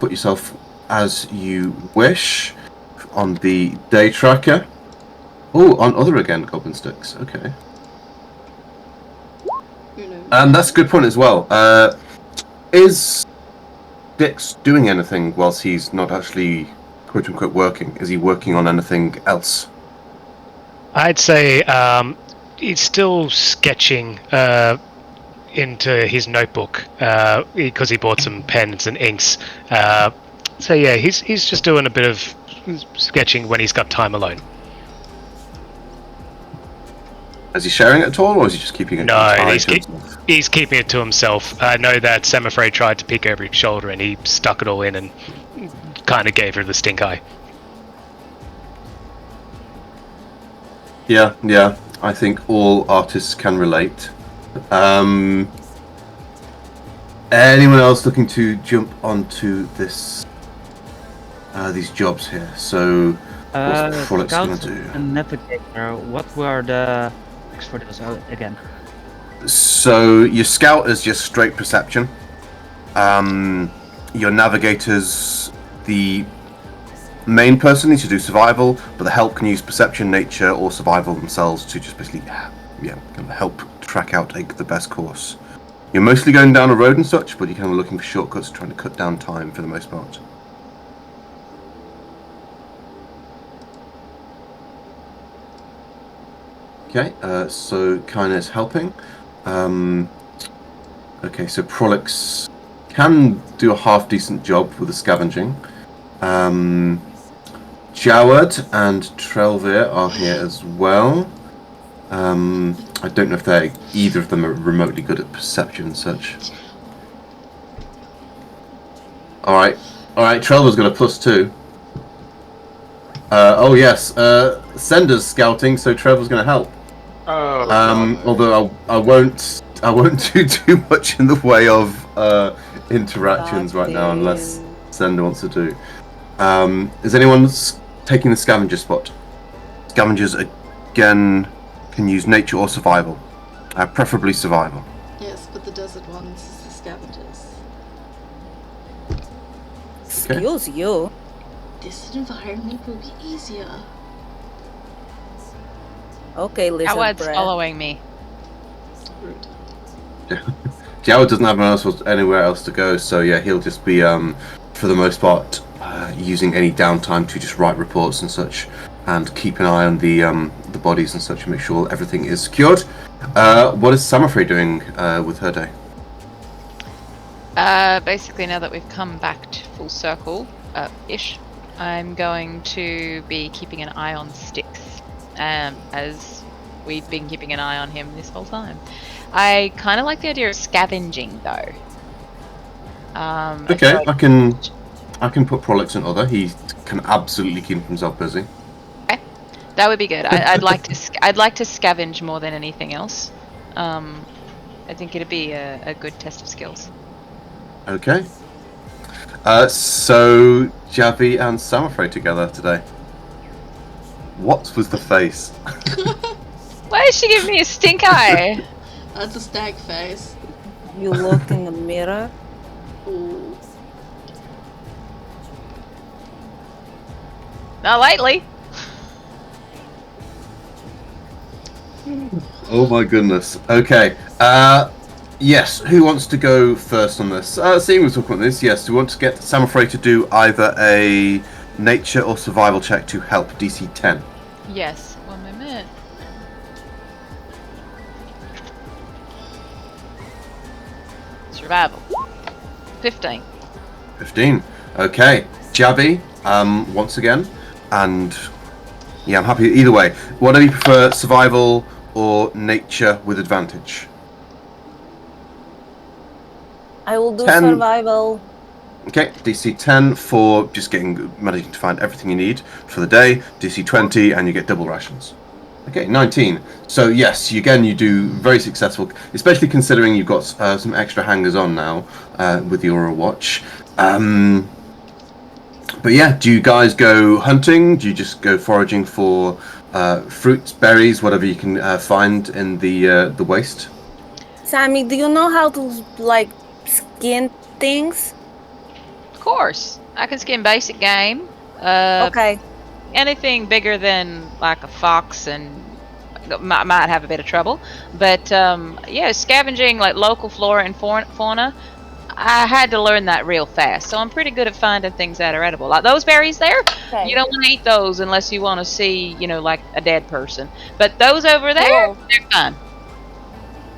put yourself as you wish on the day tracker. Oh, on other again, goblin sticks. Okay. And that's a good point as well. Is Dix doing anything whilst he's not actually quote unquote working? Is he working on anything else? I'd say he's still sketching into his notebook because he bought some pens and inks. So yeah, he's just doing a bit of sketching when he's got time alone. Is he sharing it at all, or is he just keeping it? No, he's keeping it to himself. I know that Semifrey tried to peek over his shoulder and he stuck it all in and kind of gave her the stink eye. Yeah. I think all artists can relate. Anyone else looking to jump onto this? These jobs here. So, what's Frolics going to do? And Navigator, what were the for those again? So your scout is just straight perception. Your navigators, the main person needs to do survival, but the help can use perception, nature, or survival themselves to just basically, help track out the best course. You're mostly going down a road and such, but you're kind of looking for shortcuts, trying to cut down time for the most part. Okay, so Kainer's helping. Okay, so Prolix can do a half-decent job with the scavenging. Jawad and Trelvir are here as well. I don't know if either of them are remotely good at perception and such. Alright, Trelvir's got a +2. Oh yes, Sender's scouting, so Trevor's going to help. Although I won't do too much in the way of interactions right now, unless Sender wants to do. Is anyone taking the scavenger spot? Scavengers again can use nature or survival, preferably survival. Yes, but the desert ones is the scavengers. Excuse you. This environment will be easier. Okay, listen, Howard's following me. Rude. Jawad doesn't have anywhere else to go, so yeah, he'll just be, for the most part, using any downtime to just write reports and such, and keep an eye on the bodies and such, and make sure everything is secured. What is Semifrey doing with her day? Basically, now that we've come back to full circle, ish, I'm going to be keeping an eye on Styx, as we've been keeping an eye on him this whole time. I kind of like the idea of scavenging, though. Okay, I can put Prolix in other. He can absolutely keep himself busy. Okay, that would be good. I'd like to scavenge more than anything else. I think it'd be a good test of skills. Okay. So Javi and Semifrey together today. What was the face? Why did she give me a stink eye? That's a stag face. You look in the mirror. Ooh. Not lately. Oh my goodness. Okay. Yes. Who wants to go first on this? Seeing we're talking about this, yes. We want to get Semifrey to do either a nature or survival check to help DC 10. Yes. 1 moment. Survival. 15. 15. Okay. Javi, once again, and yeah, I'm happy either way. What do you prefer, survival or nature with advantage? I will do 10. survival. Okay, DC 10 for just managing to find everything you need for the day. DC 20 and you get double rations. Okay, 19. So yes, you do very successful, especially considering you've got some extra hangers on now with the Aura Watch. But yeah, do you guys go hunting? Do you just go foraging for fruits, berries, whatever you can find in the waste? Sammy, do you know how to skin things? Of course. I can skin basic game. Okay. Anything bigger than like a fox and might have a bit of trouble. But yeah, scavenging like local flora and fauna, I had to learn that real fast. So I'm pretty good at finding things that are edible. Like those berries there, Okay. you don't want to eat those unless you want to see, like a dead person. But those over there, Cool. they're fine.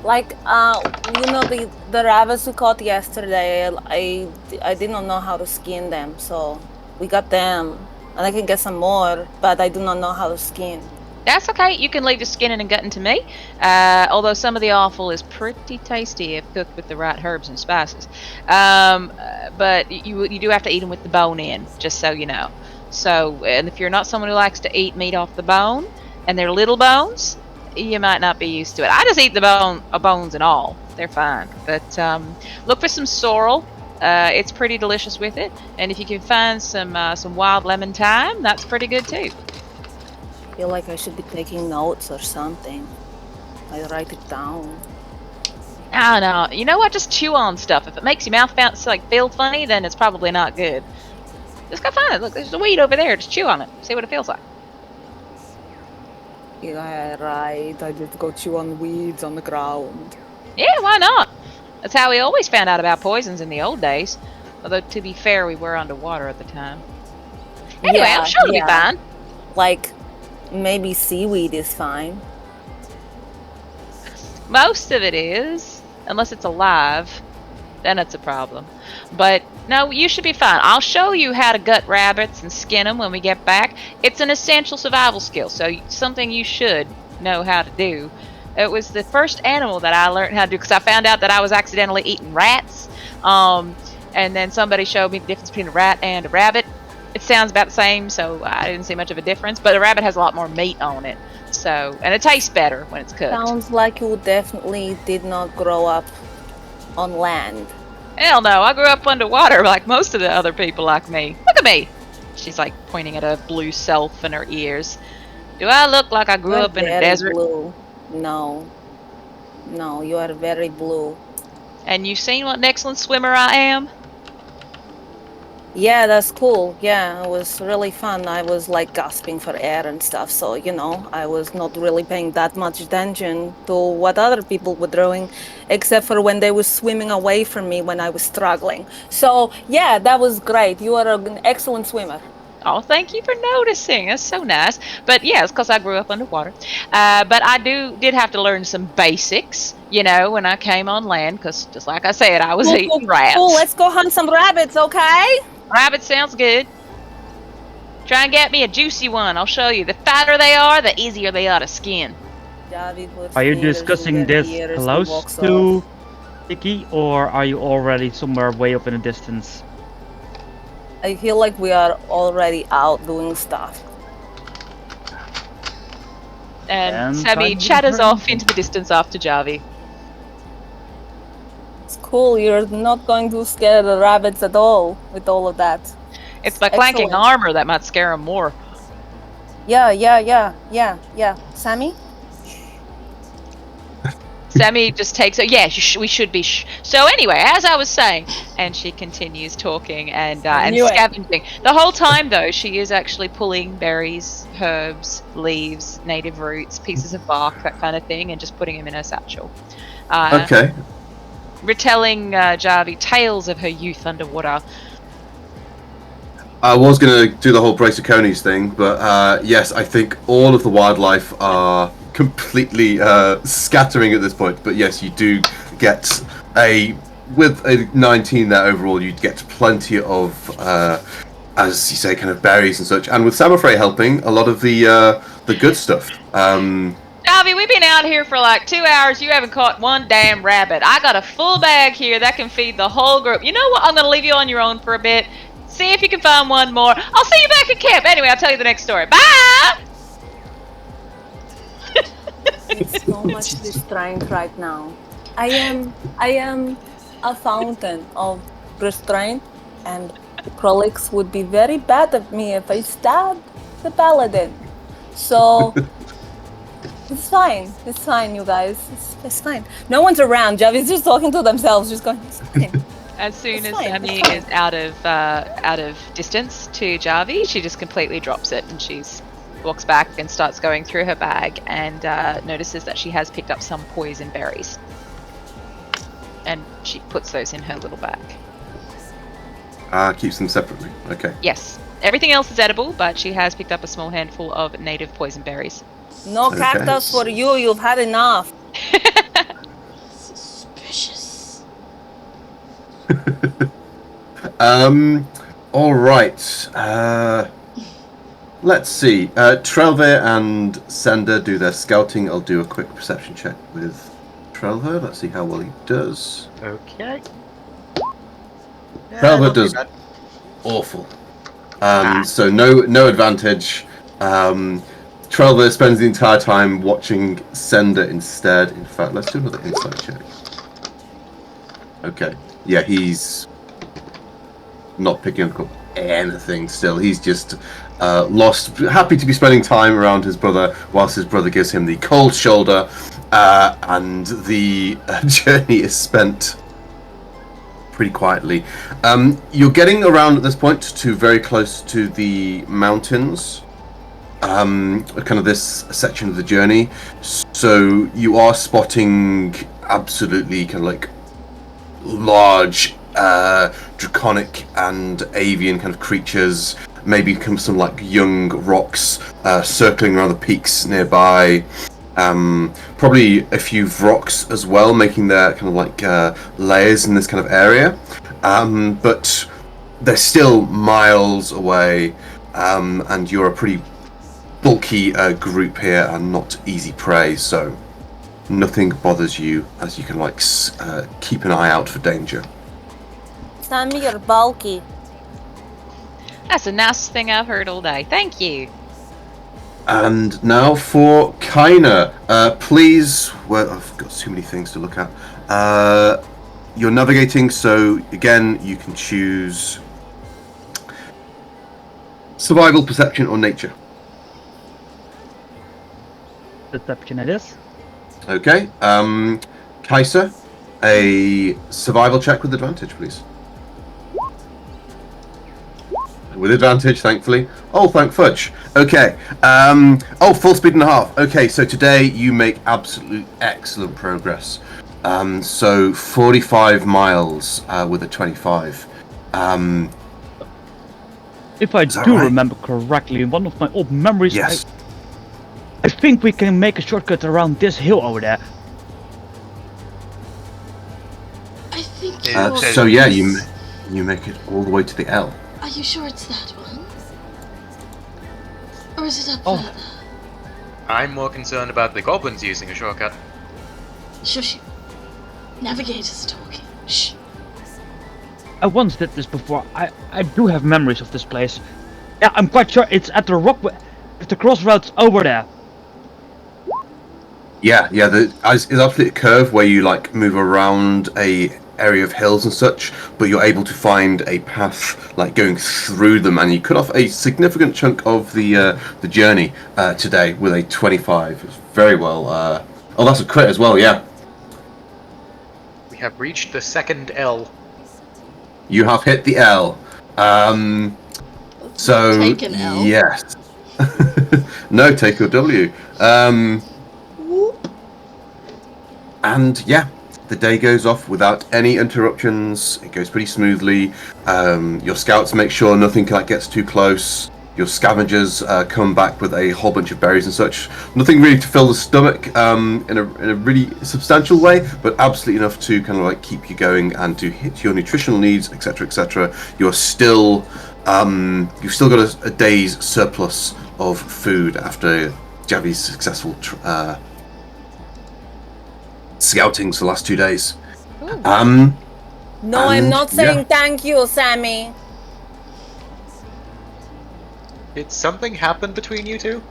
Like, the rabbits we caught yesterday, I didn't know how to skin them, so we got them. And I can get some more, but I do not know how to skin. That's okay. You can leave the skinning and gutting to me. Although some of the offal is pretty tasty if cooked with the right herbs and spices. But you do have to eat them with the bone in, just so you know. So, and if you're not someone who likes to eat meat off the bone, and they're little bones, you might not be used to it. I just eat the bones and all. They're fine. But look for some sorrel. It's pretty delicious with it. And if you can find some wild lemon thyme, that's pretty good too. I feel like I should be taking notes or something. I write it down. I don't know. You know what? Just chew on stuff. If it makes your mouth feel funny, then it's probably not good. Just go find it. Look, there's a weed over there. Just chew on it. See what it feels like. Yeah, right. I just go chew on weeds on the ground. Yeah, why not? That's how we always found out about poisons in the old days. Although, to be fair, we were underwater at the time. Anyway, I'm sure it'll be fine. Like, maybe seaweed is fine. Most of it is. Unless it's alive. Then it's a problem. But, no, you should be fine. I'll show you how to gut rabbits and skin them when we get back. It's an essential survival skill, so something you should know how to do. It was the first animal that I learned how to do, because I found out that I was accidentally eating rats. And then somebody showed me the difference between a rat and a rabbit. It sounds about the same, so I didn't see much of a difference. But a rabbit has a lot more meat on it. So, and it tastes better when it's cooked. Sounds like you definitely did not grow up on land. Hell no, I grew up underwater like most of the other people like me. Look at me! She's like pointing at her blue self and her ears. Do I look like I grew up in a desert? Blue. No, you are very blue. And you've seen what an excellent swimmer I am? Yeah, that's cool. Yeah, it was really fun. I was like gasping for air and stuff, so I was not really paying that much attention to what other people were doing, except for when they were swimming away from me when I was struggling. So yeah, that was great. You are an excellent swimmer. Oh, thank you for noticing. That's so nice. But yeah, it's because I grew up underwater. But I did have to learn some basics, when I came on land, because just like I said, I was eating rats. Cool, let's go hunt some rabbits, okay? Rabbit sounds good. Try and get me a juicy one. I'll show you. The fatter they are, the easier they are to skin. Are you discussing this close to Tiki, or are you already somewhere way up in the distance? I feel like we are already out doing stuff. And Sammy chatters off into the distance after Javi. It's cool, you're not going to scare the rabbits at all with all of that. It's my clanking armor that might scare them more. Yeah. Sammy? Sammy just takes it. Yeah, we should be. So anyway, as I was saying, and she continues talking and scavenging. The whole time, though, she is actually pulling berries, herbs, leaves, native roots, pieces of bark, that kind of thing, and just putting them in her satchel. Okay. Retelling Javi tales of her youth underwater. I was going to do the whole Braciconies thing, but yes, I think all of the wildlife are completely scattering at this point. But yes, you do get with a 19 there overall, you'd get plenty of, as you say, kind of berries and such. And with Samothrae helping, a lot of the good stuff. Javi, we've been out here for like 2 hours. You haven't caught one damn rabbit. I got a full bag here that can feed the whole group. You know what? I'm going to leave you on your own for a bit. See if you can find one more. I'll see you back at camp. Anyway, I'll tell you the next story. Bye! It's so much restraint right now. I am a fountain of restraint, and the Prolix would be very bad at me if I stabbed the paladin. So it's fine, you guys. It's fine. No one's around. Javi's just talking to themselves, just going, it's fine. As soon It's as fine, Sammy it's fine. is out of distance to Jarvi, she just completely drops it and she's walks back and starts going through her bag and notices that she has picked up some poison berries. And she puts those in her little bag. Keeps them separately. Okay. Yes. Everything else is edible, but she has picked up a small handful of native poison berries. No Okay. cactus for you. You've had enough. Suspicious. All right. Let's see. Trelver and Sender do their scouting. I'll do a quick perception check with Trelver. Let's see how well he does. Okay. Trelver not too does bad. awful. So no advantage. Trelver spends the entire time watching Sender instead. In fact, let's do another insight check. Okay. Yeah, he's not picking up anything still. He's just lost, happy to be spending time around his brother whilst his brother gives him the cold shoulder, and the journey is spent pretty quietly. You're getting around at this point to very close to the mountains, kind of this section of the journey, so you are spotting absolutely kind of like large draconic and avian kind of creatures, maybe some like young rocks circling around the peaks nearby, probably a few rocks as well, making their kind of like layers in this kind of area, but they're still miles away, and you're a pretty bulky group here and not easy prey, so nothing bothers you as you can like keep an eye out for danger. Sammy, you're bulky. That's the nicest thing I've heard all day. Thank you. And now for Kaina. Please, well, I've got too many things to look at. You're navigating, so again, you can choose survival, perception, or nature. Perception it is. Okay. Kaisa, a survival check with advantage, please. With advantage, thankfully. Oh, thank fudge. Okay. Full speed and a half. Okay, so today you make absolute excellent progress. So 45 miles with a 25. If I Is that do right? remember correctly, in one of my old memories, Yes. I think we can make a shortcut around this hill over there. I think Yeah, you're So yeah, you make it all the way to the L. Are you sure it's that one? Or is it up Oh. further? I'm more concerned about the goblins using a shortcut. Shush. Navigator's talking. Shh. I once did this before. I do have memories of this place. Yeah, I'm quite sure it's at the at the crossroads over there. Yeah. It's absolutely a curve where you like move around a area of hills and such, but you're able to find a path like going through them, and you cut off a significant chunk of the journey today with a 25. It's very well. Oh, that's a crit as well. Yeah. We have reached the second L. You have hit the L. So Take an L. yes. No, take your W. Whoop. And yeah, the day goes off without any interruptions. It goes pretty smoothly. Your scouts make sure nothing like gets too close. Your scavengers come back with a whole bunch of berries and such. Nothing really to fill the stomach in a really substantial way, but absolutely enough to kind of like keep you going and to hit your nutritional needs, etc., etc. You're still you've still got a day's surplus of food after Javi's successful scoutings for the last 2 days. Ooh. No, I'm And, not saying yeah. thank you, Sammy. Did something happen between you two?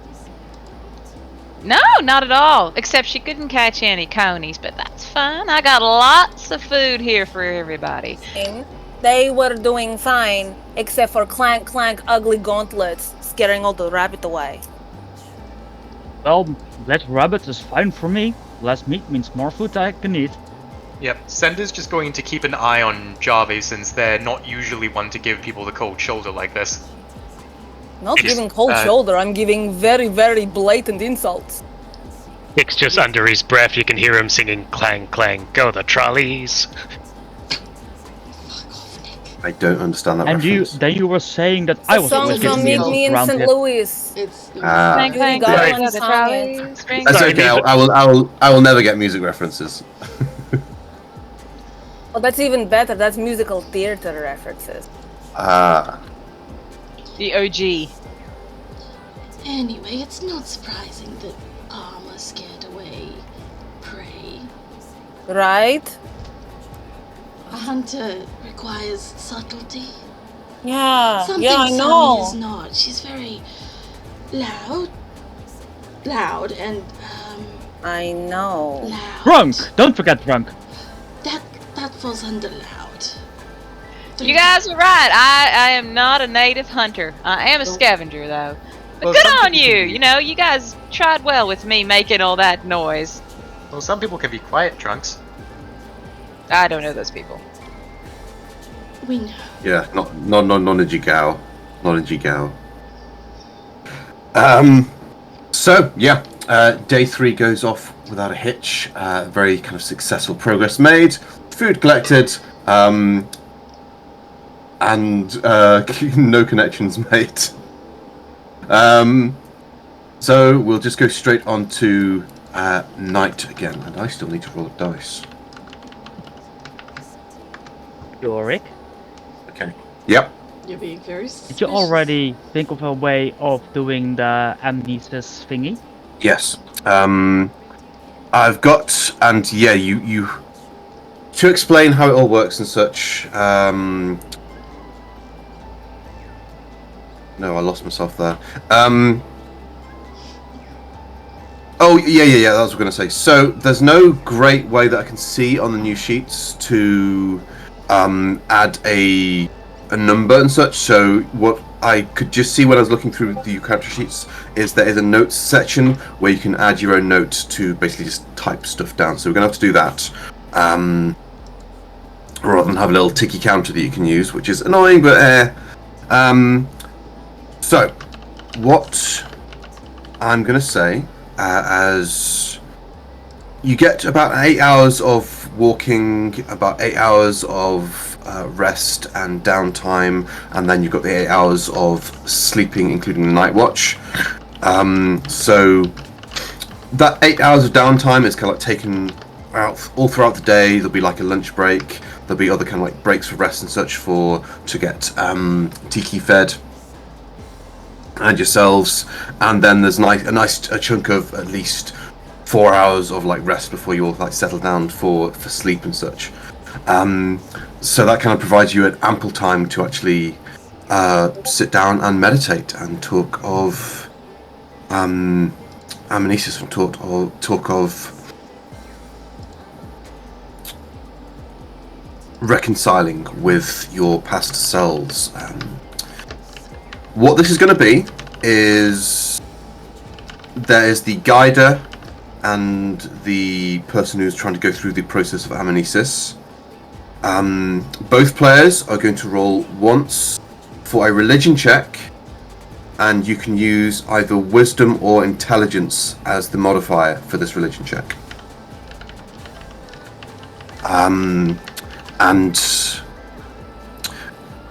No, not at all. Except she couldn't catch any conies, but that's fine. I got lots of food here for everybody. They were doing fine, except for clank clank ugly gauntlets scaring all the rabbit away. Well, less rabbits is fine for me. Less meat means more food I can eat. Yep, Sender's just going to keep an eye on Jarve since they're not usually one to give people the cold shoulder like this. Not It's, giving cold shoulder, I'm giving very, very blatant insults. Nick's just under his breath. You can hear him singing "Clang, clang, go the trolleys." I don't understand that And reference. then you were saying that I The was song always from getting Meet insults Me in around St. here. Louis. It's Clang, clang, Got clang, one go the song, trolleys. String. That's Sorry, okay. music- I will never get music references. Oh, that's even better. That's musical theater references. The OG. Anyway, it's not surprising that Arma scared away prey. Right? A hunter requires subtlety. Yeah. Something Yeah, I Sunny know. is not. She's very loud and I know. loud. Drunk! Don't forget drunk. That falls under loud. You guys are right. I am not a native hunter. I am a scavenger, though. But Well, good some on people you. can be- You know, you guys tried well with me making all that noise. Well, some people can be quiet drunks. I don't know those people. We know. Yeah, not in Jigao. Not in Jigao. So yeah, day 3 goes off without a hitch. Very kind of successful progress made. Food collected. And no connections made. So we'll just go straight on to night again, and I still need to roll a dice. Yorick, Okay. Yep. You're being very did you already think of a way of doing the amnesis thingy? Yes. I've got, and yeah, you to explain how it all works and such. No, I lost myself there. Oh, yeah, that was what I was going to say. So, there's no great way that I can see on the new sheets to add a number and such. So, what I could just see when I was looking through the character sheets is there is a notes section where you can add your own notes to basically just type stuff down. So, we're going to have to do that. Rather than have a little ticky counter that you can use, which is annoying, but so, what I'm going to say, as you get about 8 hours of walking, about 8 hours of rest and downtime, and then you've got the 8 hours of sleeping, including the night watch. So, that 8 hours of downtime is kind of like taken out all throughout the day. There'll be like a lunch break, there'll be other kind of like breaks for rest and such to get Tiki fed and yourselves, and then there's a chunk of at least 4 hours of like rest before you all like settle down for sleep and such. So that kind of provides you an ample time to actually sit down and meditate and talk of amnesis and talk of reconciling with your past selves. What this is going to be is there is the guider and the person who's trying to go through the process of amnesis. Both players are going to roll once for a religion check, and you can use either wisdom or intelligence as the modifier for this religion check. And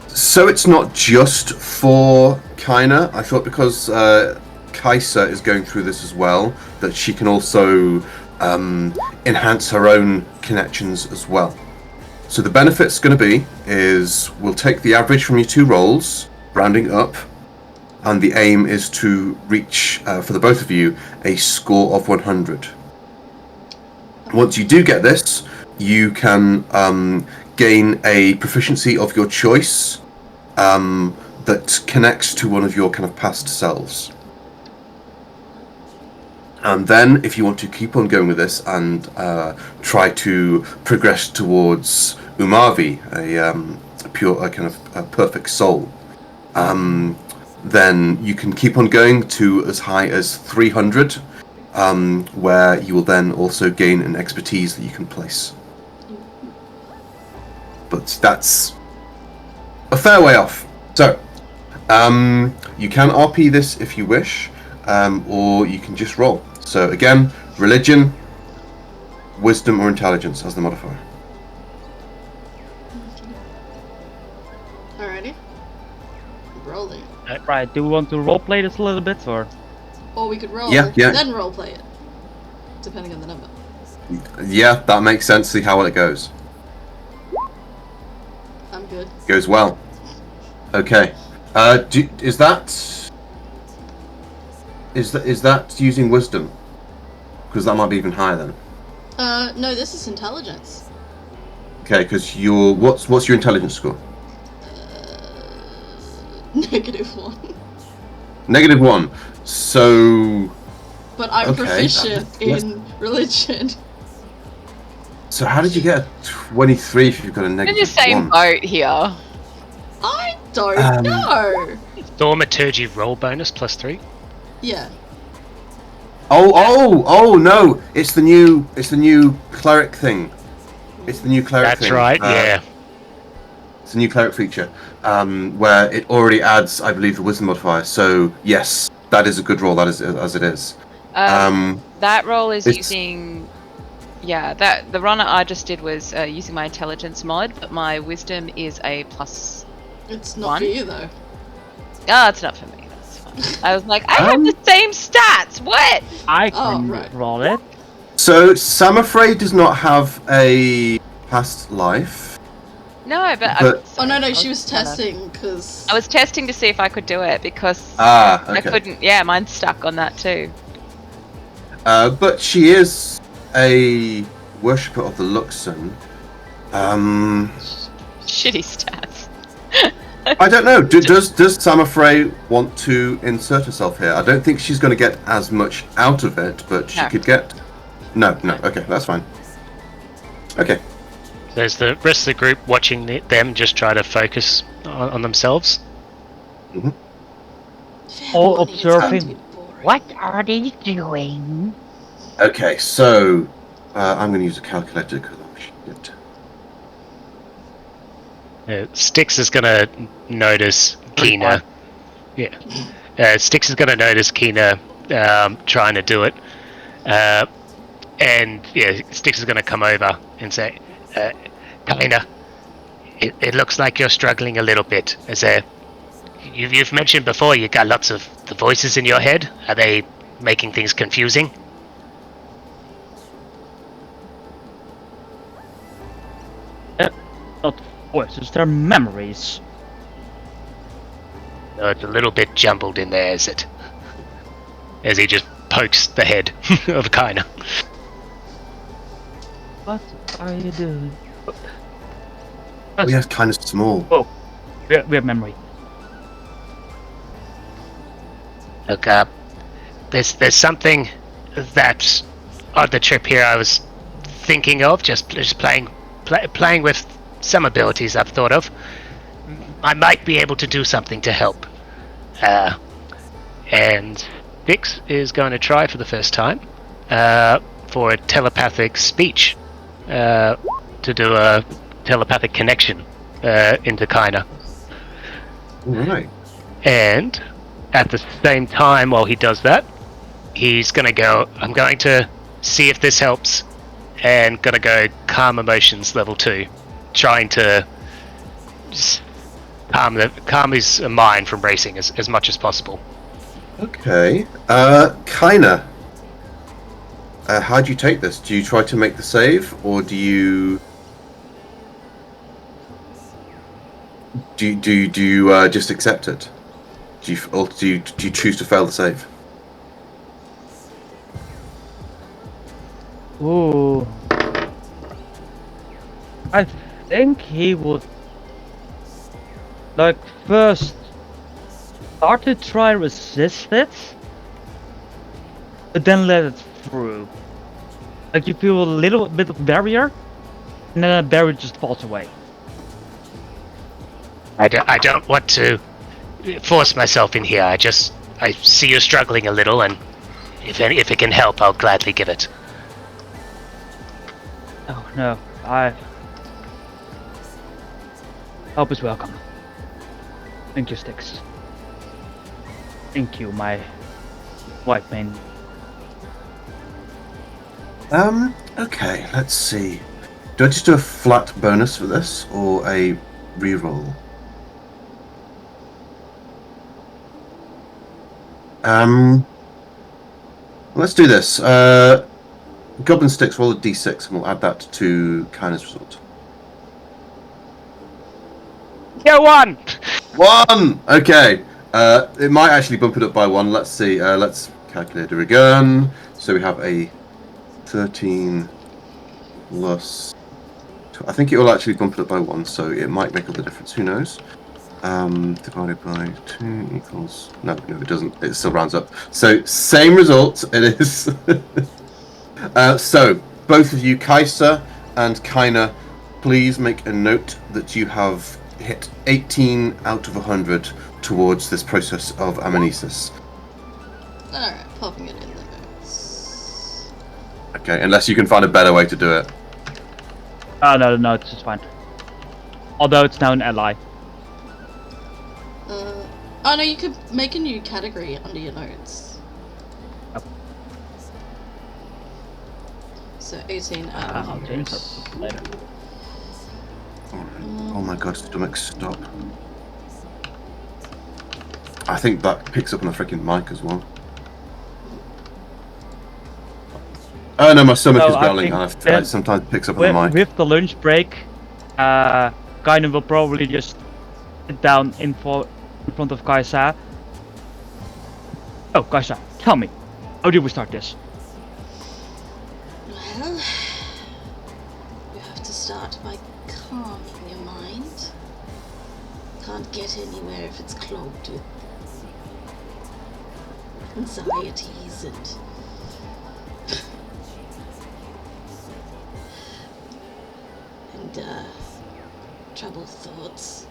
so it's not just for Kaina. I thought because Kaisa is going through this as well, that she can also enhance her own connections as well. So the benefit's going to be is we'll take the average from your 2 rolls, rounding up, and the aim is to reach, for the both of you, a score of 100. Once you do get this, you can gain a proficiency of your choice that connects to one of your kind of past selves. And then, if you want to keep on going with this and try to progress towards Umavi, a kind of a perfect soul, then you can keep on going to as high as 300, where you will then also gain an expertise that you can place. but that's a fair way off. So, you can RP this if you wish, or you can just roll. So again, religion, wisdom, or intelligence as the modifier. Alrighty. Rolling. Right, do we want to roleplay this a little bit, or? Or we could roll, Yeah. then roleplay it. Depending on the number. Yeah, that makes sense. See how well it goes. I'm good. Goes well. Okay. Is that using wisdom? Because that might be even higher then. No, this is intelligence. Okay, because what's your intelligence score? -1. -1. So. But I'm Okay. proficient in religion. So how did you get a 23 if you've got a In the -1? same boat here. I don't know. Thaumaturgy roll bonus +3. Yeah. Oh no! It's the new cleric thing. It's the new cleric That's thing. right. Yeah. It's a new cleric feature where it already adds, I believe, the wisdom modifier. So yes, that is a good roll. That is as it is. That roll is it's- using. Yeah, the run I just did was using my intelligence mod, but my wisdom is a +. It's not One? for you though. Oh, it's not for me. That's fine. I was like, I have the same stats. What? I Oh, can right. roll it. So Samafrey does not have a past life. No, but. Oh no, I she was kinda- testing because. I was testing to see if I could do it because Okay. I couldn't. Yeah, mine's stuck on that too. But she is a worshipper of the Luxon. Shitty stats. I don't know. Does Samafrey want to insert herself here? I don't think she's going to get as much out of it, but she No. could get. No. Okay, that's fine. Okay. There's the rest of the group watching them just try to focus on themselves. All Morning is observing. going to be boring. What are they doing? Okay, so I'm going to use a calculator because I'm shit. Styx is gonna notice Kina. Yeah. Styx is gonna notice Kina trying to do it. And yeah, Styx is gonna come over and say, Kina, it looks like you're struggling a little bit. You've mentioned before you got lots of the voices in your head. Are they making things confusing? Not voices, they're memories. It's a little bit jumbled in there, is it? As he just pokes the head of Kina. What are you doing? Oh, yeah, it's kind of small. We have memory. Look, there's something that on the trip here I was thinking of, just playing with some abilities I've thought of. I might be able to do something to help. And Vix is going to try for the first time for a telepathic speech to do a telepathic connection into Kina. Right. And at the same time, while he does that, he's going to go, I'm going to see if this helps, and going to go calm emotions level 2, trying to just calm his mind from racing as much as possible. Okay. Kina. How do you take this? Do you try to make the save, or do you just accept it? Do you choose to fail the save? Ooh. I think he would like first start to try resist it, but then let it through. Like you feel a little bit of barrier, and then the barrier just falls away. I don't want to force myself in here. I see you struggling a little, and if it can help, I'll gladly give it. Oh no, Help is welcome. Thank you, Sticks. Thank you, my white man. Okay, let's see. Do I just do a flat bonus for this or a reroll? Let's do this. Goblin Sticks, roll a d6 and we'll add that to Kainer's result. Yeah, 1! 1! Okay. It might actually bump it up by 1. Let's see. Let's calculate it again. So we have a 13 plus... I think it will actually bump it up by 1, so it might make up the difference. Who knows? Divided by 2 equals... No, it doesn't. It still rounds up. So, same result. It is. So, both of you, Kaiser and Kaina, please make a note that you have hit 18 out of 100 towards this process of amnesis. Alright, popping it in the notes. Okay, unless you can find a better way to do it. No, it's just fine. Although it's now an ally. Oh no, you could make a new category under your notes. Yep. So 18 out of I'll 100. change that later. Oh my god, stomach, stop. I think that picks up on the freaking mic as well. Oh no, my stomach is growling and it sometimes picks up on the mic. With the lunch break, Kainen will probably just sit down in front of Kaisa. Oh, Kaisa, tell me, how do we start this? Well, you have to start by calming your mind. Can't get anywhere if it's clogged with anxieties and troubled thoughts.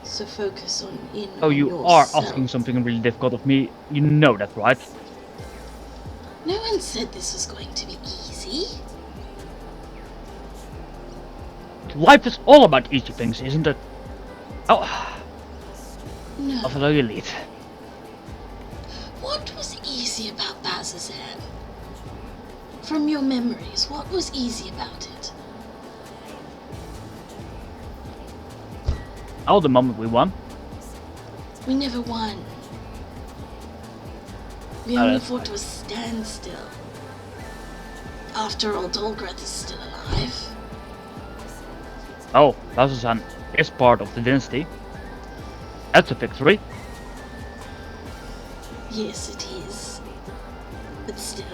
So focus on Oh, you yourself. are asking something really difficult of me. You know that, right? No one said this was going to be easy. Life is all about easy things, isn't it? Oh, No. I'll follow your lead. What was easy about Bazazan? From your memories, what was easy about it? Oh, the moment we won. We never won. We Oh, only that's fought to a standstill. After all, Dolgrath is still alive. Oh, Bazazan is part of the dynasty. That's a victory. Yes, it is. But still.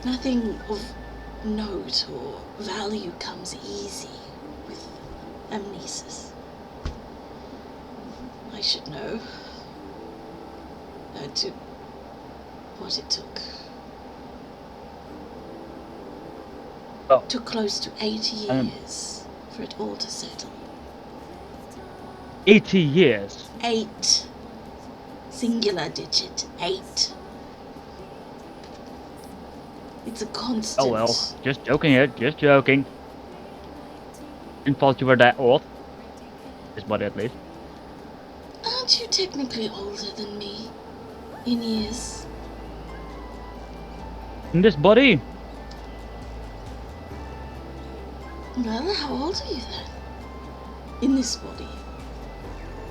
Nothing of note or value comes easy with amnesis. I should know. To what it took. Oh. Took close to 80 years for it all to settle. 80 years. 8. Singular digit. 8. It's a constant. Oh well, just joking here, just joking. Didn't thought you were that old. This body at least. Aren't you technically older than me? In years? In this body? Well, how old are you then? In this body.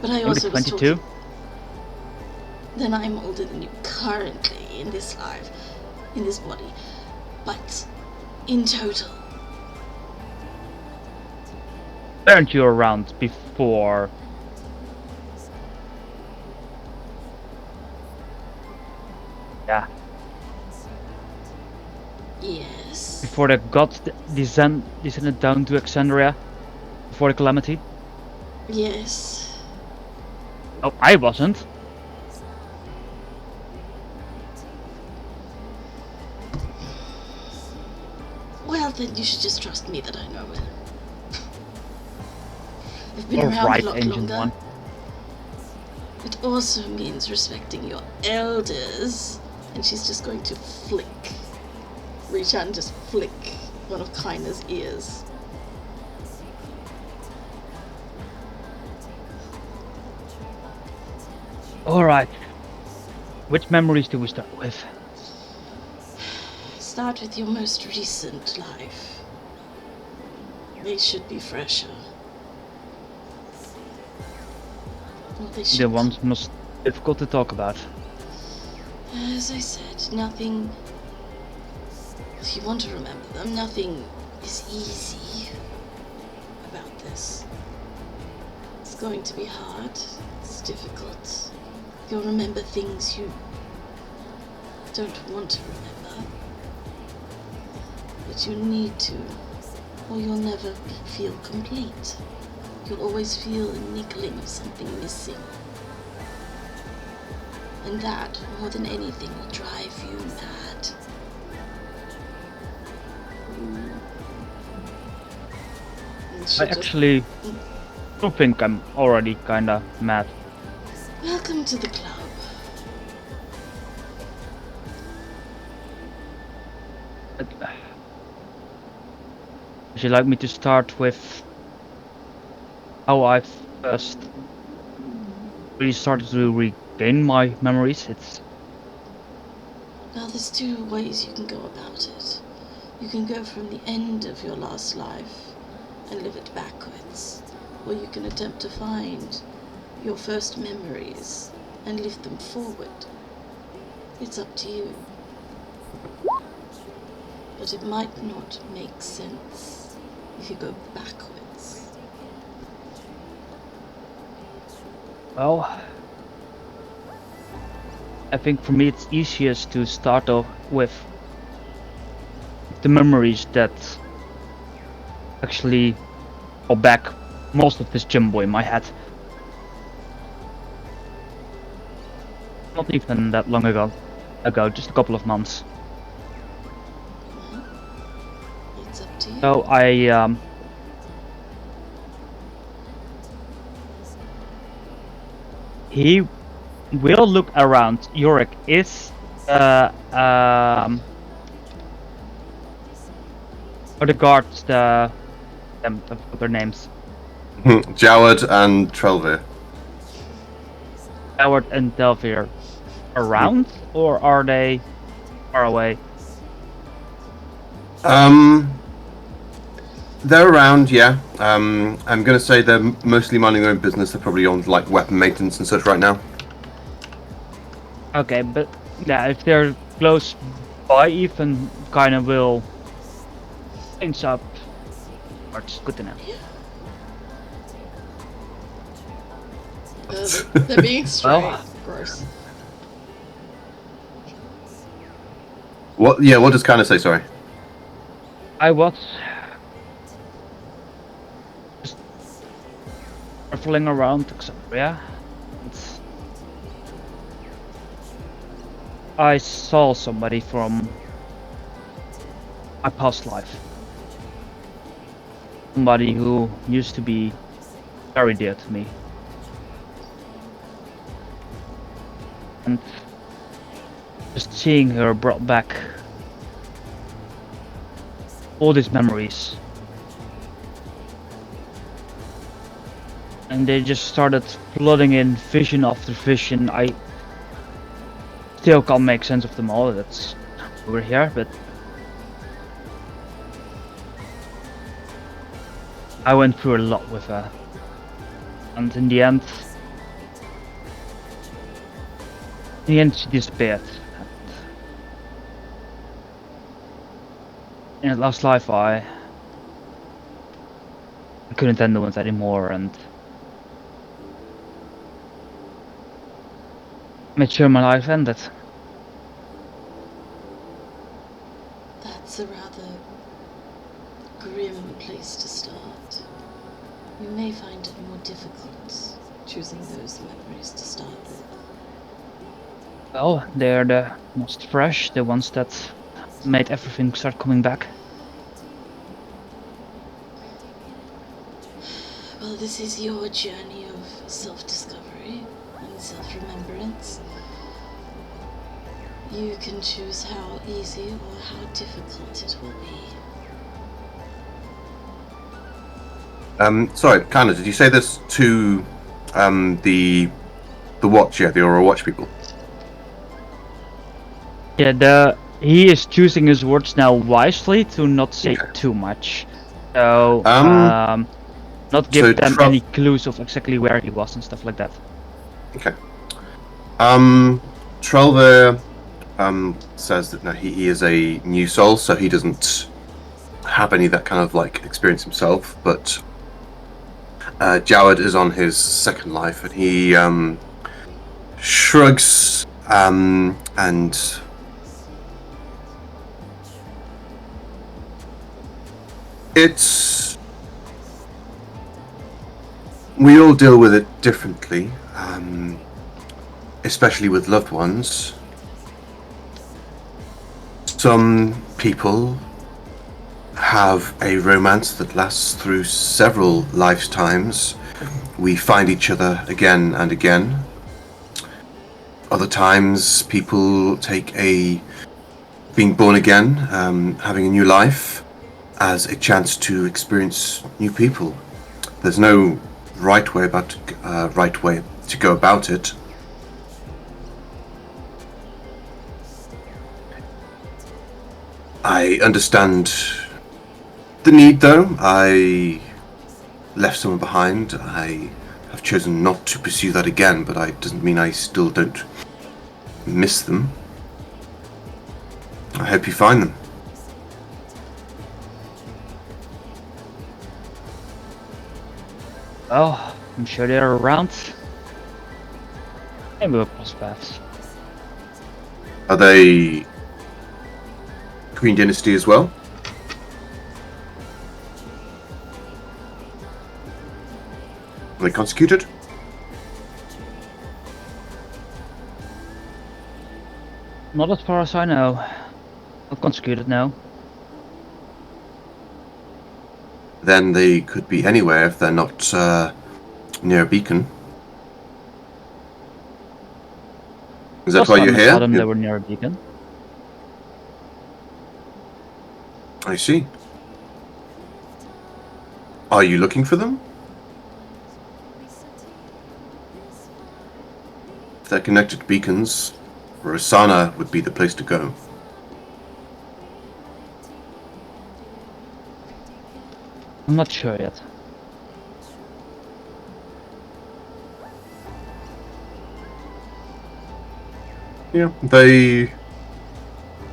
But I Maybe also was 22. talking. Then I'm older than you currently in this life, in this body. But in total. Weren't you around before? Yeah, Yes. before the gods descended down to Exandria? Before the calamity? Yes. Oh, I wasn't. Well, then you should just trust me that I know it. I've been All around right, a lot Ancient longer. One. It also means respecting your elders. And she's just going to flick. Reach out and just flick one of Kainer's ears. Alright. Which memories do we start with? Start with your most recent life. They should be fresher. Well, they should. The ones most difficult to talk about. As I said, nothing. If you want to remember them, nothing is easy about this. It's going to be hard. It's difficult. You'll remember things you don't want to remember. But you need to, or you'll never feel complete. You'll always feel a niggling of something missing. And that, more than anything, will drive you mad. I actually do think I'm already kinda mad. Welcome to the club. Would you like me to start with how I first really started to regain my memories? Well, there's two ways you can go about it. You can go from the end of your last life and live it backwards, or you can attempt to find your first memories and live them forward. It's up to you. But it might not make sense if you go backwards. Well, I think for me it's easiest to start off with the memories that actually go back most of this jumbo in my head. Not even that long ago, just a couple of months. Well, it's up to you. So he will look around. Yorick is or the guards, the what their names? Joward and Trelvir. Howard and Delvir around, or are they far away? They're around, yeah. I'm gonna say they're mostly minding their own business. They're probably on like weapon maintenance and such right now. Okay, but yeah, if they're close by, even kind of will things up. It's good to know. They're being straight. Well. Gross. What? Yeah. What does Kana say? Sorry. I was just ruffling around Xandria. I saw somebody from my past life. Somebody who used to be very dear to me. And just seeing her brought back all these memories. And they just started flooding in vision after vision. I still can't make sense of them all, that's over here, but I went through a lot with her. And in the end she disappeared. In the last life I couldn't handle it anymore and made sure my life ended. That's a rather grim place to start. You may find it more difficult choosing those memories to start with. Well, they're the most fresh, the ones that made everything start coming back. Well, this is your journey of self-discovery and self-remembrance. You can choose how easy or how difficult it will be. Sorry, Kana, did you say this to the watch? Yeah, the Aurora Watch people. Yeah, he is choosing his words now wisely to not say Okay. too much. So, not give so them Tro- any clues of exactly where he was and stuff like that. Okay. Trelver says that no, he is a new soul, so he doesn't have any of that kind of like experience himself. But Joward is on his second life, and he shrugs and it's we all deal with it differently, especially with loved ones. Some people have a romance that lasts through several lifetimes. We find each other again and again. Other times, people take being born again, having a new life, as a chance to experience new people. There's no right way to go about it. I understand the need, though. I left someone behind. I have chosen not to pursue that again, but it doesn't mean I still don't miss them. I hope you find them. Oh, I'm sure they're around. Maybe we'll cross paths. Are they Queen Dynasty as well? Are they consecuted? Not as far as I know. Not consecuted, no. Then they could be anywhere if they're not near a beacon. Is that Last why time you're I saw here? them, they were near a beacon. I see. Are you looking for them? If they're connected to beacons, Rosanna would be the place to go. I'm not sure yet. Yeah, they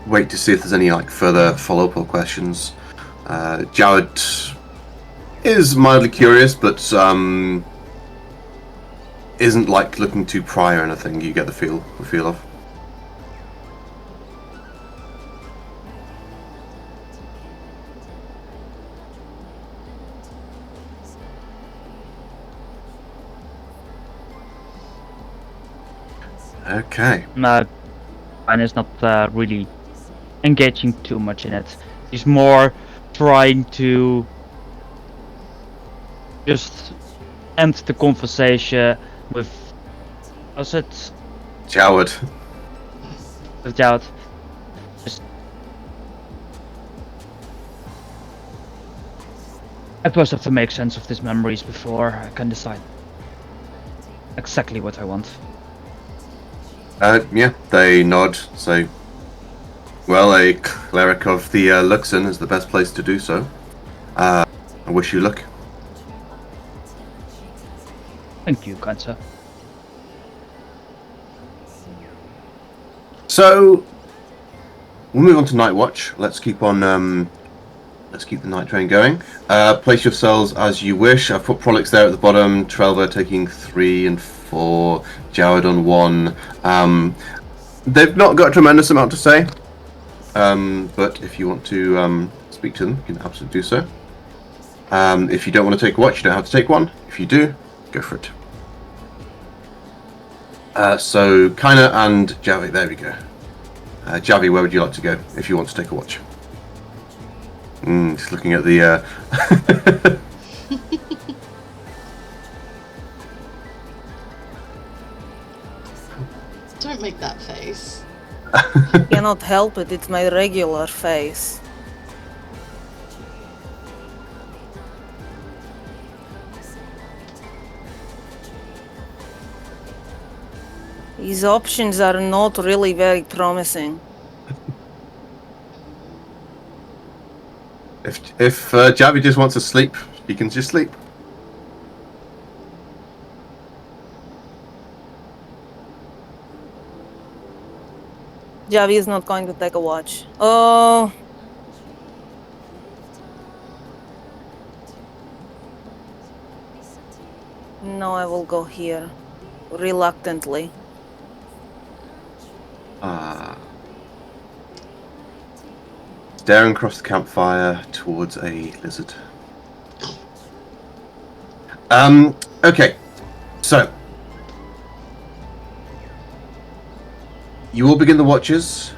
wait to see if there's any like further follow-up or questions. Joward is mildly curious, but isn't like looking to pry or anything. You get the feel of. Okay. Mine is not really engaging too much in it. He's more trying to just end the conversation with, was it Joward. with doubt? Just I first have to make sense of these memories before I can decide exactly what I want. Yeah, they nod, say, well, a cleric of the Luxon is the best place to do so. I wish you luck. Thank you, kind sir. So, we'll move on to Night Watch. Let's keep on, let's keep the night train going. Place yourselves as you wish. I've put Prolix there at the bottom, Trelver taking 3 and 4, Joward on 1. They've not got a tremendous amount to say, but if you want to speak to them, you can absolutely do so. If you don't want to take a watch, you don't have to take one. If you do, go for it. So, Kaina and Javi, there we go. Javi, where would you like to go if you want to take a watch? Just looking at the... Don't make that face. Cannot help it, it's my regular face. These options are not really very promising. If Javi just wants to sleep, he can just sleep. Javi is not going to take a watch. Oh. No, I will go here. Reluctantly. Staring across the campfire towards a lizard. Okay. So you all begin the watches.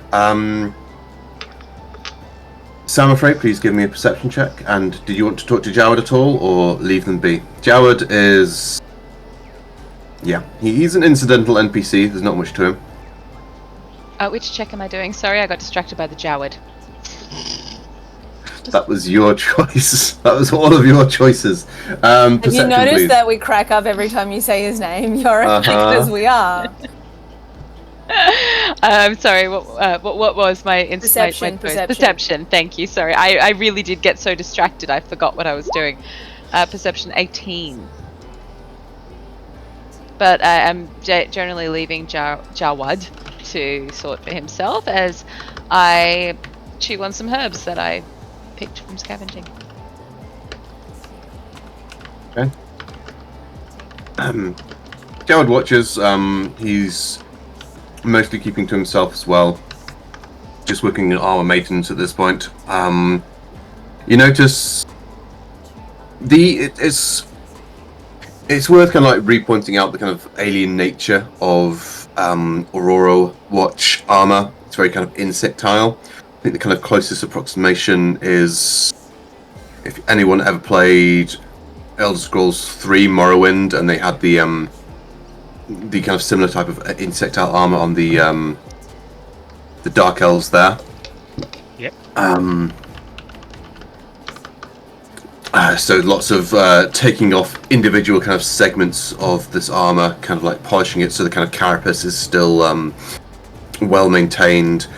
Samafrey, please give me a perception check. And did you want to talk to Joward at all, or leave them be? Joward is... Yeah, he's an incidental NPC. There's not much to him. Which check am I doing? Sorry, I got distracted by the Joward. That was your choice. That was all of your choices. Have you noticed please. that we crack up every time you say his name? You're as we are. I'm sorry. What was my Perception. Perception. Thank you. Sorry, I really did get so distracted. I forgot what I was doing. Perception 18. But I'm generally leaving Jawad to sort for himself as I chew on some herbs that I picked from scavenging. Okay. Joward watches. He's mostly keeping to himself as well. Just working in armor maintenance at this point. You notice it's worth kind of like re-pointing out the kind of alien nature of Aurora Watch armor. It's very kind of insectile. I think the kind of closest approximation is if anyone ever played Elder Scrolls 3 Morrowind and they had the kind of similar type of insectile armor on the Dark Elves there. Yep. So lots of taking off individual kind of segments of this armor, kind of like polishing it so the kind of carapace is still well maintained,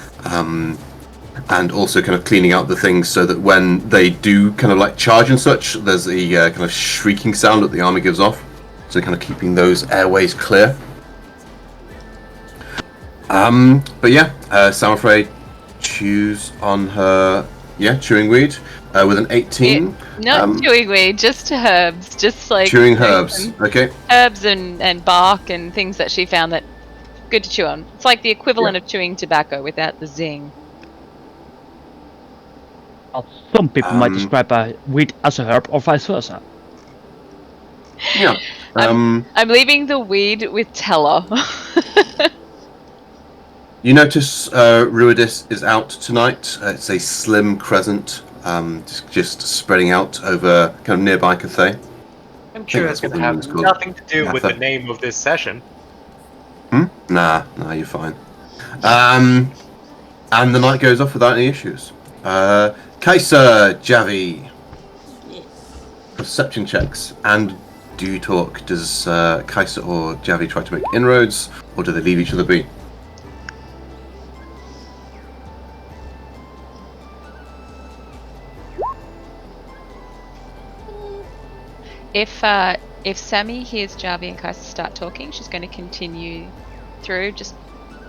and also kind of cleaning out the things so that when they do kind of like charge and such, there's a kind of shrieking sound that the armor gives off. So kind of keeping those airways clear. But yeah, Samafrey chews on her chewing weed with an 18. Not chewing weed, just herbs, just like chewing herbs. Okay. Herbs and bark and things that she found that good to chew on. It's like the equivalent of chewing tobacco without the zing. Well, some people might describe weed as a herb or vice versa. Yeah. I'm leaving the weed with Teller. You notice Ruidus is out tonight. It's a slim crescent, just spreading out over kind of nearby Cathay. I'm sure it's going to have nothing to do with the name of this session. Nah, you're fine. And the night goes off without any issues. Kaiser, Javi. Yes. Perception checks. And do you talk? Does Kaiser or Javi try to make inroads, or do they leave each other be? If Sammy hears Javi and Kaiser start talking, she's going to continue through, just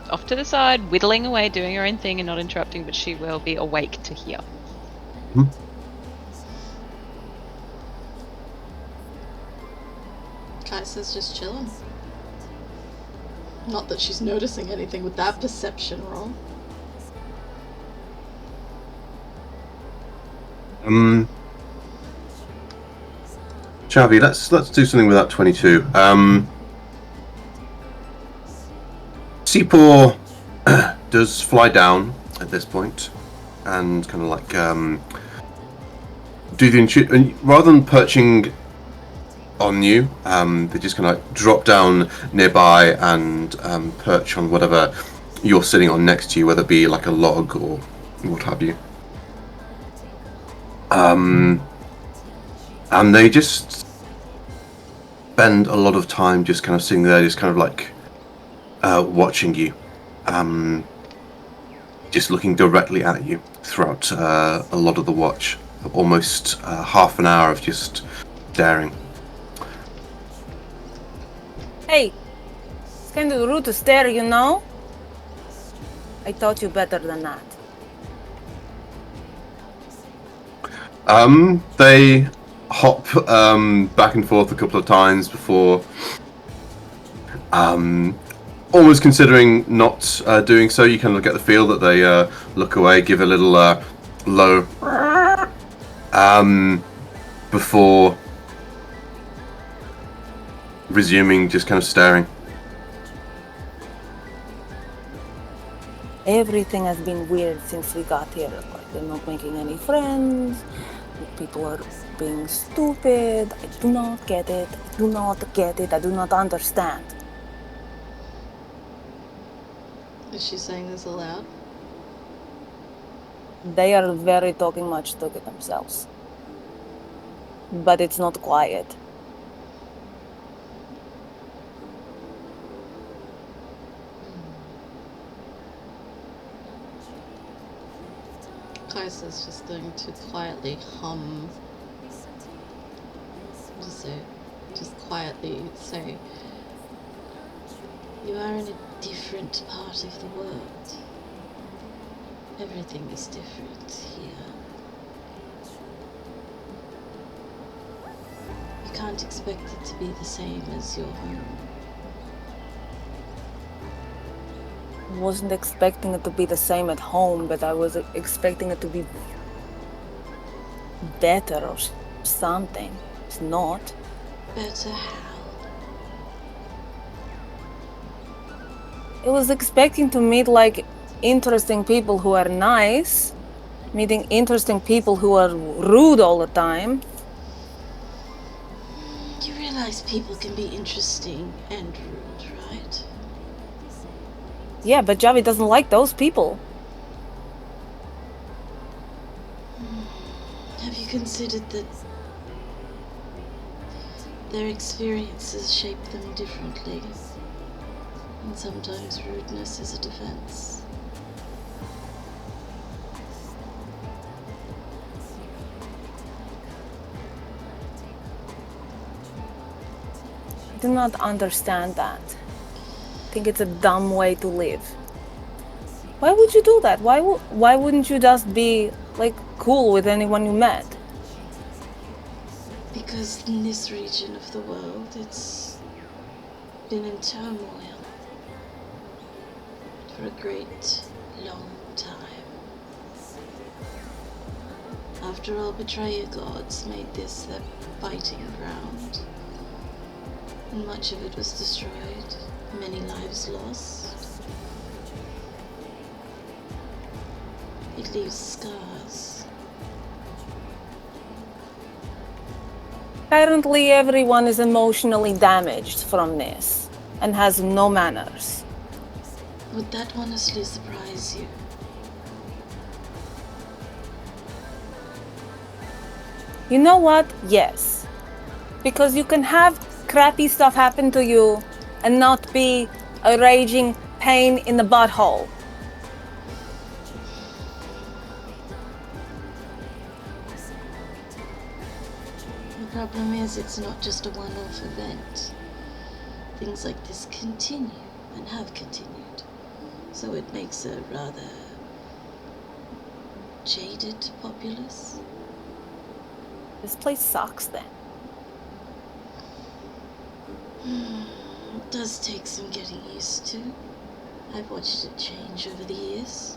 off to the side, whittling away, doing her own thing and not interrupting, but she will be awake to hear. Kaiser's just chilling. Not that she's noticing anything with that perception roll. Javi, let's do something with that 22. Seapor does fly down at this point and kind of like do the rather than perching on you, they just kind of like drop down nearby and perch on whatever you're sitting on next to you, whether it be like a log or what have you. And they just spend a lot of time just kind of sitting there, just kind of like watching you, just looking directly at you throughout a lot of the watch. Almost half an hour of just staring. Hey, it's kind of rude to stare, you know? I taught you better than that. They hop back and forth a couple of times before almost considering not doing so. You kind of get the feel that they look away, give a little low before resuming just kind of staring. Everything has been weird since we got here. Like, they're not making any friends. People are being stupid. I do not get it. I do not get it. I do not understand. Is she saying this aloud? They are very talking much to themselves. But it's not quiet. Kaiser's just going to quietly hum. Just quietly say, "You are in a different part of the world. Everything is different here. You can't expect it to be the same as your home." I wasn't expecting it to be the same at home, but I was expecting it to be better or something. It's not. Better how? I was expecting to meet like interesting people who are nice, meeting interesting people who are rude all the time. You realize people can be interesting and rude, right? Yeah, but Javi doesn't like those people. Have you considered that their experiences shape them differently? And sometimes rudeness is a defense. I do not understand that. I think it's a dumb way to live. Why would you do that? Why wouldn't you just be like cool with anyone you met? Because in this region of the world, it's been in turmoil for a great long time. After all, betrayer gods made this their fighting ground, and much of it was destroyed, many lives lost. It leaves scars. Apparently everyone is emotionally damaged from this and has no manners. Would that honestly surprise you? You know what? Yes. Because you can have crappy stuff happen to you and not be a raging pain in the butthole. The problem is, it's not just a one-off event. Things like this continue and have continued. So it makes a rather jaded populace. This place sucks then. It does take some getting used to. I've watched it change over the years.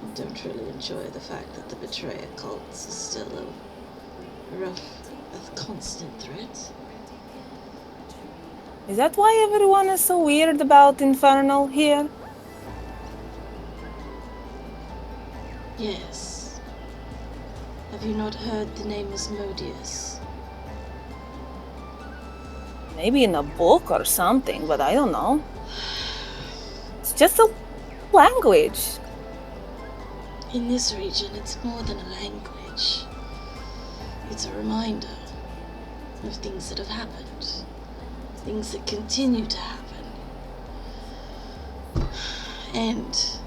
I don't really enjoy the fact that the betrayer cults are still a constant threat. Is that why everyone is so weird about Infernal here? Yes. Have you not heard the name Asmodeus? Maybe in a book or something, but I don't know. It's just a language. In this region, it's more than a language. It's a reminder of things that have happened, things that continue to happen. And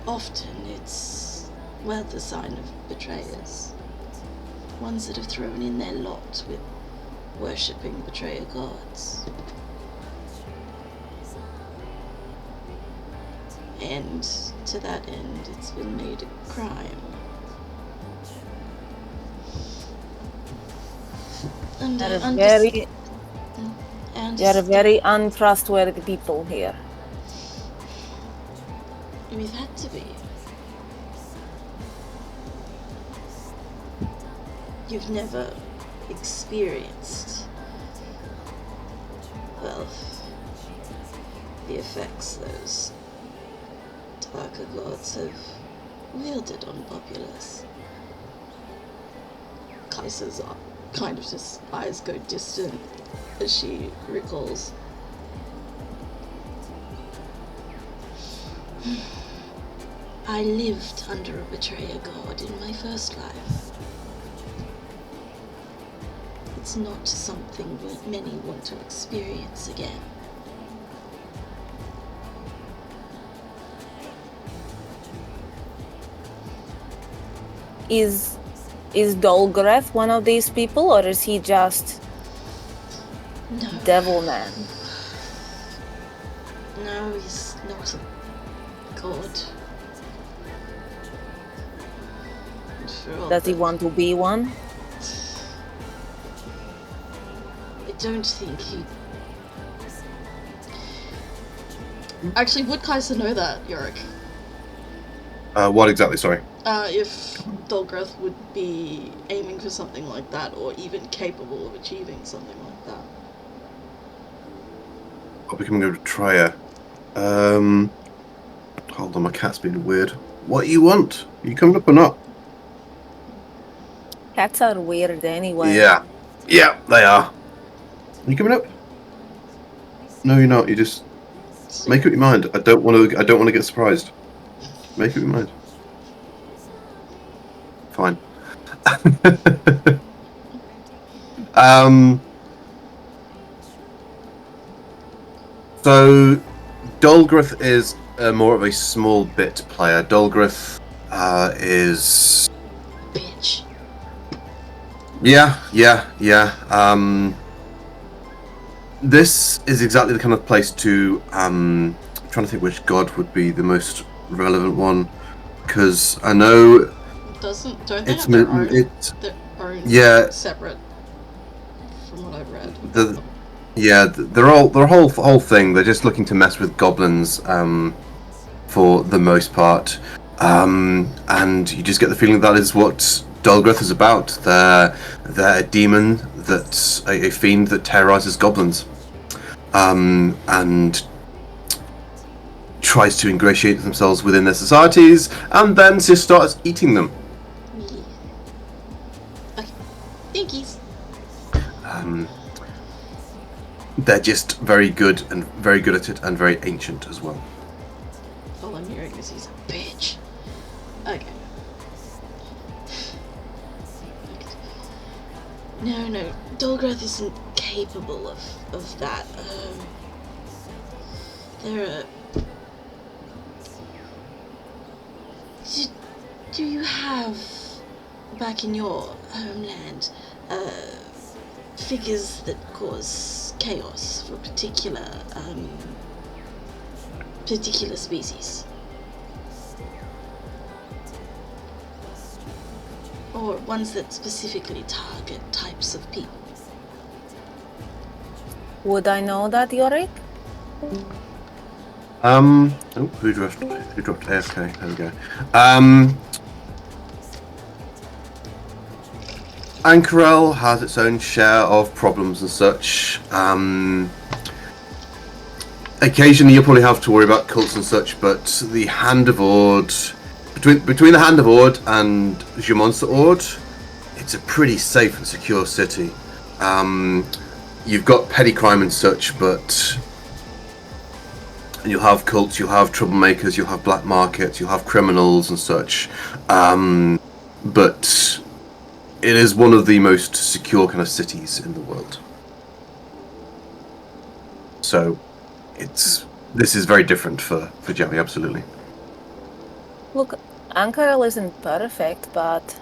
often it's, well, the sign of betrayers. Ones that have thrown in their lot with worshipping betrayer gods. And to that end, it's been made a crime. And There are very untrustworthy people here. We've had to be. You've never experienced, well, the effects those darker gods have wielded on populace. Kaiser's kind of just eyes go distant as she recalls. I lived under a betrayer god in my first life. It's not something that many want to experience again. Is Dolgreth one of these people, or is he just No. devil man? No, he's not a god. Does he want to be one? I don't think he... Actually, would Kaiser know that, Yorick? What exactly? Sorry. If Dolgreth would be aiming for something like that, or even capable of achieving something like that. Or becoming a betrayer. Hold on, my cat's being weird. What you want? Are you coming up or not? Cats are weird anyway. Yeah, they are. Are you coming up? No, you're not. You just make up your mind. I don't want to get surprised. Make up your mind. Fine. So Dolgreth is more of a small bit player. Dolgreth is... Bitch. Yeah. This is exactly the kind of place to... I'm trying to think which god would be the most relevant one, because I know... Don't they It's have their own, yeah, separate, from what I've read? Their whole thing. They're just looking to mess with goblins, for the most part, and you just get the feeling that is what Dolgreth is about. They're a demon that's a fiend that terrorizes goblins, and tries to ingratiate themselves within their societies, and then just starts eating them. Okay. Thankies. They're just very good at it, and very ancient as well. All I'm hearing is he's a bitch. Okay. No, Dolgreth isn't capable of that. There are... Do you have, back in your homeland, figures that cause chaos for particular species? Or ones that specifically target types of people? Would I know that, Yorick? Who dropped AFK? There we go. Ankarel has its own share of problems and such. Occasionally you'll probably have to worry about cults and such, but the Hand of Ord, between the Hand of Ord and Jamonsta Ord, it's a pretty safe and secure city. You've got petty crime and such, but you'll have cults, you'll have troublemakers, you'll have black markets, you'll have criminals and such. But it is one of the most secure kind of cities in the world. So, this is very different for Javi, absolutely. Look, Ankara isn't perfect, but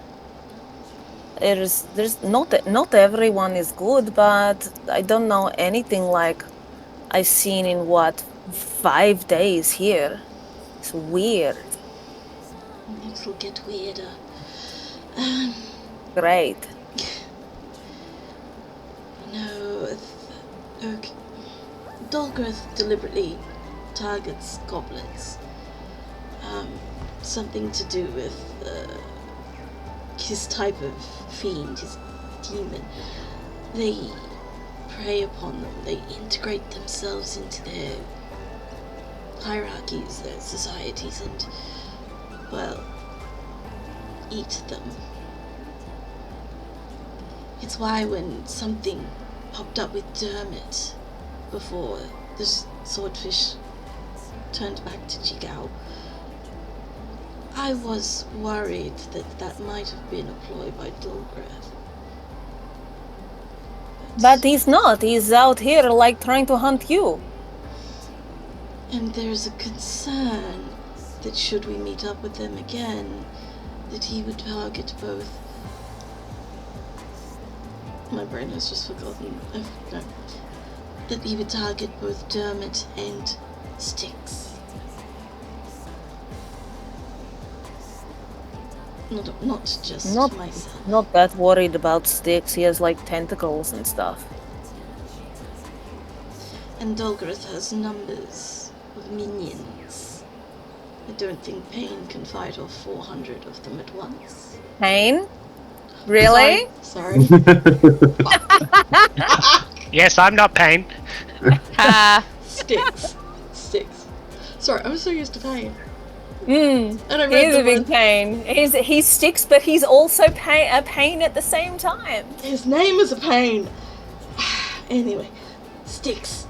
there's not everyone is good, but I don't know anything like I've seen in 5 days here. It's weird. It'll get weirder. Great. No, okay. Dolgrith deliberately targets goblins. Something to do with his type of fiend, his demon. They prey upon them. They integrate themselves into their hierarchies, their societies, and, well, eat them. It's why when something popped up with Dermot before the swordfish turned back to Jigao, I was worried that might have been a ploy by Dolgrith. But he's not. He's out here like trying to hunt you. And there's a concern that should we meet up with them again, that he would target both. My brain has just forgotten. No. That he would target both Dermot and Styx. Not just myself. Not that worried about Styx. He has like tentacles and stuff. And Dolgrith has numbers of minions. I don't think Pain can fight off 400 of them at once. Pain? Really? Sorry. Yes, I'm not Pain. Styx. Sorry, I'm so used to Pain. He's a big pain. He's Styx, but he's also a pain at the same time. His name is a pain. Anyway, Styx.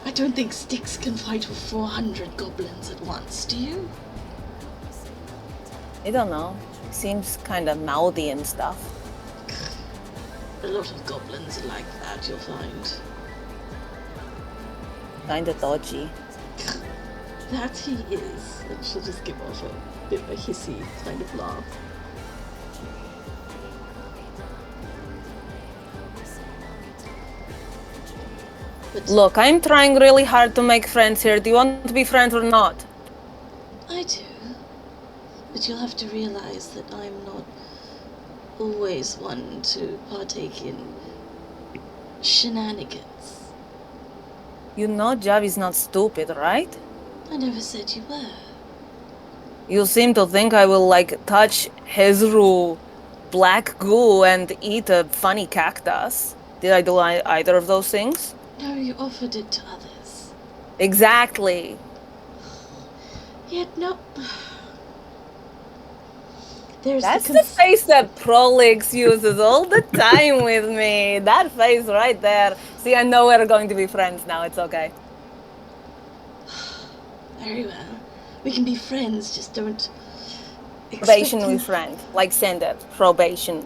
I don't think Styx can fight with 400 goblins at once, do you? I don't know. Seems kind of mouthy and stuff. A lot of goblins are like that, you'll find. Kind of dodgy. That he is. And she'll just give off a bit of a hissy kind of laugh. But Look, I'm trying really hard to make friends here. Do you want to be friends or not? I do. But you'll have to realize that I'm not always one to partake in shenanigans. You know Javi's not stupid, right? I never said you were. You seem to think I will like touch Hezru black goo and eat a funny cactus. Did I do either of those things? No, you offered it to others. Exactly. Yet no. There's That's the face that Prolix uses all the time with me. That face right there. See, I know we're going to be friends now. It's okay. Very well. We can be friends, just don't Probationary friend. Like Sender. Probation.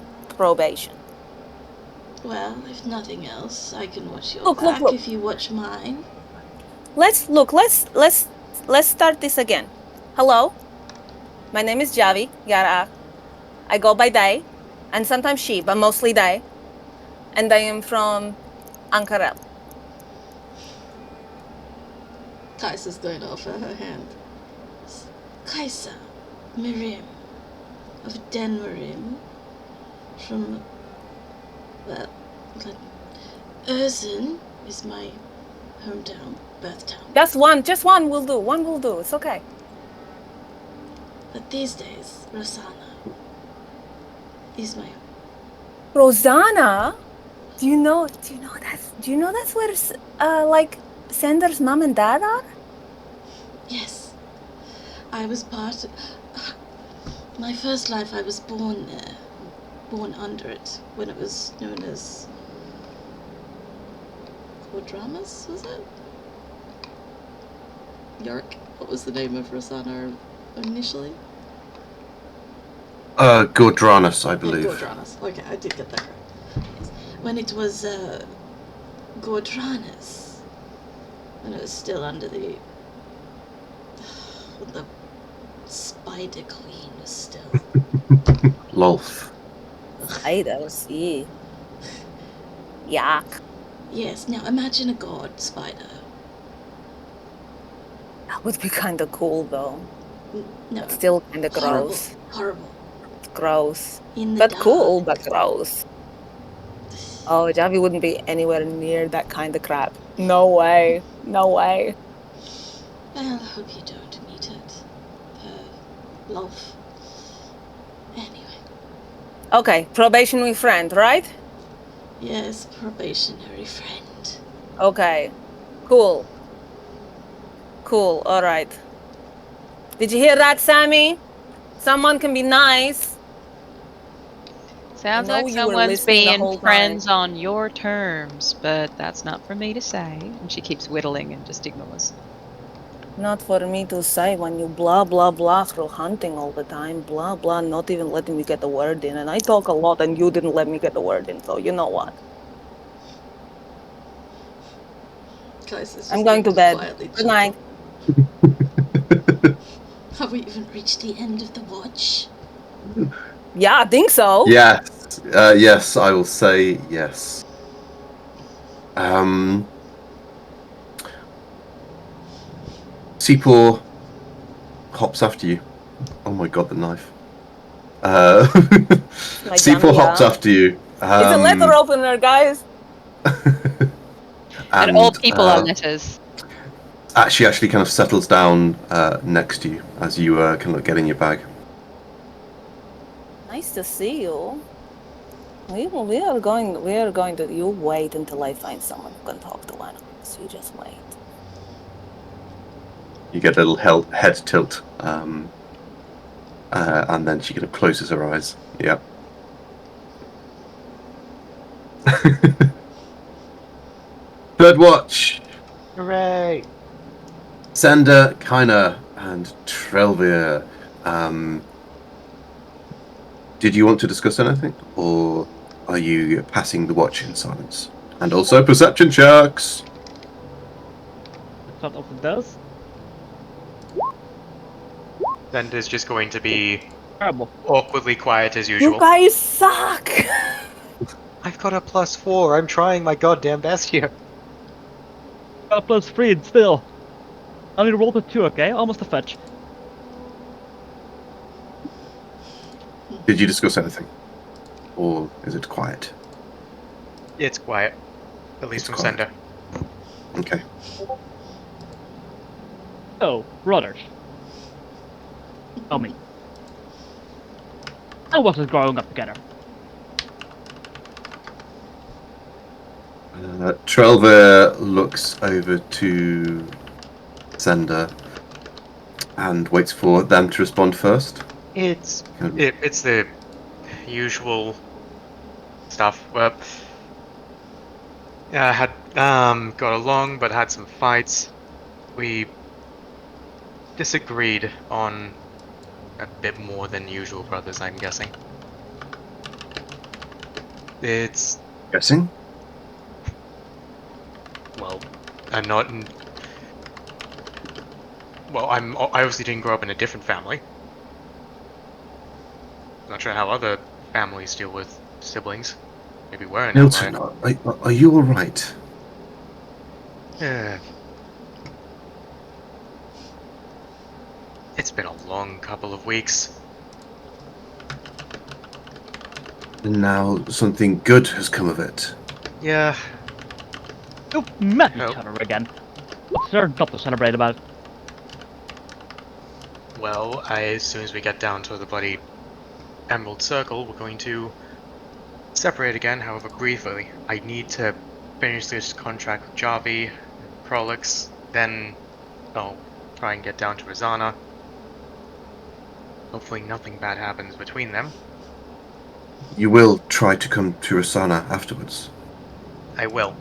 Well, if nothing else, I can watch your Look. back if you watch mine. Let's start this again. Hello. My name is Javi Yara. I go by they, and sometimes she, but mostly they. And I am from Ankara. Kaisa's going to offer her hand. Kaisa, Miriam, of Den Miriam, from, well, Urzen is my hometown, birth town. Just one will do. It's okay. But these days, Rosanna is my Rosanna? Do you know that's where like Sander's mom and dad are? Yes. I was part of... My first life, I was born there. Born under it, when it was known as... Quadramus, was it? York? What was the name of Rosanna initially? Gordranus, I Yeah, believe. Gordranus. Okay, I did get that right. Yes. When it was Gordranus, when it was still under the when the Spider Queen was still. Lolth. Spiders, yeah. Yuck. Yes. Now imagine a god spider. That would be kind of cool, though. No. But still kind of Horrible. gross. Horrible. Gross. In the But dark. cool, but gross. Oh, Javi wouldn't be anywhere near that kind of crap. No way. No way. Well, I hope you don't meet it. Love. Anyway. Okay, probationary friend, right? Yes, probationary friend. Okay. Cool. Cool, alright. Did you hear that, Sammy? Someone can be nice. Sounds know like you were someone's listening the being whole friends time. on your terms, but that's not for me to say. And she keeps whittling and just ignores. Not for me to say when you blah blah blah through hunting all the time, blah blah, not even letting me get the word in. And I talk a lot and you didn't let me get the word in, so you know what? Guys, it's I'm just going to bed. quietly Good night. Have we even reached the end of the watch? Yeah, I think so. Yes, yes, I will say yes. Seapaw hops after you. Oh my god, the knife. My Seapaw hops Gambia. after you. It's a letter opener, guys. And all and people are letters. she actually kind of settles down next to you as you kind of get in your bag. Nice to see you. We are going to. You wait until I find someone who can talk to animals. You just wait. You get a little head tilt, and then she kind of closes her eyes. Yeah. Third watch. Hooray! Sender, Kaina, and Trelvir. Did you want to discuss anything, or are you passing the watch in silence? And also perception checks. Start open those. Then there's just going to be Terrible. awkwardly quiet as You usual. guys suck. I've got a +4. I'm trying my goddamn best here. +3 still. I need to roll to 2, okay? Almost a fetch. Did you discuss anything, or is it quiet? It's quiet. At least It's from quiet. Sender. Okay. So, brothers. Tell me. How was it growing up together? Trelvir looks over to Sender and waits for them to respond first. It's the usual stuff. Had got along, but had some fights. We disagreed on a bit more than usual, brothers. I'm guessing. It's Guessing? well, I'm not. Well, I obviously didn't grow up in a different family. Not sure how other families deal with siblings. Maybe we're an Milton, outlier. are you all right? Yeah. It's been a long couple of weeks. And now something good has come of it. Yeah. You've met Nope. each other again. What's there not to celebrate about? Well, as soon as we get down to the bloody Emerald Circle, we're going to separate again, however briefly. I need to finish this contract with Javi, Prolix, then I'll try and get down to Rizana. Hopefully nothing bad happens between them. You will try to come to Rasana afterwards. I will.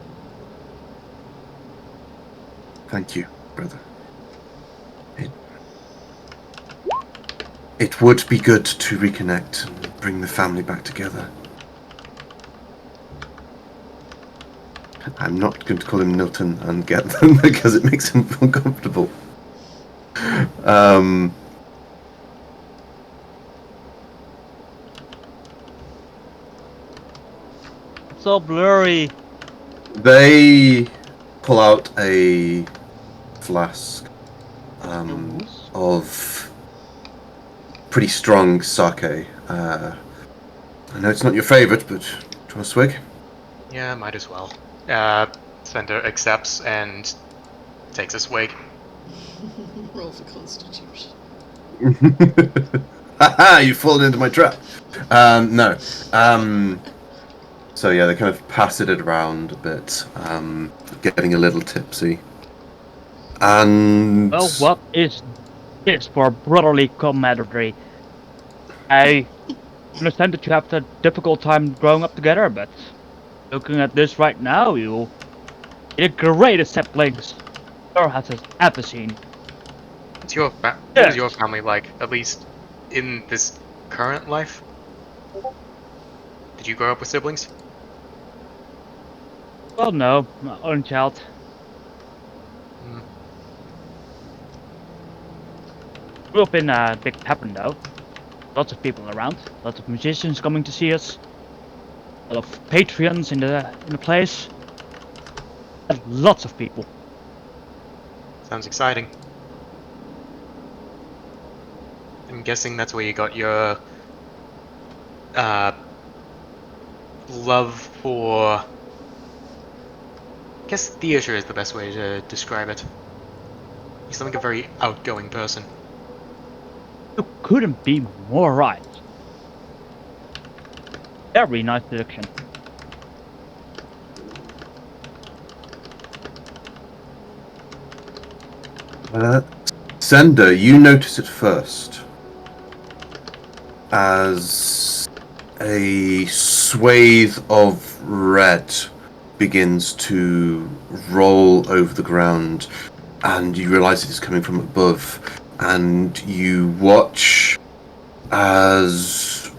Thank you, brother. It would be good to reconnect and bring the family back together. I'm not going to call him Nilton and get them because it makes him feel comfortable. It's so blurry. They pull out a flask of pretty strong sake. I know it's not your favorite, but do you want a swig? Yeah, might as well. Sender accepts and takes a swig. Roll for Constitution. Haha, you've fallen into my trap. No. So yeah, they kind of passed it around a bit, getting a little tipsy. And Well, what is this for brotherly camaraderie? I understand that you have a difficult time growing up together, but looking at this right now, you the greatest siblings Earth has ever seen. What was Yes. your family like, at least in this current life? Did you grow up with siblings? Well, no, my own child. Grew up in a big tavern though. Lots of people around, lots of musicians coming to see us, a lot of patrons in the place, and lots of people. Sounds exciting. I'm guessing that's where you got your love for... I guess theater is the best way to describe it. You sound like a very outgoing person. You couldn't be more right. Very nice deduction. Sender, you notice it first as a swathe of red begins to roll over the ground, and you realize it is coming from above, and you watch as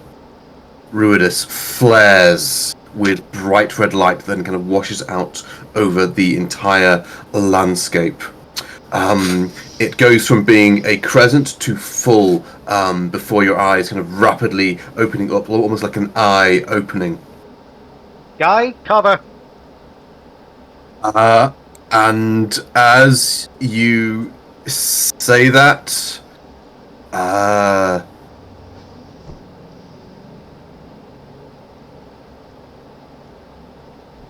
Ruidus flares with bright red light, then kind of washes out over the entire landscape. It goes from being a crescent to full before your eyes, kind of rapidly opening up, almost like an eye opening. Guy, cover! And as you say that,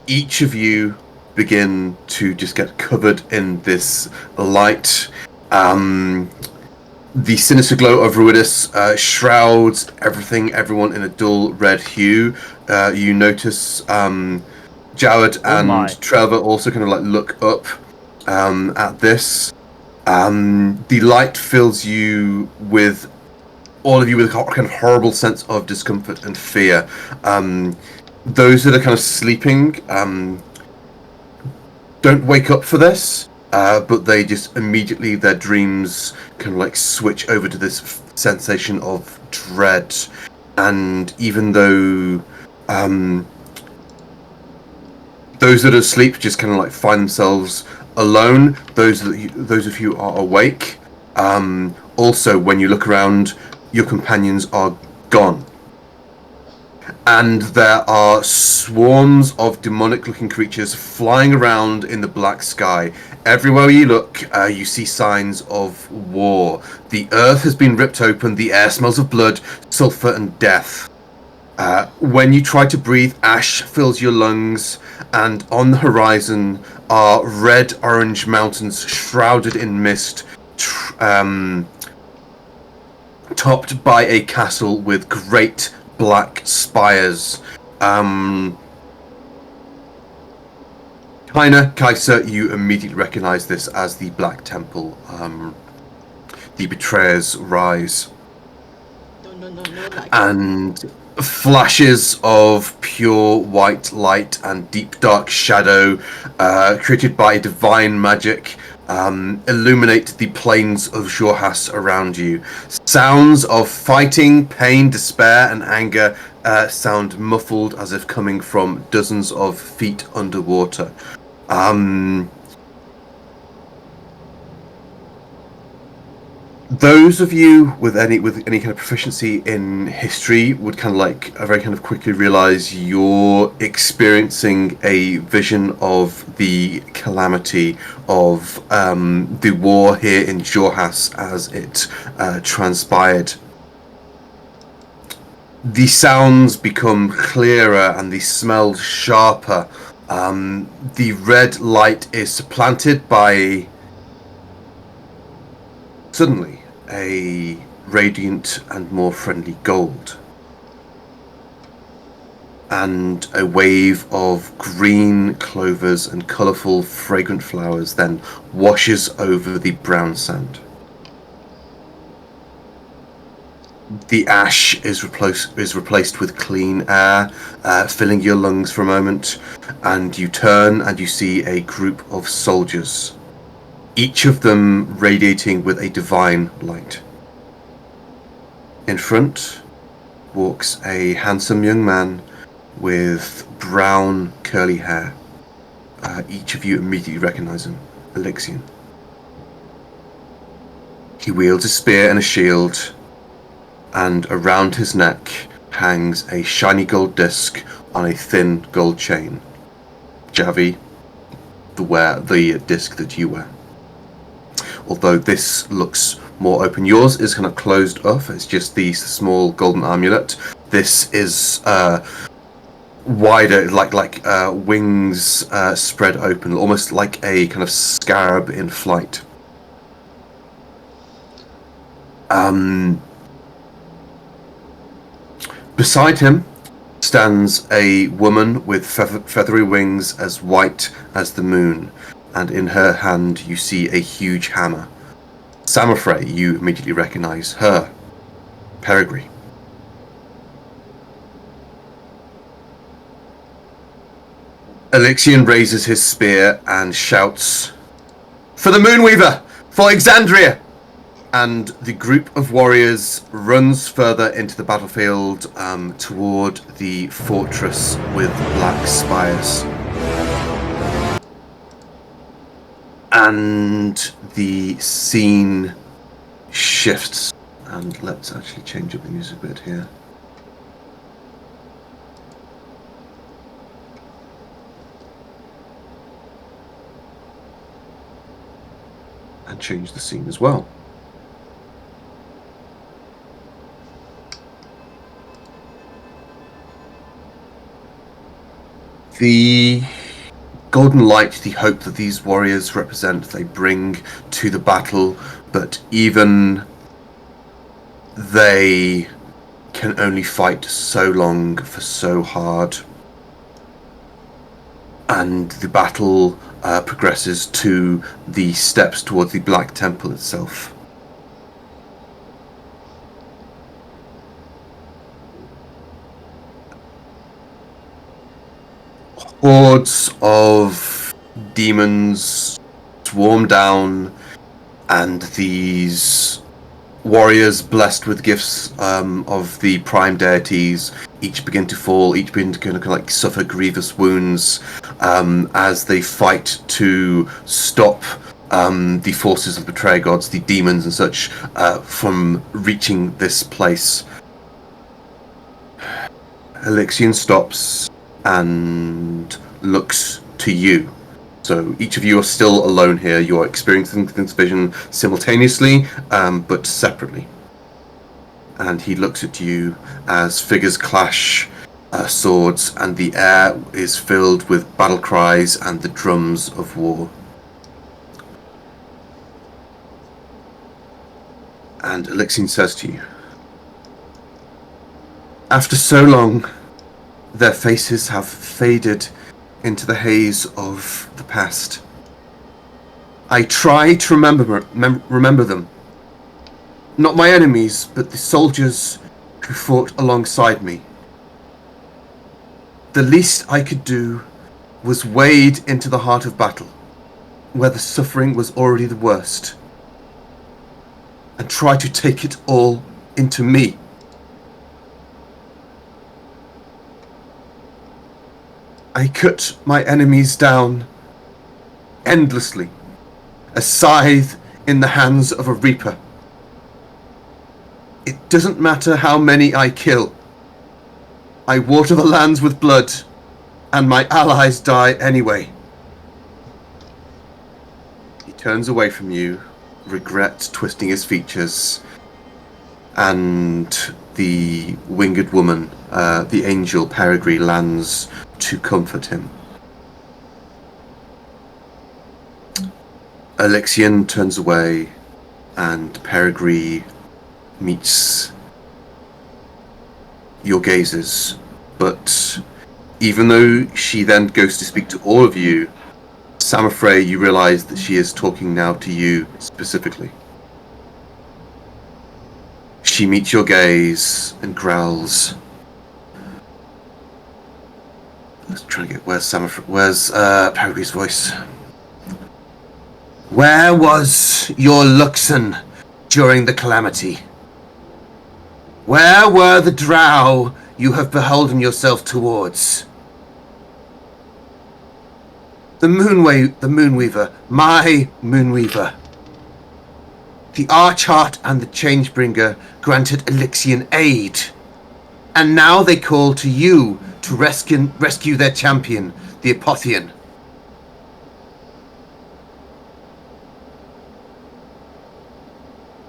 each of you begin to just get covered in this light. The sinister glow of Ruidus shrouds everyone in a dull red hue. You notice Joward and Trevor also kind of like look up at this. The light fills you with, all of you, with a kind of horrible sense of discomfort and fear. Those that are kind of sleeping don't wake up for this, but they just immediately, their dreams kind of like switch over to this sensation of dread. And even though those that are asleep just kind of like find themselves alone, those of you who are awake, also when you look around, your companions are gone. And there are swarms of demonic-looking creatures flying around in the black sky. Everywhere you look, you see signs of war. The earth has been ripped open, the air smells of blood, sulfur, and death. When you try to breathe, ash fills your lungs, and on the horizon are red-orange mountains shrouded in mist, topped by a castle with great black spires. Kaiser, you immediately recognize this as the Black Temple. The Betrayer's Rise. No, like... And flashes of pure white light and deep dark shadow created by divine magic illuminate the plains of Jorhas around you. Sounds of fighting, pain, despair, and anger sound muffled as if coming from dozens of feet underwater. Those of you with any kind of proficiency in history would kind of like very kind of quickly realize you're experiencing a vision of the calamity of the war here in Jorhas as it transpired. The sounds become clearer and the smells sharper. The red light is supplanted by suddenly a radiant and more friendly gold. And a wave of green clovers and colourful, fragrant flowers then washes over the brown sand. The ash is replaced with clean air, filling your lungs for a moment, and you turn and you see a group of soldiers, each of them radiating with a divine light. In front walks a handsome young man with brown curly hair. Each of you immediately recognize him, Elixion. He wields a spear and a shield, and around his neck hangs a shiny gold disc on a thin gold chain. Javi, the disc that you wear. Although this looks more open, yours is kind of closed off. It's just the small golden amulet. This is wider, like wings spread open, almost like a kind of scarab in flight. Beside him stands a woman with feathery wings as white as the moon, and in her hand you see a huge hammer. Samothrace, you immediately recognize her, Peregrine. Elixion raises his spear and shouts, "For the Moonweaver! For Exandria!" And the group of warriors runs further into the battlefield toward the fortress with black spires. And the scene shifts. And let's actually change up the music a bit here. And change the scene as well. The golden light, the hope that these warriors represent, they bring to the battle, but even they can only fight so long for so hard. And the battle progresses to the steps towards the Black Temple itself. Hordes of demons swarm down, and these warriors blessed with gifts of the prime deities each begin to fall, each begin to kind of like suffer grievous wounds as they fight to stop the forces of the betrayer gods, the demons and such, from reaching this place. Elixion stops and looks to you. So each of you are still alone here. You are experiencing this vision simultaneously, but separately. And he looks at you as figures clash swords, and the air is filled with battle cries and the drums of war. And Elixion says to you, "After so long, their faces have faded into the haze of the past. I try to remember them. Not my enemies, but the soldiers who fought alongside me. The least I could do was wade into the heart of battle, where the suffering was already the worst and try to take it all into me. I cut my enemies down endlessly, a scythe in the hands of a reaper. It doesn't matter how many I kill. I water the lands with blood, and my allies die anyway. He turns away from you, regret twisting his features, and the winged woman, the angel Peregrine, lands to comfort him. Alexian turns away, and Peregrine meets your gazes, but even though she then goes to speak to all of you, Samafrey, you realise that she is talking now to you specifically. She meets your gaze and growls. Let's try to get where's Peregrine's voice? Where was your Luxon during the calamity? Where were the drow you have beholden yourself towards? The Moonweaver, my Moonweaver. The Archheart and the Changebringer granted Elixian aid, and now they call to you to rescue their champion, the Apotheon.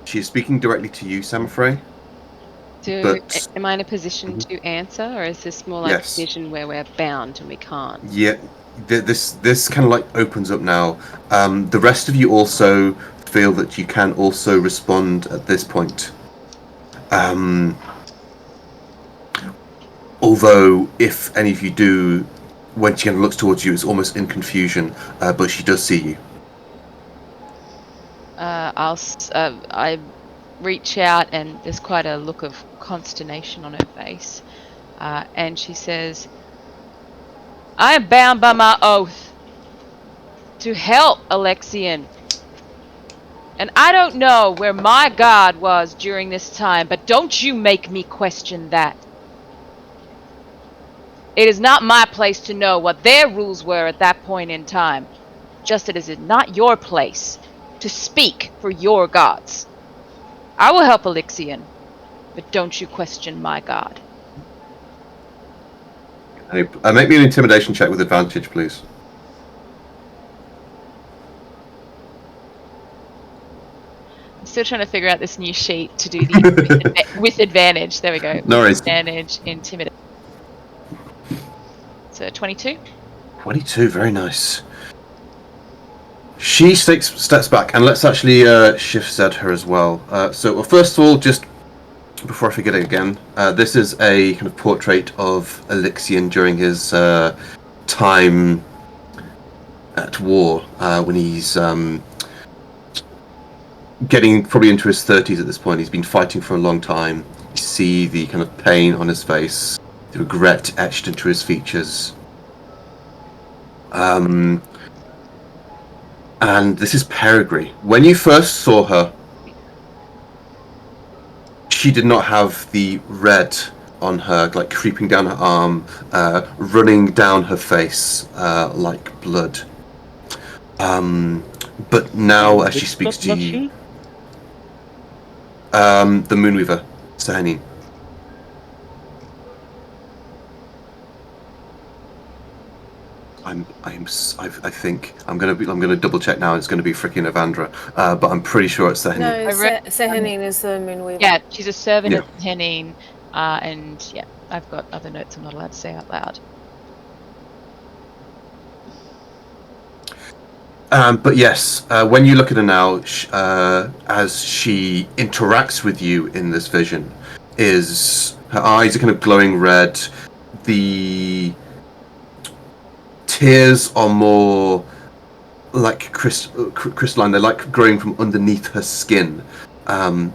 She is speaking directly to you, Samafrey. Am I in a position to answer, or is this more like a position where we're bound and we can't? Yeah, this kind of like opens up now. The rest of you also feel that you can also respond at this point. Although, if any of you do, when she looks towards you, it's almost in confusion, but she does see you. I reach out, and there's quite a look of consternation on her face, and she says, I am bound by my oath to help Alexian. And I don't know where my god was during this time, but don't you make me question that. It is not my place to know what their rules were at that point in time, just as it is not your place to speak for your gods. I will help Alexian, but don't you question my god. Make me an intimidation check with advantage, please. I'm still trying to figure out this new sheet to do the with advantage. There we go. No worries. Advantage, intimidate. So 22. 22, very nice. She steps back, and let's actually shift Zed her as well. So, first of all, just before I forget it again, this is a kind of portrait of Elixian during his time at war, when he's getting probably into his 30s at this point. He's been fighting for a long time. You see the kind of pain on his face, the regret etched into his features. And this is Peregrine. When you first saw her, she did not have the red on her, like creeping down her arm, running down her face like blood. But now, as she speaks to you, the Moonweaver, Sahanin. I think I'm gonna double check now. It's gonna be freaking Evandra, but I'm pretty sure it's Sahanin. No, Sahanin is the Moonweaver. Yeah, she's a servant of Sahanin, and yeah, I've got other notes I'm not allowed to say out loud. But yes, when you look at her now, as she interacts with you in this vision, her eyes are kind of glowing red. The tears are more like crystalline. They're like growing from underneath her skin,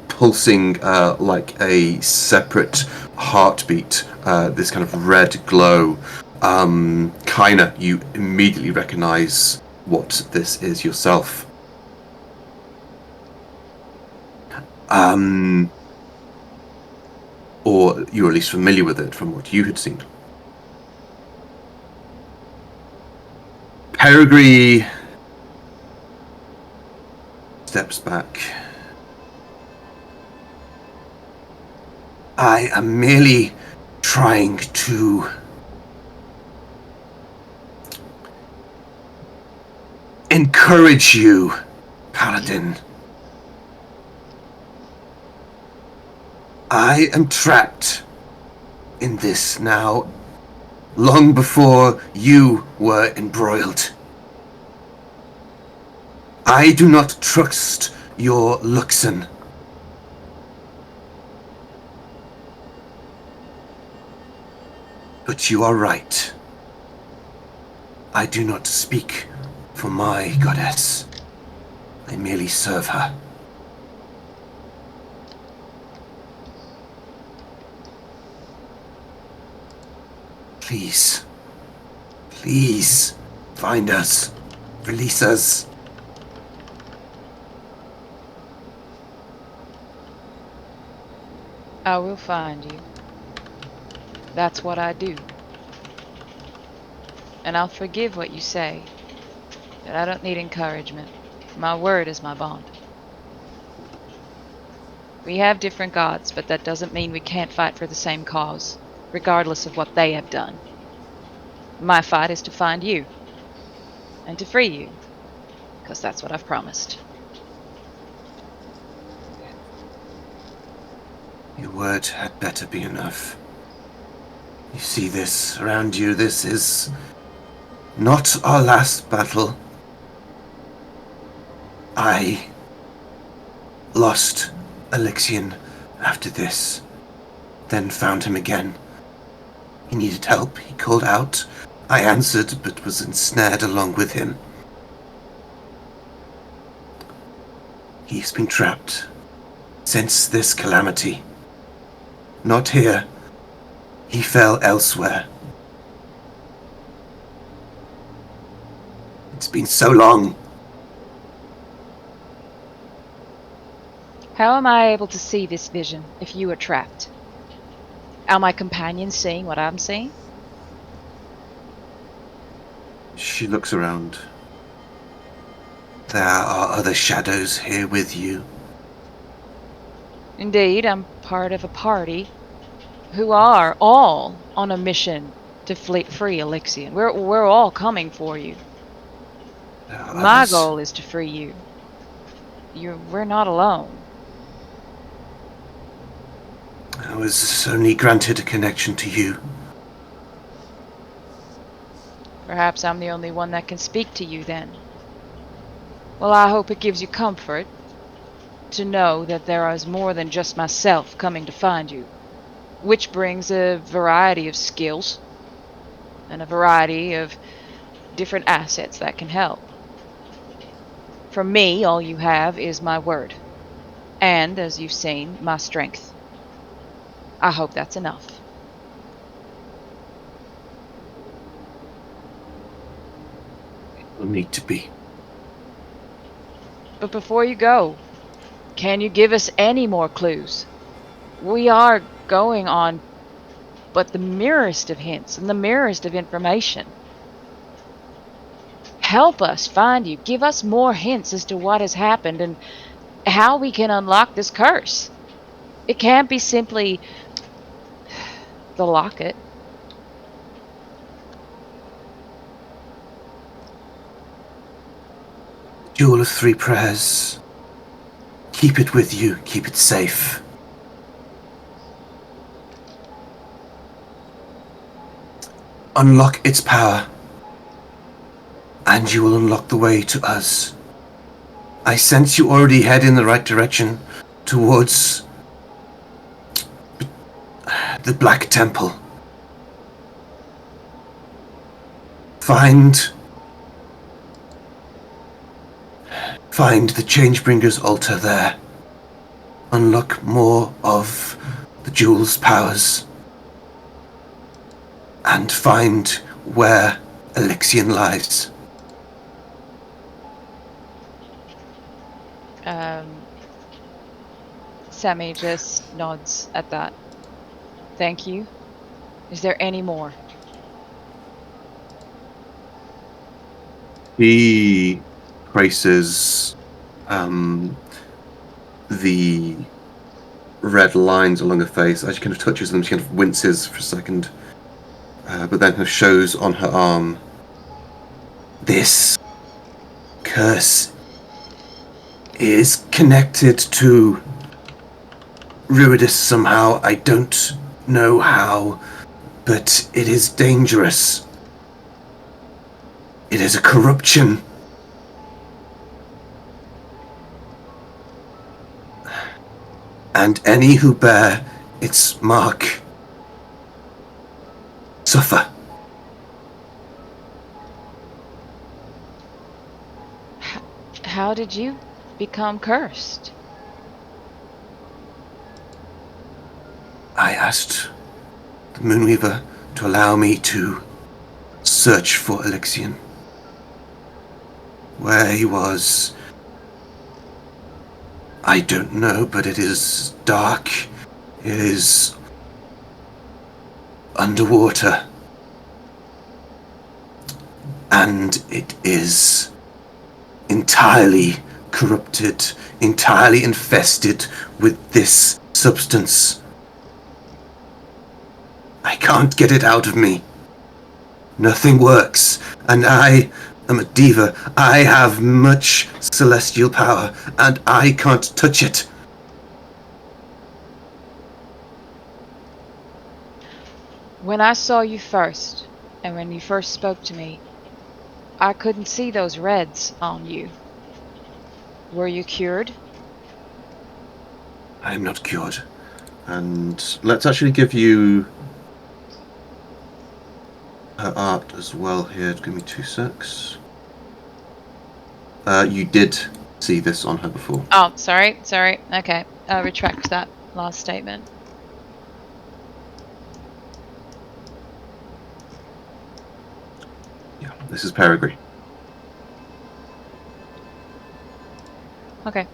pulsing like a separate heartbeat. This kind of red glow. Kaina, you immediately recognize what this is yourself. Or you're at least familiar with it from what you had seen. Peregrine steps back. I am merely trying to encourage you, Paladin. I am trapped in this now, long before you were embroiled. I do not trust your Luxon. But you are right. I do not speak for my goddess. I merely serve her. Please. Please. Find us. Release us. I will find you. That's what I do. And I'll forgive what you say, but I don't need encouragement. My word is my bond. We have different gods, but that doesn't mean we can't fight for the same cause, regardless of what they have done. My fight is to find you, and to free you, because that's what I've promised. Your word had better be enough. You see this around you. This is not our last battle. I lost Alexian after this, then found him again. He needed help. He called out. I answered, but was ensnared along with him. He's been trapped since this calamity. Not here. He fell elsewhere. It's been so long. How am I able to see this vision if you are trapped? Are my companions seeing what I'm seeing? She looks around. There are other shadows here with you. Indeed, I'm part of a party who are all on a mission to free Alexian. We're all coming for you. There are My others. goal is to free you. We're not alone. I was only granted a connection to you. Perhaps I'm the only one that can speak to you then. Well, I hope it gives you comfort to know that there is more than just myself coming to find you, which brings a variety of skills and a variety of different assets that can help. From me, all you have is my word, and, as you've seen, my strength. I hope that's enough. It will need to be. But before you go, can you give us any more clues? We are going on but the merest of hints and the merest of information. Help us find you. Give us more hints as to what has happened and how we can unlock this curse. It can't be simply the locket. Jewel of Three Prayers. Keep it with you. Keep it safe. Unlock its power, and you will unlock the way to us. I sense you already head in the right direction towards the Black Temple. Find the Changebringer's altar there. Unlock more of the jewel's powers. And find where Alexian lies. Sammy just nods at that. Thank you. Is there any more? He traces the red lines along her face. As she kind of touches them, she kind of winces for a second, but then kind of shows on her arm. This curse is connected to Ruidus somehow. I don't know how, but it is dangerous. It is a corruption. And any who bear its mark suffer. How did you become cursed? I asked the Moonweaver to allow me to search for Elixion. Where he was, I don't know, but it is dark. It is underwater. And it is entirely corrupted, entirely infested with this substance. I can't get it out of me. Nothing works, and I am a diva. I have much celestial power, and I can't touch it. When I saw you first, and when you first spoke to me, I couldn't see those reds on you. Were you cured? I am not cured. And let's actually give you her art as well here. Give me 2 secs. You did see this on her before. Oh, sorry. Okay, I'll retract that last statement. Yeah, this is Peregrine. Okay.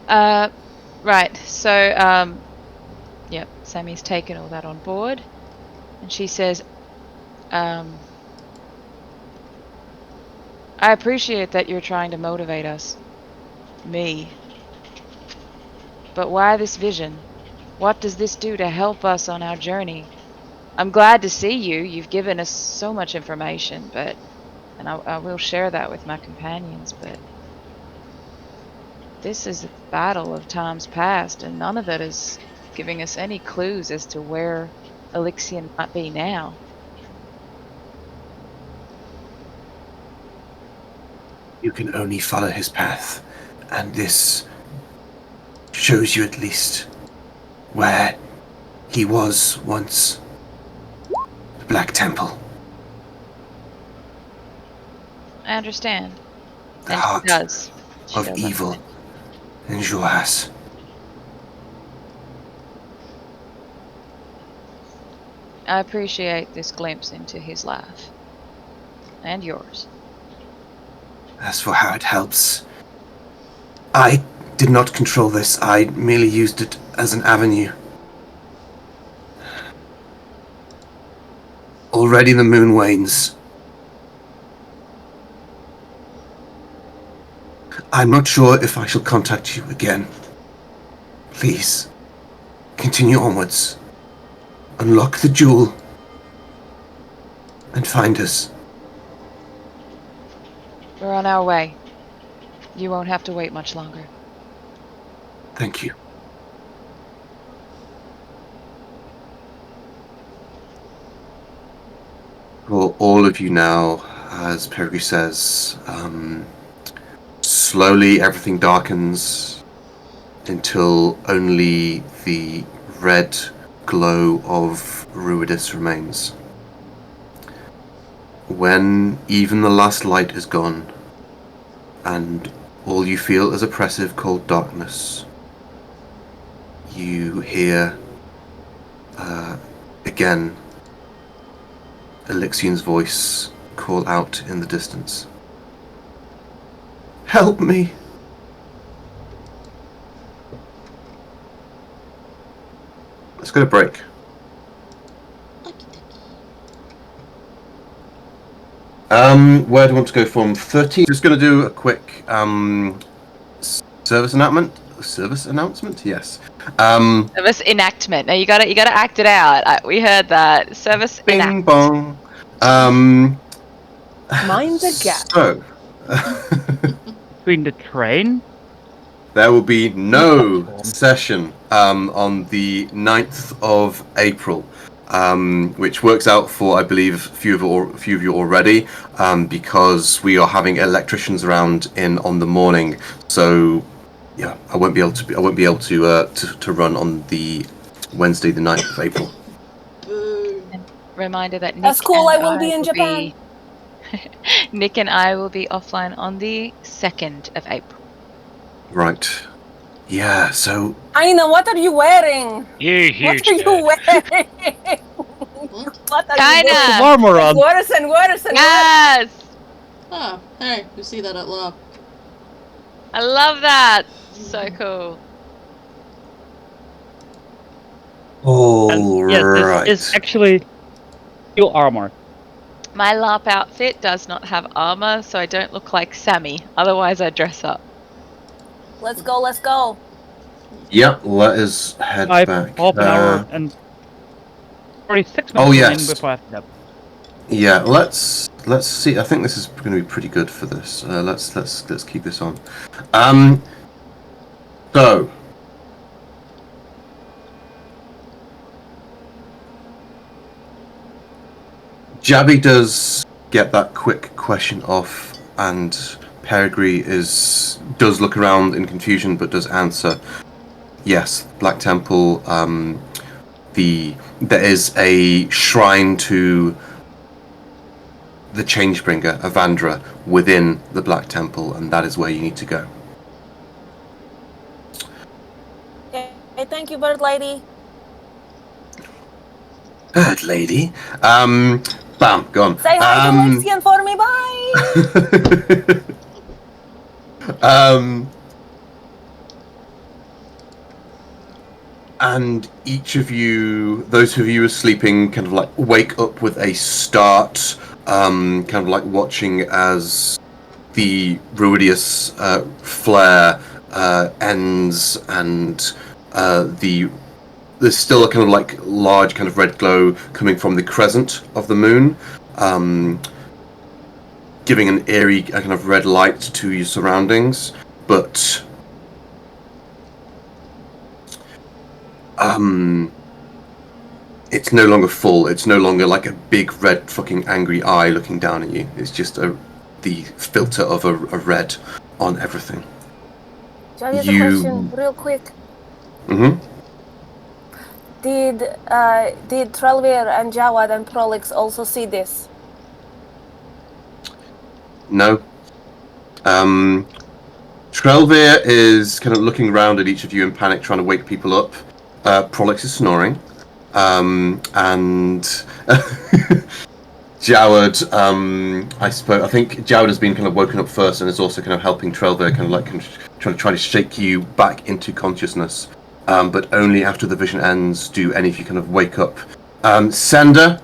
Right, so, yep, Sammy's taken all that on board. And she says, I appreciate that you're trying to motivate us. Me. But why this vision? What does this do to help us on our journey? I'm glad to see you. You've given us so much information, but... And I will share that with my companions, but... This is a battle of times past, and none of it is giving us any clues as to where Elixion might be now. You can only follow his path, and this shows you at least where he was once. The Black Temple. I understand. The And heart she does. She of does evil understand. in Joas. I appreciate this glimpse into his life. And yours. As for how it helps, I did not control this. I merely used it as an avenue. Already the moon wanes. I'm not sure if I shall contact you again. Please, continue onwards. Unlock the jewel and find us. We're on our way. You won't have to wait much longer. Thank you. For all of you now, as Peregrine says, slowly everything darkens until only the red glow of Ruidus remains. When even the last light is gone, and all you feel is oppressive cold darkness, you hear again Elixion's voice call out in the distance. Help me! get a break. Where do you want to go from? 13. Just going to do a quick service announcement. Service announcement? Yes. Service enactment. Now you got to act it out. We heard that. Service Bing enactment. bong. Mind the gap. So, Between the train. there will be no Platform. session on the 9th of April, which works out for, I believe, a few of you already, because we are having electricians around on the morning. So, yeah, I won't be able to run on the Wednesday, the 9th of April. Reminder that Nick That's cool. I and will be in Japan. Nick and I will be offline on the 2nd of April. Right. Yeah. So. Aina, what are you wearing? You huge What are you nerd. wearing? What are you Kinda. doing? Some armor on. Worse and worse and worse. Yes! Oh, hey, you see that out loud. I love that. So cool. All Yes, right. this is actually steel armor. My LARP outfit does not have armor, so I don't look like Sammy. Otherwise, I dress up. Let's go, let's go. Yep. Let us head I back. half an hour and 46 minutes Oh, remaining yes. before I have to go. Yeah, let's see. I think this is going to be pretty good for this. Let's keep this on. So Jabby does get that quick question off, and Peregrine does look around in confusion, but does answer. Yes, Black Temple. There is a shrine to the Changebringer, Avandra, within the Black Temple, and that is where you need to go. Okay, thank you, Bird Lady. Bird lady. Bam, gone. Say hi to Lexian for me, bye! And each of you, those of you who are sleeping, kind of like wake up with a start, kind of like watching as the Ruidius flare ends, and there's still a kind of like large kind of red glow coming from the crescent of the moon, giving an eerie kind of red light to your surroundings, but it's no longer full. It's no longer like a big red fucking angry eye looking down at you. It's just the filter of a red on everything. Johnny has a question, real quick. Mm-hmm. Did Trelvir and Jawad and Prolix also see this? No. Trelvir is kind of looking around at each of you in panic, trying to wake people up. Prolix is snoring. And Jawad, I think Jawad has been kind of woken up first and is also kind of helping Trelvir, kind of like trying to shake you back into consciousness. But only after the vision ends do any of you kind of wake up. Sander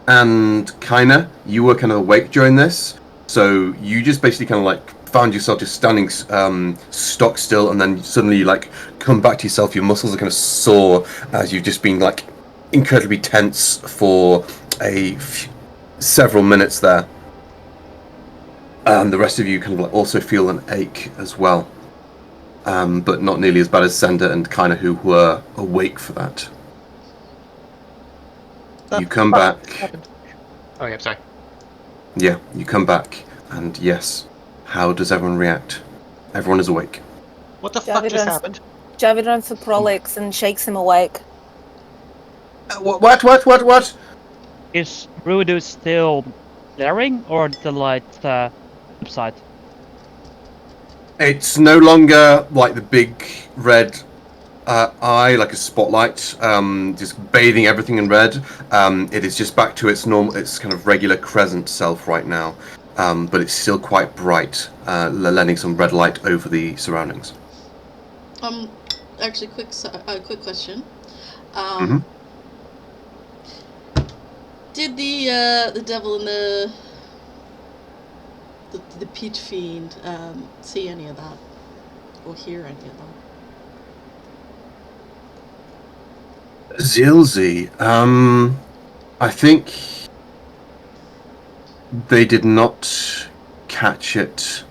and Kaina, you were kind of awake during this, so you just basically kind of like found yourself just standing stock still, and then suddenly you like come back to yourself. Your muscles are kind of sore as you've just been like incredibly tense for several minutes there. And the rest of you kind of like also feel an ache as well, but not nearly as bad as Sender and Kaina, who were awake for that. You come back. Oh yeah, sorry. Yeah, you come back, and yes. How does everyone react? Everyone is awake. What the fuck just happened? Javid runs to Prolix and shakes him awake. What? Is Ruidus still flaring, or the light subside? It's no longer like the big red eye, like a spotlight, just bathing everything in red. It is just back to its kind of regular crescent self right now. But it's still quite bright, lending some red light over the surroundings. Actually, quick question. Mhm. Did the devil and the pit fiend see any of that or hear any of that? Zilzi, I think they did not catch it.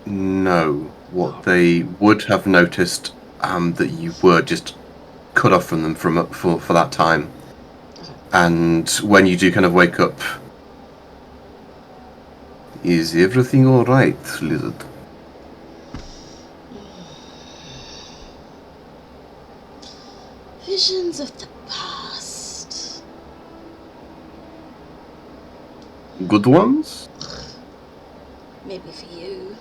No, what they would have noticed, that you were just cut off from them for that time, and when you do kind of wake up, is everything all right, lizard? Visions of the past. Good ones? Maybe for you.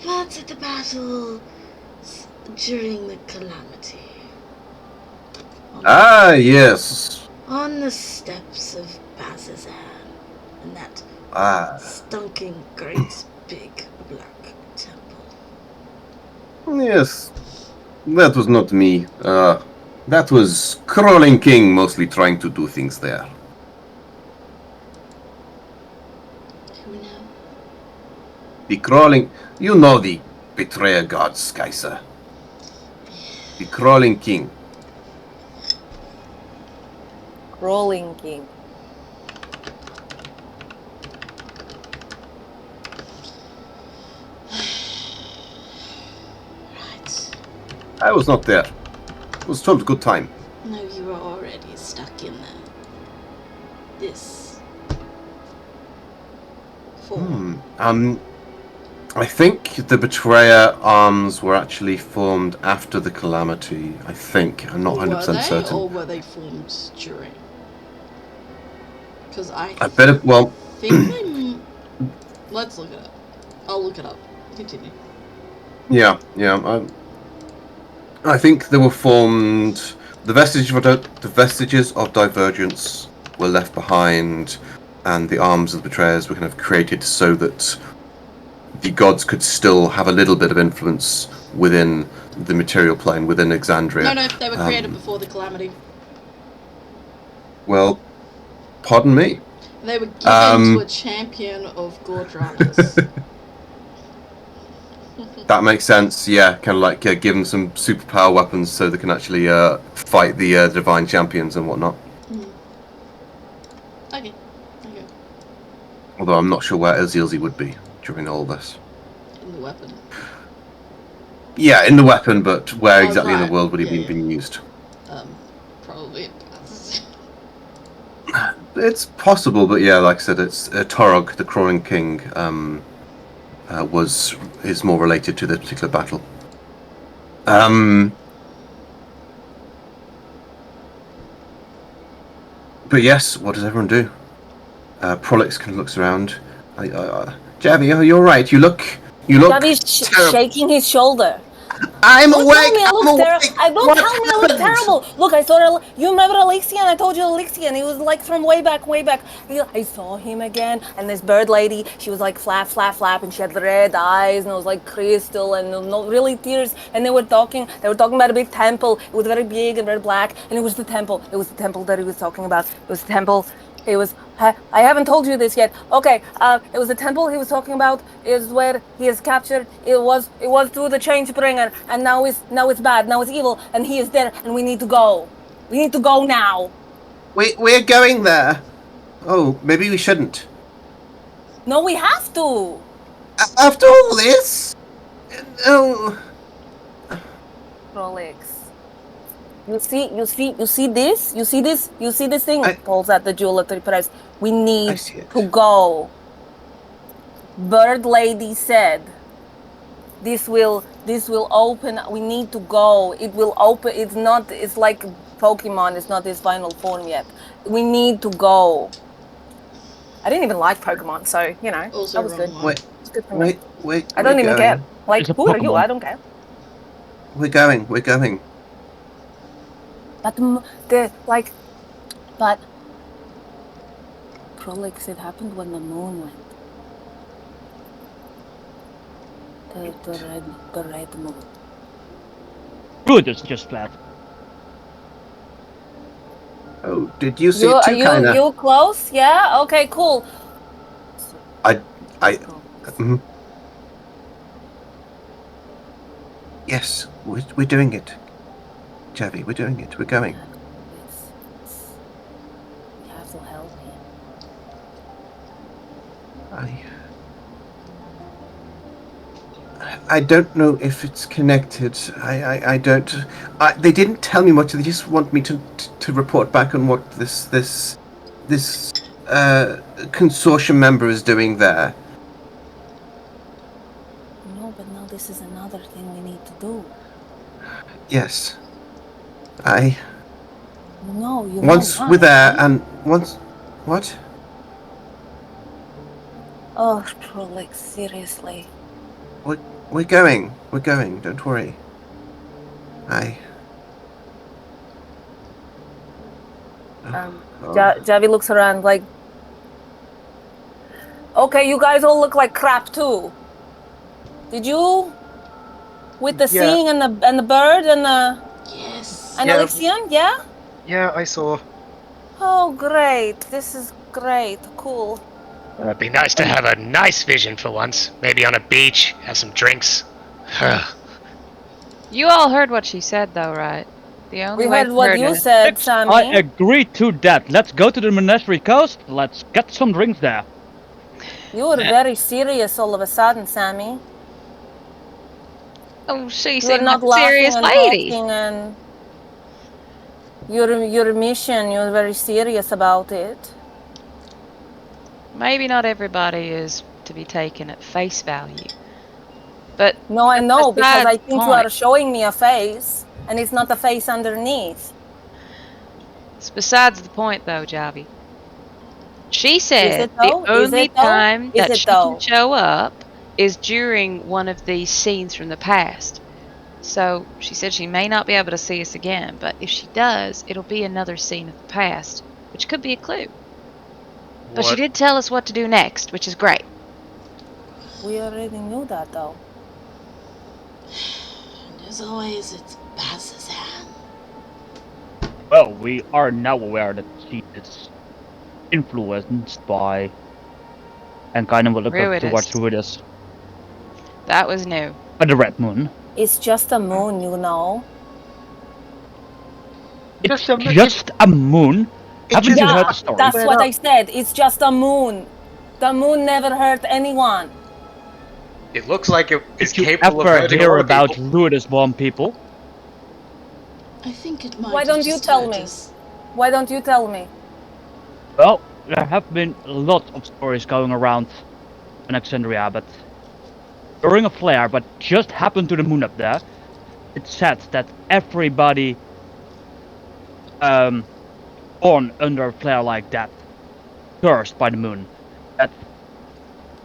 Parts of the battle during the calamity. Ah, yes. On the steps of Bazazan and that stunking great big black temple. Yes. That was not me. That was Crawling King mostly trying to do things there. Who now? The Crawling... You know the Betrayer gods, Kaiser. The Crawling King. Rolling King. Right. I was not there. It was told a good time. No, you were already stuck in this form. I think the Betrayer arms were actually formed after the Calamity. I think. I'm not 100% certain. Or were they formed during? Because I better... Well... think they... Let's look it up. I'll look it up. Continue. Yeah. I think they were formed... The vestiges of divergence were left behind, and the arms of the Betrayers were kind of created so that the gods could still have a little bit of influence within the material plane, within Exandria. No, they were created before the Calamity. Well, pardon me. They were given to a champion of Gordranus. That makes sense, yeah. Kind of like give them some superpower weapons so they can actually fight the divine champions and whatnot. Okay. Although I'm not sure where Azilzi would be during all this. In the weapon. Yeah, in the weapon, but where exactly in right. the world would he Yeah, be being used? Probably in It's possible, but yeah, like I said, it's Torog, the Crawling King, is more related to this particular battle. But yes, what does everyone do? Prolix kind of looks around. Javi, you're right. You look. Javi's shaking his shoulder. I'm Don't awake. tell me I look I'm terrible. awake. Don't What tell me I look happened? terrible. Look, I saw you remember Alexian? I told you Alexian. He was like from way back. I saw him again. And this bird lady, she was like flap, and she had red eyes, and it was like crystal, and no really tears. And they were talking about a big temple. It was very big and very black, and it was the temple. It was the temple that he was talking about. It was the temple. It was. I haven't told you this yet. Okay. It was the temple he was talking about. Is where he is captured. It was through the change bringer, and now it's bad. Now it's evil, and he is there, and we need to go. We need to go now. We're going there. Oh, maybe we shouldn't. No, we have to. After all this. Oh. Rolex. You see this? You see this thing? Pulls out the jewelry price. We need to go. Bird lady said this will open. We need to go. It will open. It's like Pokemon. It's not his final form yet. We need to go. I didn't even like Pokemon, so you know, also that was good. Wait. I don't even care. Like, who are you? Pokemon. I don't care. We're going. But Prolix, it happened when the moon went. The red moon. Brutus just fled. Oh, did you see it too, kinda? You close? Yeah. Okay. Cool. I. Go. Mhm. Yes, we're doing it. Javi, we're doing it. We're going. We have to help him. I don't know if it's connected. I don't. They didn't tell me much. They just want me to report back on what this consortium member is doing there. No, but now this is another thing we need to do. Yes. You know Once why, we're there, right? and once. What? Oh, Trolix, seriously. We're going. We're going. Don't worry. Javi looks around like, okay, you guys all look like crap too. Did you? With the Yeah. seeing and the bird and the Yes. and Yeah. Alexian, yeah? Yeah, I saw. Oh, great! This is great. Cool. It'd be nice to have a nice vision for once. Maybe on a beach, have some drinks. You all heard what she said, though, right? The only We way heard for what her you to... said, I Sammy. agree to that. Let's go to the monastery coast. Let's get some drinks there. You were very serious all of a sudden, Sammy. Oh, she You were seemed like not a laughing serious and lady. talking and your mission. You were very serious about it. Maybe not everybody is to be taken at face value. But No, I know, because I think you are point. showing me a face, and it's not a face underneath. It's besides the point, though, Javi. She Is said it though? the Is only it though? time Is that it she though? can show up is during one of these scenes from the past. So she said she may not be able to see us again, but if she does, it'll be another scene of the past, which could be a clue. But she did tell us what to do next, which is great. We already knew that though. And as always, it's Bazazan. Well, we are now aware that she is influenced by and kind of will look up towards Ruidus. That was new. By the Red Moon. It's just a moon, you know. It's just a moon. Haven't you heard the story? That's what I said. It's just a moon. The moon never hurt anyone. It looks like it is Did you capable of ever hurting hear other about people. Ruidus-born people? I think it might. Why don't you tell me? Why don't you tell me? Well, there have been a lot of stories going around Alexandria, but during a flare, but just happened to the moon up there, it's said that everybody born under a flare like that, cursed by the moon, that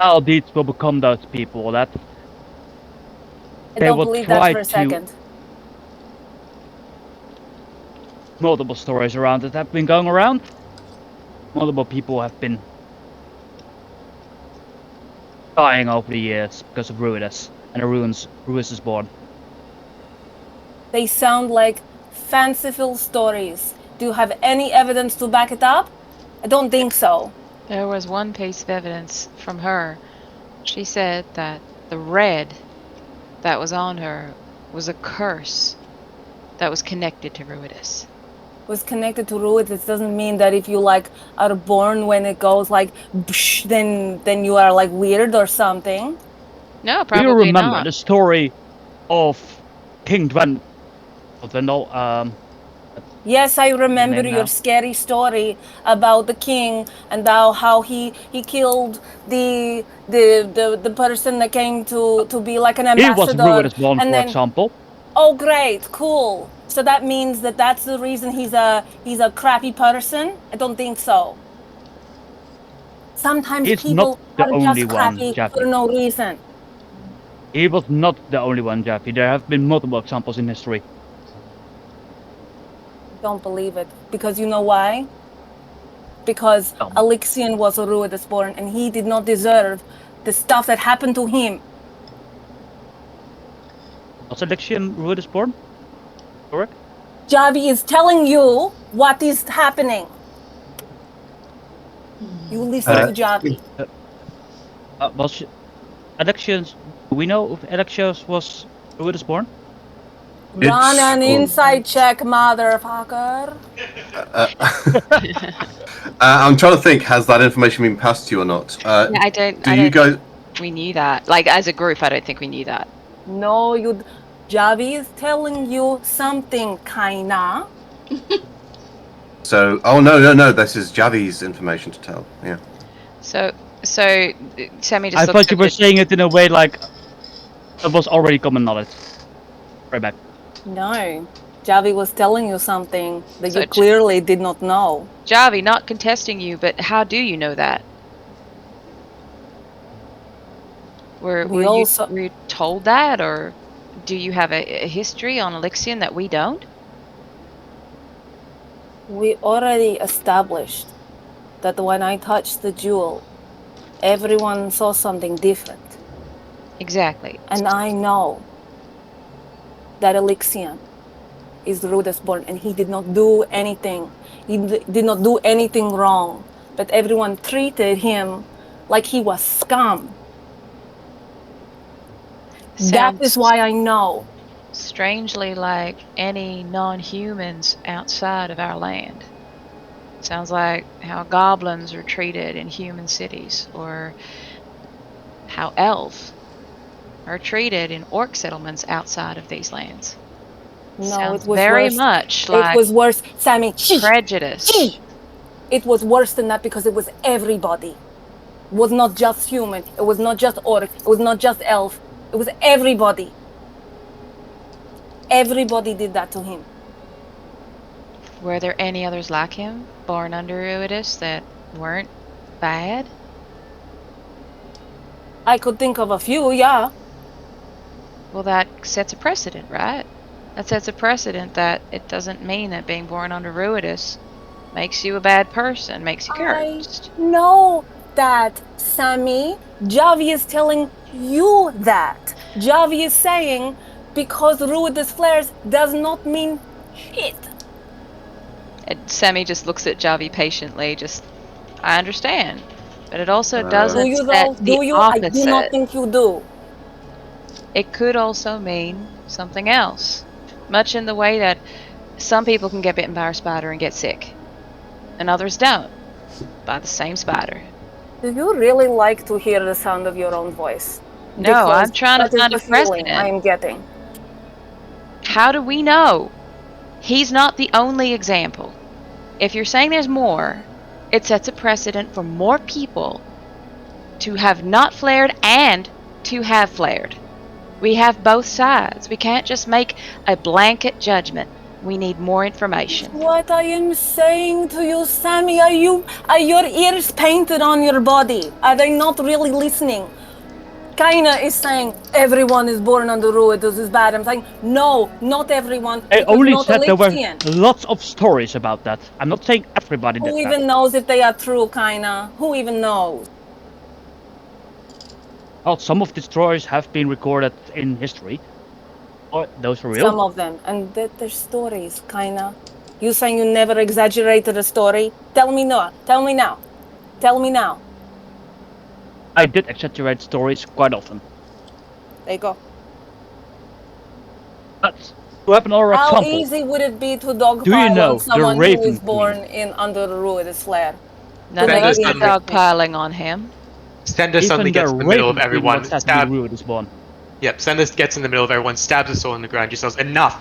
all deeds will become those people, that I they don't will believe that try for a to... second. Multiple stories around it have been going around. Multiple people have been dying over the years because of Ruidus and the Ruidus is born. They sound like fanciful stories. Do you have any evidence to back it up? I don't think so. There was one piece of evidence from her. She said that the red that was on her was a curse that was connected to Ruidus. Was connected to Ruidus doesn't mean that if you like are born when it goes like bsh, then you are like weird or something. No, probably Do you remember not. the story of King Dwendal? Yes, I remember your scary story about the king and how he killed the person that came to be like an ambassador. He was Ruidus born, and for then, example. Oh, great, cool. So that means that's the reason he's a crappy person? I don't think so. Sometimes He's people not the are only just one, crappy Jaffe. for no reason. He was not the only one, Jaffe. There have been multiple examples in history. Don't believe it. Because you know why? Because Alexian was a Ruidus born and he did not deserve the stuff that happened to him. Was Alexian Ruidus born? Correct? Javi is telling you what is happening. You listen to Javi. Was Alexios? Do we know if Alexios was Druidus-born? Run It's- an inside check, motherfucker. I'm trying to think. Has that information been passed to you or not? Yeah, I don't. Do I you don't guys? think we knew that. Like as a group, I don't think we knew that. No, you. Javi is telling you something, kinda. So, oh no. This is Javi's information to tell. Yeah. So Sammy just I looks thought you at were the- saying it in a way like it was already common knowledge. Right back. No, Javi was telling you something that So you clearly did not know. Javi, not contesting you, but how do you know that? Were We you also- were you told that, or do you have a history on Elixion that we don't? We already established that when I touched the jewel, everyone saw something different. Exactly. And I know that Elixion is Rudesborn and he did not do anything. He did not do anything wrong. But everyone treated him like he was scum. That is Sounds why I know. strangely like any non-humans outside of our land. Sounds like how goblins are treated in human cities, or how elves are treated in orc settlements outside of these lands. No, Sounds it was very worse. much It like was worse. Sammy, shh, prejudice. shh. It was worse than that because it was everybody. It was not just human. It was not just orc. It was not just elf. It was everybody. Everybody did that to him. Were there any others like him, born under Ruidus, that weren't bad? I could think of a few, yeah. Well, that sets a precedent, right? That sets a precedent that it doesn't mean that being born under Ruidus makes you a bad person, makes you cursed. I know that, Sammy. Javi is telling you that. Javi is saying because Ruidus flares does not mean shit. And Sammy just looks at Javi patiently, I understand. But it also doesn't Do you set though? the Do you? opposite. I do not think you do. It could also mean something else. Much in the way that some people can get bitten by a spider and get sick, and others don't, by the same spider. Do you really like to hear the sound of your own voice? No, I'm trying to that is find the a feeling precedent. I am getting. How do we know? He's not the only example. If you're saying there's more, it sets a precedent for more people to have not flared and to have flared. We have both sides. We can't just make a blanket judgment. We need more information. What I am saying to you, Sammy, are your ears painted on your body? Are they not really listening? Kaina is saying everyone is born under Ruidus is bad. I'm saying no, not everyone. I because only not said there were Elixion. lots of stories about that. I'm not saying everybody did Who that. even knows if they are true, Kaina? Who even knows? Well, some of the stories have been recorded in history. Or those are real. Some of them, and they're stories, Kaina. You saying you never exaggerated a story? Tell me no. Tell me now. Tell me now. I did exaggerate stories quite often. There you go. But to have another How example, easy would it be to dogpile do you know on someone the who Raven is born Queen? in under the Ruidus flare? None make of us it are interesting. dogpiling on him. Sender suddenly Even the gets in the middle of Raven Queen everyone. was said to be Ruidus-born. Yep, Sender gets in the middle of everyone, stabs his sword in the ground, just says, "Enough!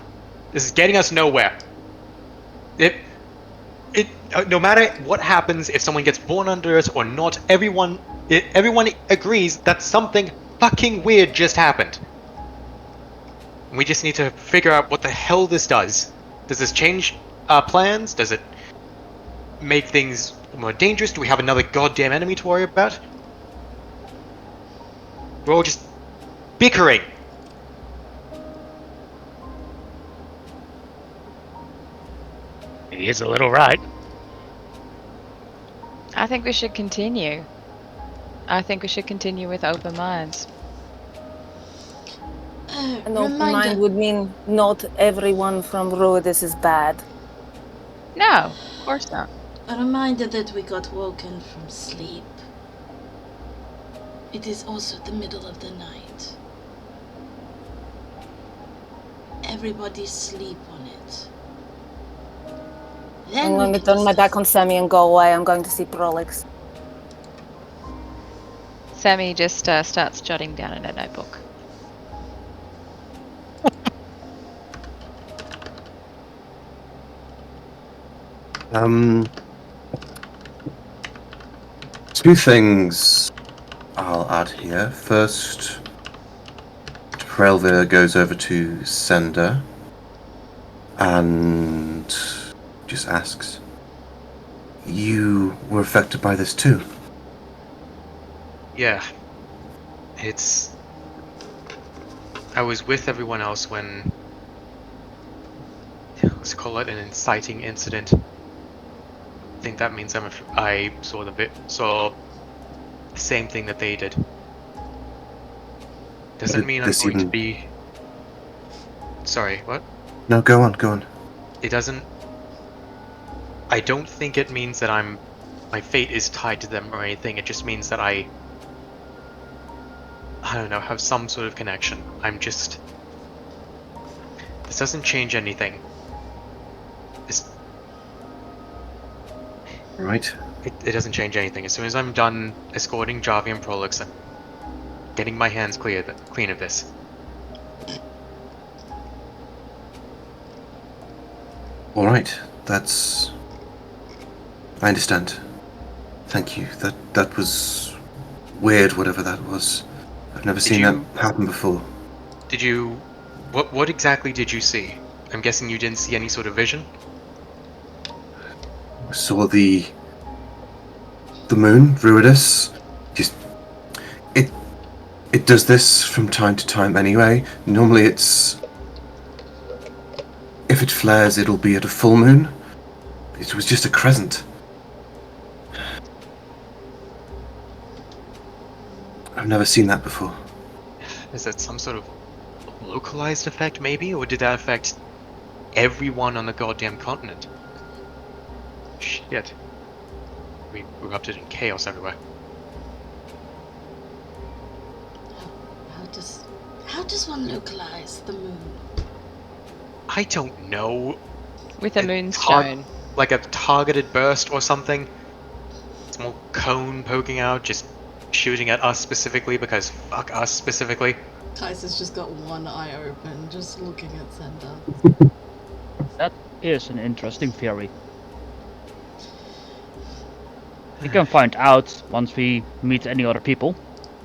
This is getting us nowhere." No matter what happens, if someone gets born under us or not, everyone agrees that something fucking weird just happened. And we just need to figure out what the hell this does. Does this change our plans? Does it make things more dangerous? Do we have another goddamn enemy to worry about? We're all just bickering. He is a little right. I think we should continue. I think we should continue with open minds. An open mind Reminder. would mean not everyone from Rhodes is bad. No, of course not. A reminder that we got woken from sleep. It is also the middle of the night. Everybody sleep on it. Then I'm we going to can turn my back discuss. on Sammy and go away. I'm going to see Prolix. Sammy just starts jotting down in a notebook. Two things I'll add here. First, Prelvir goes over to Sender and just asks, "You were affected by this too?" Yeah. I was with everyone else when, let's call it an inciting incident. I think that means I saw the same thing that they did. Doesn't mean I'm This going to even- be... Sorry, what? No, go on. It doesn't... I don't think it means that my fate is tied to them or anything. It just means that I don't know, have some sort of connection. This doesn't change anything. Right. It doesn't change anything. As soon as I'm done escorting Javi and Prolix, I'm getting my hands clean of this. All right. I understand. Thank you. That was weird, whatever that was. I've never seen that happen before. Did you... What exactly did you see? I'm guessing you didn't see any sort of vision? I saw the moon, Ruidus. Just... It does this from time to time anyway. Normally it's... If it flares, it'll be at a full moon. It was just a crescent. I've never seen that before. Is that some sort of localized effect, maybe? Or did that affect everyone on the goddamn continent? Shit. We erupted in chaos everywhere. How does one localize the moon? I don't know. With a moonstone. Like a targeted burst or something? Small cone poking out, just shooting at us specifically because fuck us specifically. Kaiser's just got one eye open, just looking at Sender. That is an interesting theory. We can find out once we meet any other people.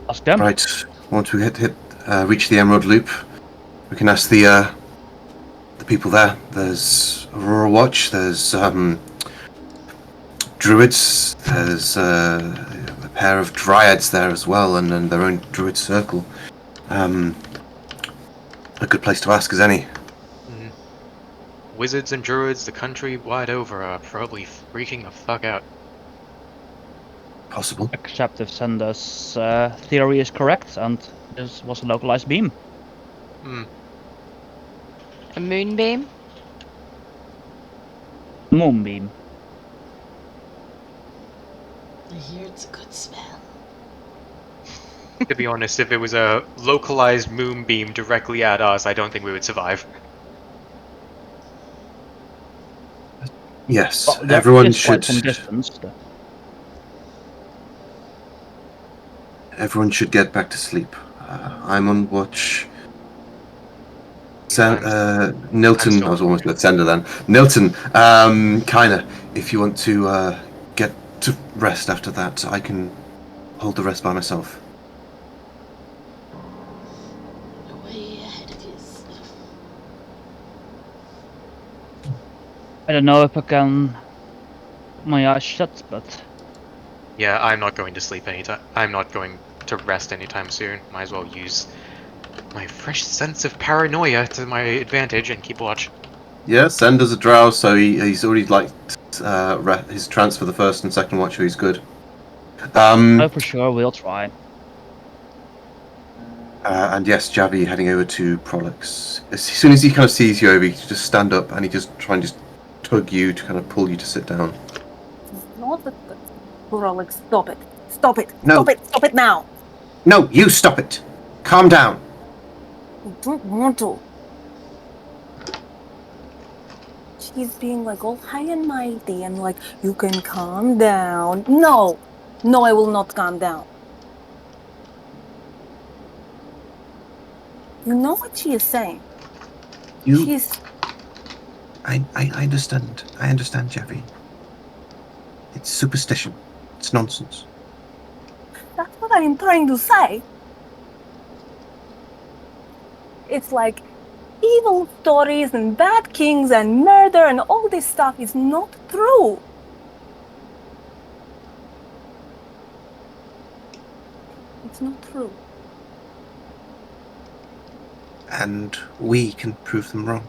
Ask them. Right. Once we reach the Emerald Loop, we can ask the people there. There's Aurora Watch. There's druids. There's a pair of dryads there as well, and their own druid circle. A good place to ask as any. Wizards and druids the country wide over are probably freaking the fuck out. Possible. Except if Sender's theory is correct and this was a localized beam. A moonbeam? Moonbeam. I hear it's a good spell. To be honest, if it was a localized moonbeam directly at us, I don't think we would survive. Yes, Well, there everyone is quite should. some distance. Everyone should get back to sleep. I'm on watch. Nilton, I was almost going to Sender then. Nilton, kinda. If you want to get to rest after that, I can hold the rest by myself. You're way ahead of yourself. I don't know if I can put my eyes shut, but Yeah, I'm not going to sleep anytime. I'm not going to rest anytime soon. Might as well use my fresh sense of paranoia to my advantage and keep watch. Yeah, Sender's a drow, so he's already his trance for the first and second watch, so he's good. I for sure will try. And yes, Javi heading over to Prolix. As soon as he kind of sees you over, he just stand up and he just try and just tug you to kind of pull you to sit down. Not the Prolix, stop it. Stop it. No. Stop it. Stop it now. No, you stop it. Calm down. I don't want to. She's being like all high and mighty and like, you can calm down. No. No, I will not calm down. You know what she is saying? She's... I understand. I understand, Javi. It's superstition. It's nonsense. That's what I am trying to say. It's like evil stories and bad kings and murder and all this stuff is not true. It's not true. And we can prove them wrong.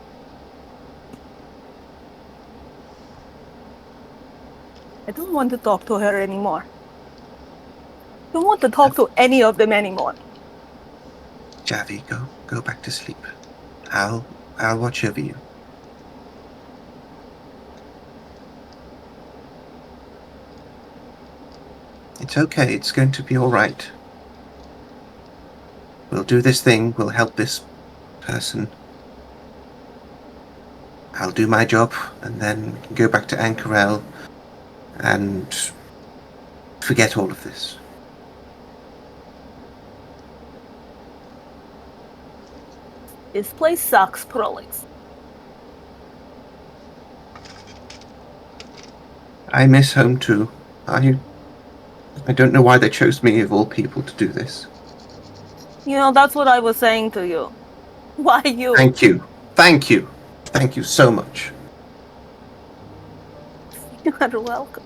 I don't want to talk to her anymore. I don't want to talk to any of them anymore. Javi, go back to sleep. I'll watch over you. It's okay. It's going to be all right. We'll do this thing. We'll help this person. I'll do my job, and then we can go back to Ankarel and forget all of this. This place sucks, Prolix. I miss home too. I don't know why they chose me of all people to do this. You know, that's what I was saying to you. Why you? Thank you. Thank you. Thank you so much. You are welcome.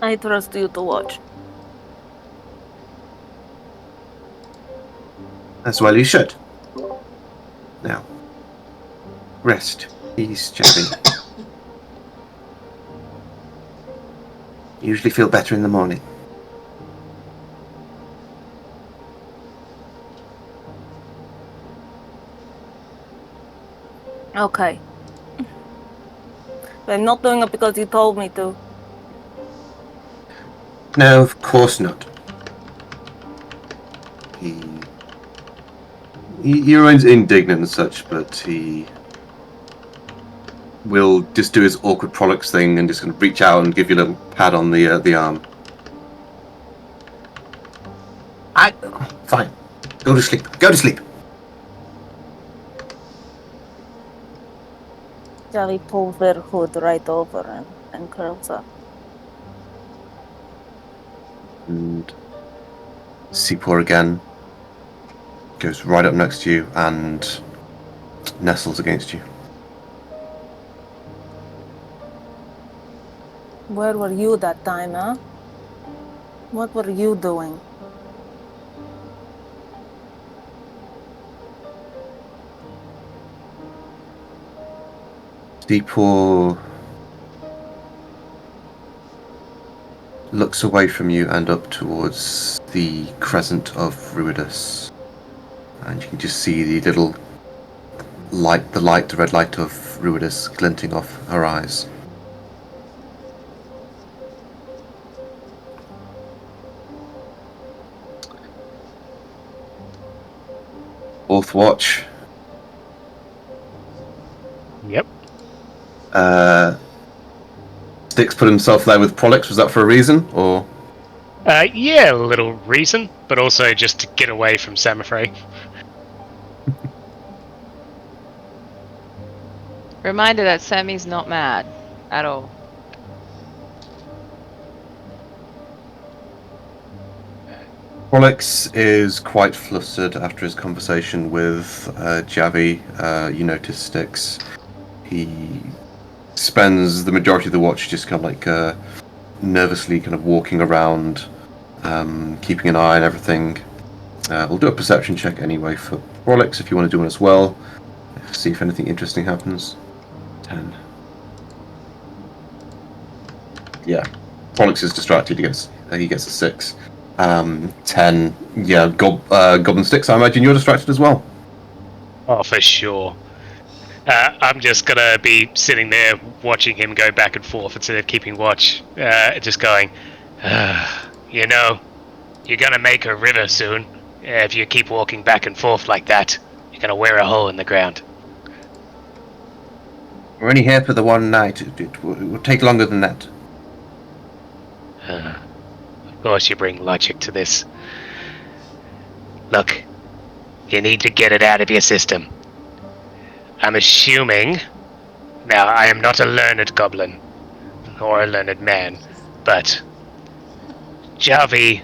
I trust you to watch. As well you should. Now, rest. Please, Javi. Usually feel better in the morning. Okay. But I'm not doing it because you told me to. No, of course not. He remains indignant and such, but he will just do his awkward Prolix thing and just kind of reach out and give you a little pat on the arm. Fine. Go to sleep. Go to sleep. Javi pulls their hood right over and curls up. And Seapor again goes right up next to you and nestles against you. Where were you that time, huh? What were you doing? Seapor looks away from you and up towards the crescent of Ruidus. And you can just see the little light, the red light of Ruidus glinting off her eyes. Fourth watch. Yep. Styx put himself there with Prolix. Was that for a reason, or? Yeah, a little reason, but also just to get away from Samothrace. Reminder that Sammy's not mad at all. Prolix is quite flustered after his conversation with Javi. You notice Styx. He spends the majority of the watch just kind of like nervously kind of walking around, keeping an eye on everything. We'll do a perception check anyway for Prolix if you want to do one as well. See if anything interesting happens. 10. Yeah. Pollux is distracted. He gets a 6. 10. Yeah. Goblin sticks. I imagine you're distracted as well. Oh, for sure. I'm just gonna be sitting there watching him go back and forth instead of keeping watch. Just going, you know, you're gonna make a river soon. If you keep walking back and forth like that, you're gonna wear a hole in the ground. We're only here for the one night. It will take longer than that. Of course, you bring logic to this. Look, you need to get it out of your system. I'm assuming. Now, I am not a learned goblin, or a learned man, but Javi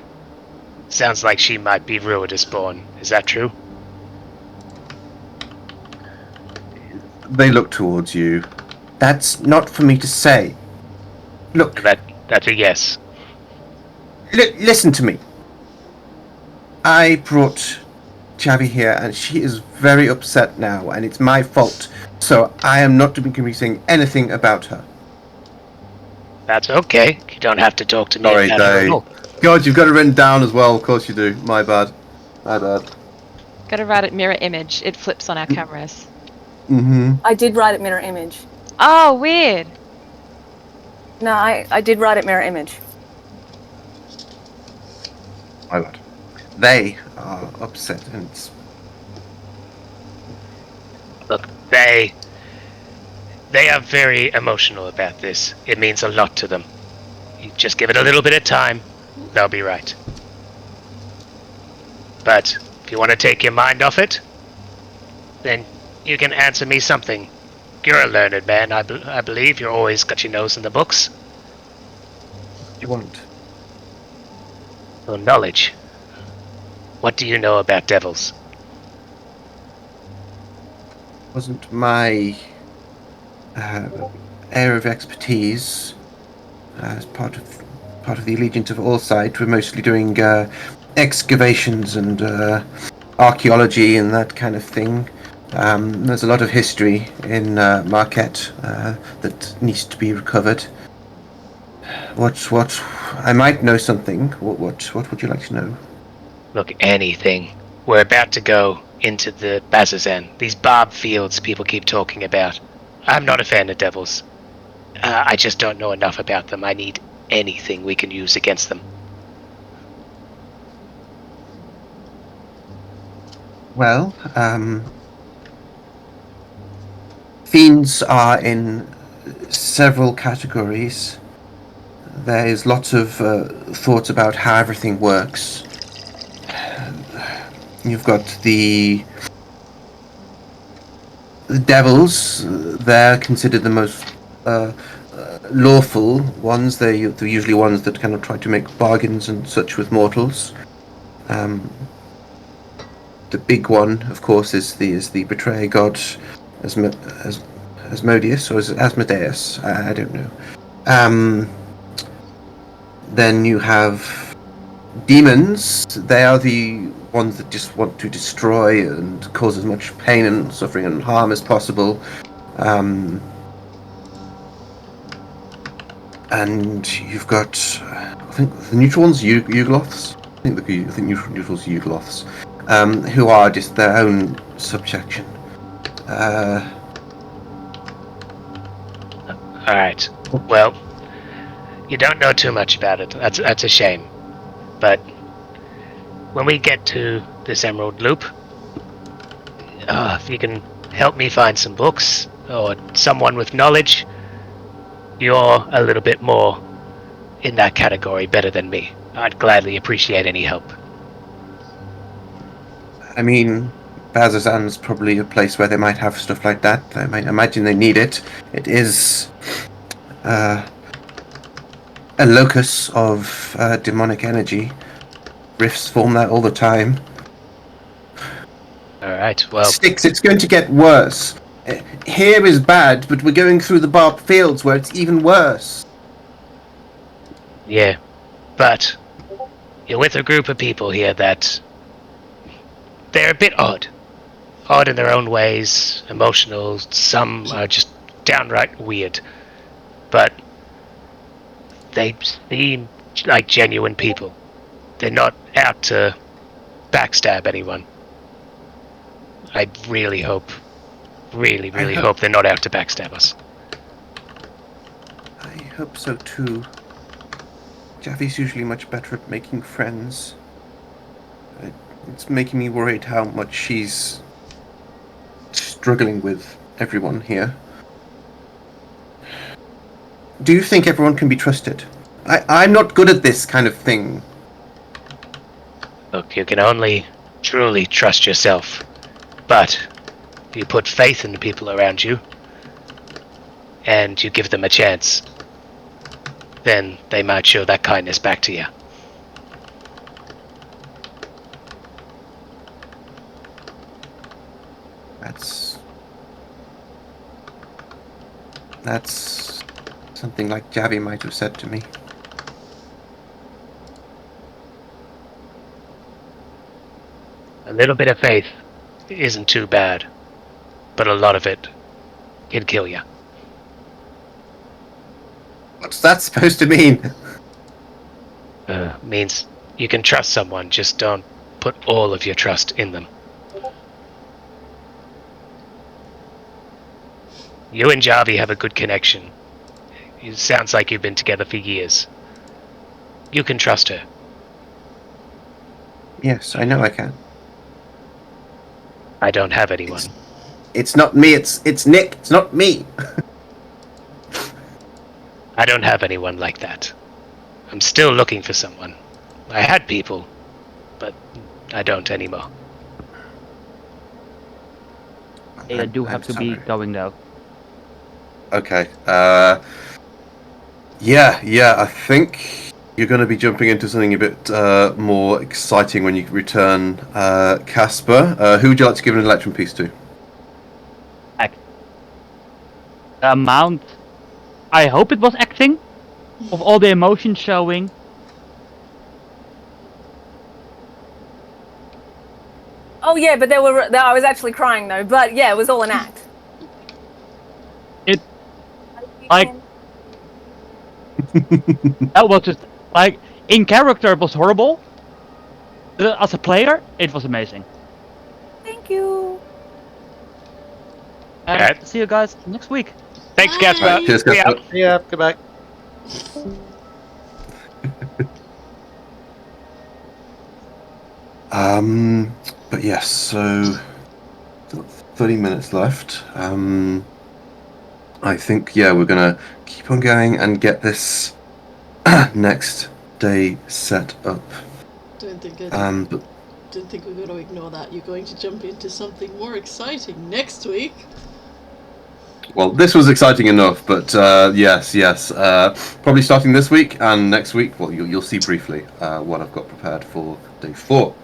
sounds like she might be Ruidusborn. Is that true? They look towards you. That's not for me to say. Look, That's a yes. listen to me. I brought Javi here, and she is very upset now, and it's my fault. So I am not going to be saying anything about her. That's okay. You don't have to talk to me Sorry, about it at Dave. all. God, you've got it written down as well. Of course you do. My bad. Gotta write it mirror image. It flips on our cameras. Mm-hmm. I did write it mirror image. Oh, weird. No, I did write it mirror image. My bad. They are upset, and it's... Look, they are very emotional about this. It means a lot to them. You just give it a little bit of time, they'll be right. But if you want to take your mind off it, then you can answer me something. You're a learned man, I believe. You're always got your nose in the books. You want? Well, knowledge. What do you know about devils? Wasn't my area of expertise as part of the Allegiance of Allsight. We're mostly doing excavations and archaeology and that kind of thing. There's a lot of history in Marquette that needs to be recovered. What? I might know something. What would you like to know? Look, anything. We're about to go into the Bazazan. These barb fields people keep talking about. I'm not a fan of devils. I just don't know enough about them. I need anything we can use against them. Well, fiends are in several categories. There is lots of thoughts about how everything works. You've got the devils. They're considered the most lawful ones. They're usually ones that kind of try to make bargains and such with mortals. The big one, of course, is the betrayer god Asmodeus, or is it Asmodeus? I don't know. Then you have demons. They are the ones that just want to destroy and cause as much pain and suffering and harm as possible. And you've got, I think the neutral ones, Yugloths. I think neutrals, Yugloths, who are just their own subjection. Alright. Well, you don't know too much about it. That's a shame. But when we get to this Emerald Loop, if you can help me find some books or someone with knowledge, you're a little bit more in that category better than me. I'd gladly appreciate any help. I mean, Bazazan's probably a place where they might have stuff like that. I might imagine they need it. It is a locus of demonic energy. Rifts form there all the time. Alright, well... Sticks, it's going to get worse. Here is bad, but we're going through the barbed fields where it's even worse. Yeah, but you're with a group of people here that... they're a bit odd. Odd in their own ways, emotional, some are just downright weird. But they seem like genuine people. They're not out to backstab anyone. I really hope, really hope they're not out to backstab us. I hope so too. Javi's usually much better at making friends. It's making me worried how much she's struggling with everyone here. Do you think everyone can be trusted? I'm not good at this kind of thing. Look, you can only truly trust yourself. But if you put faith in the people around you, and you give them a chance, then they might show that kindness back to you. That's something like Javi might have said to me. A little bit of faith isn't too bad, but a lot of it can kill you. What's that supposed to mean? Means you can trust someone, just don't put all of your trust in them. You and Javi have a good connection. It sounds like you've been together for years. You can trust her. Yes, I know I can. I don't have anyone. It's not me, it's Nick, it's not me. I don't have anyone like that. I'm still looking for someone. I had people, but I don't anymore. I do have to be going though. Okay. Yeah, I think you're going to be jumping into something a bit more exciting when you return, Casper. Who would you like to give an electrum piece to? The amount, I hope it was acting, of all the emotions showing. Oh yeah, but I was actually crying though. But yeah, it was all an act. Like, that was just, like, in character it was horrible. As a player, it was amazing. Thank you. And Okay. see you guys next week. Thanks, Bye. Casper. Right, cheers, Casper. Yeah, goodbye. But yes, so 30 minutes left. I think, yeah, we're gonna keep on going and get this next day set up. Don't think But don't think we're going to ignore that. You're going to jump into something more exciting next week. well, this was exciting enough. But yes, probably starting this week and next week. Well, you'll see briefly what I've got prepared for day 4.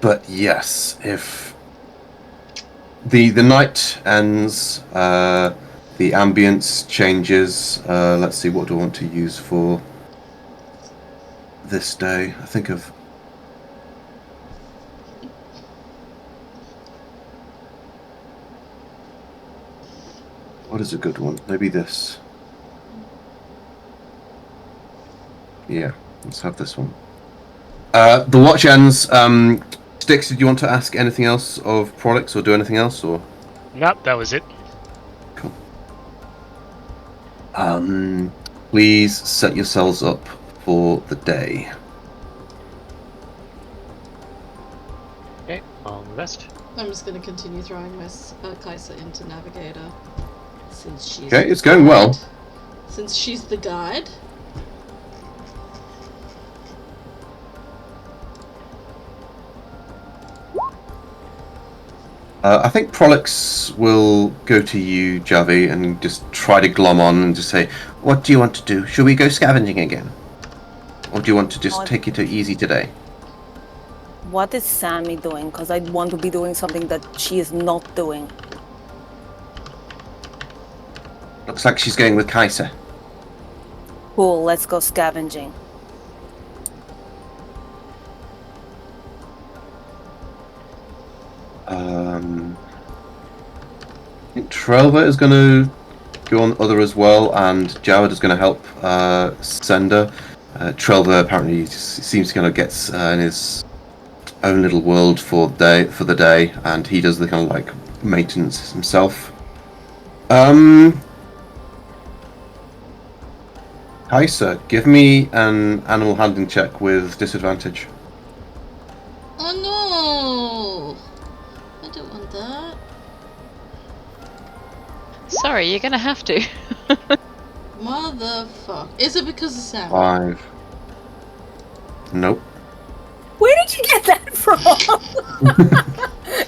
But yes, if the night ends, the ambience changes. Let's see, what do I want to use for this day? I think of what is a good one? Maybe this. Yeah, let's have this one. The watch ends. Styx, did you want to ask anything else of Prolix or do anything else, or? Nope, that was it. Cool. Please set yourselves up for the day. Okay, all the best. I'm just going to continue throwing my Kaisa into Navigator. Since she's Okay, it's going well. Since she's the guide. I think Prolix will go to you, Javi, and just try to glom on and just say, "What do you want to do? Should we go scavenging again? Or do you want to just take it easy today?" What is Sammy doing? Because I want to be doing something that she is not doing. Looks like she's going with Kaisa. Cool, let's go scavenging. I think Trelva is going to go on other as well, and Jawad is going to help Sender. Trelva apparently seems to kind of gets in his own little world for the day, and he does the kind of like maintenance himself. Kaisa, give me an animal handling check with disadvantage. Oh no! I don't want that. Sorry, you're gonna have to. Motherfuck. Is it because of Sam? 5. Nope. Where did you get that from?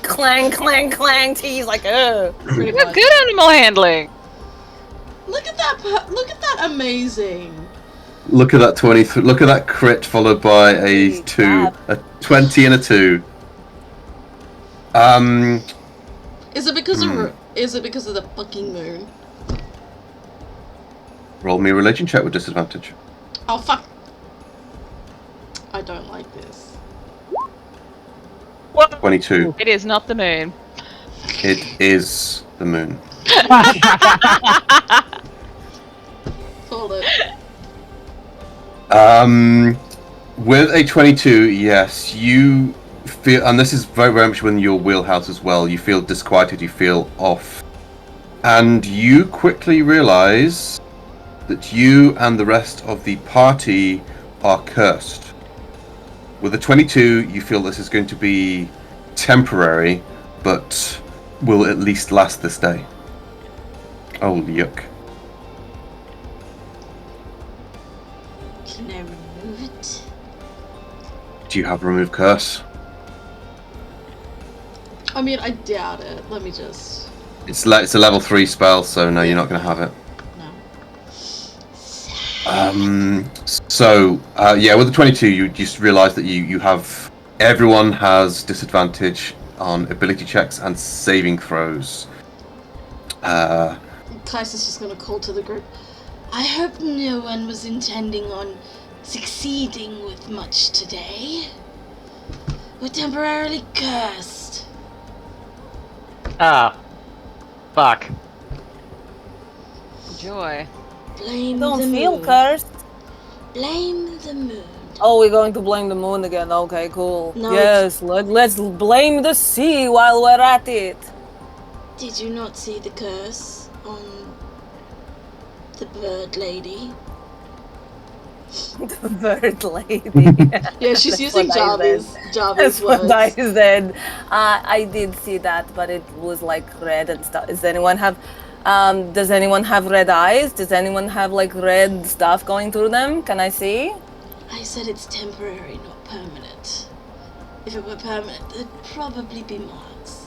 Clang, clang, clang. He's like, oh. Pretty You've got much. good animal handling. Look at that! Look at that! Amazing. Look at that 23. Look at that crit followed by a Holy 2, crap. a 20 and a 2. Is it because of? Is it because of the fucking moon? Roll me a religion check with disadvantage. Oh fuck! I don't like this. 22. It is not the moon. It is the moon. Called it. With a 22, yes, you feel, and this is very, very much within your wheelhouse as well. You feel disquieted. You feel off, and you quickly realise that you and the rest of the party are cursed. With a 22, you feel this is going to be temporary, but will at least last this day. Oh, yuck. Can I remove it? Do you have remove curse? I mean, I doubt it. Let me just. It's a level 3 spell, so no, you're not going to have it. Yeah, with the 22, you just realise that you have... Everyone has disadvantage on ability checks and saving throws. Kaiser's just gonna call to the group. I hope no one was intending on succeeding with much today. We're temporarily cursed. Ah. Fuck. Joy. Blame Don't the feel moon. cursed. Blame the moon. Oh, we're going to blame the moon again. Okay, cool. No, Yes, let's blame the sea while we're at it. Did you not see the curse on the bird lady? The bird lady. Yeah, she's That's using what I Jarvis That's words. what I said. I did see that, but it was like red and stuff. Does anyone have red eyes? Does anyone have like red stuff going through them? Can I see? I said it's temporary, not permanent. If it were permanent, there'd probably be marks.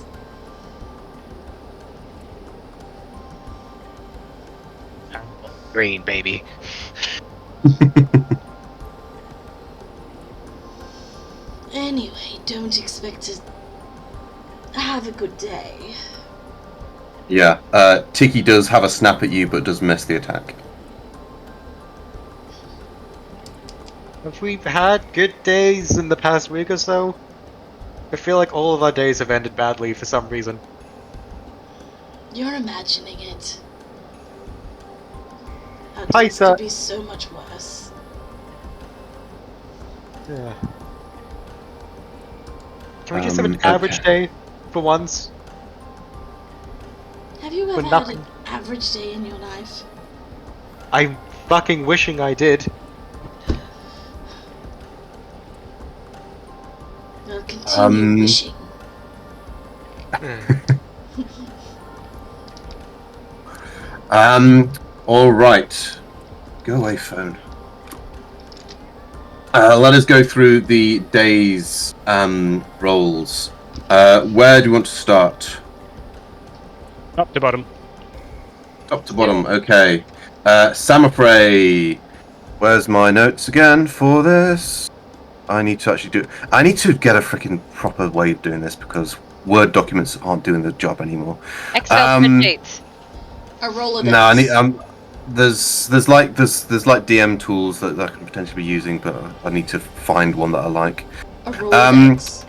Green, baby. Anyway, don't expect to have a good day. Yeah, Tiki does have a snap at you, but does miss the attack. Have we had good days in the past week or so? I feel like all of our days have ended badly for some reason. You're imagining it. Our Hi, days sir. could be so much worse. Yeah. Can we just have an Okay. average day for once? Have you ever But had nothing. an average day in your life? I'm fucking wishing I did. Well, continue wishing. All right. Go away, phone. Let us go through the day's rolls. Where do you want to start? Top to bottom. Top to bottom. Okay. Samoprey. Where's my notes again for this? I need to actually do. I need to get a freaking proper way of doing this because Word documents aren't doing the job anymore. Excel spreadsheets. A Rolodex. No, I need. There's like DM tools that I can potentially be using, but I need to find one that I like. A Rolodex.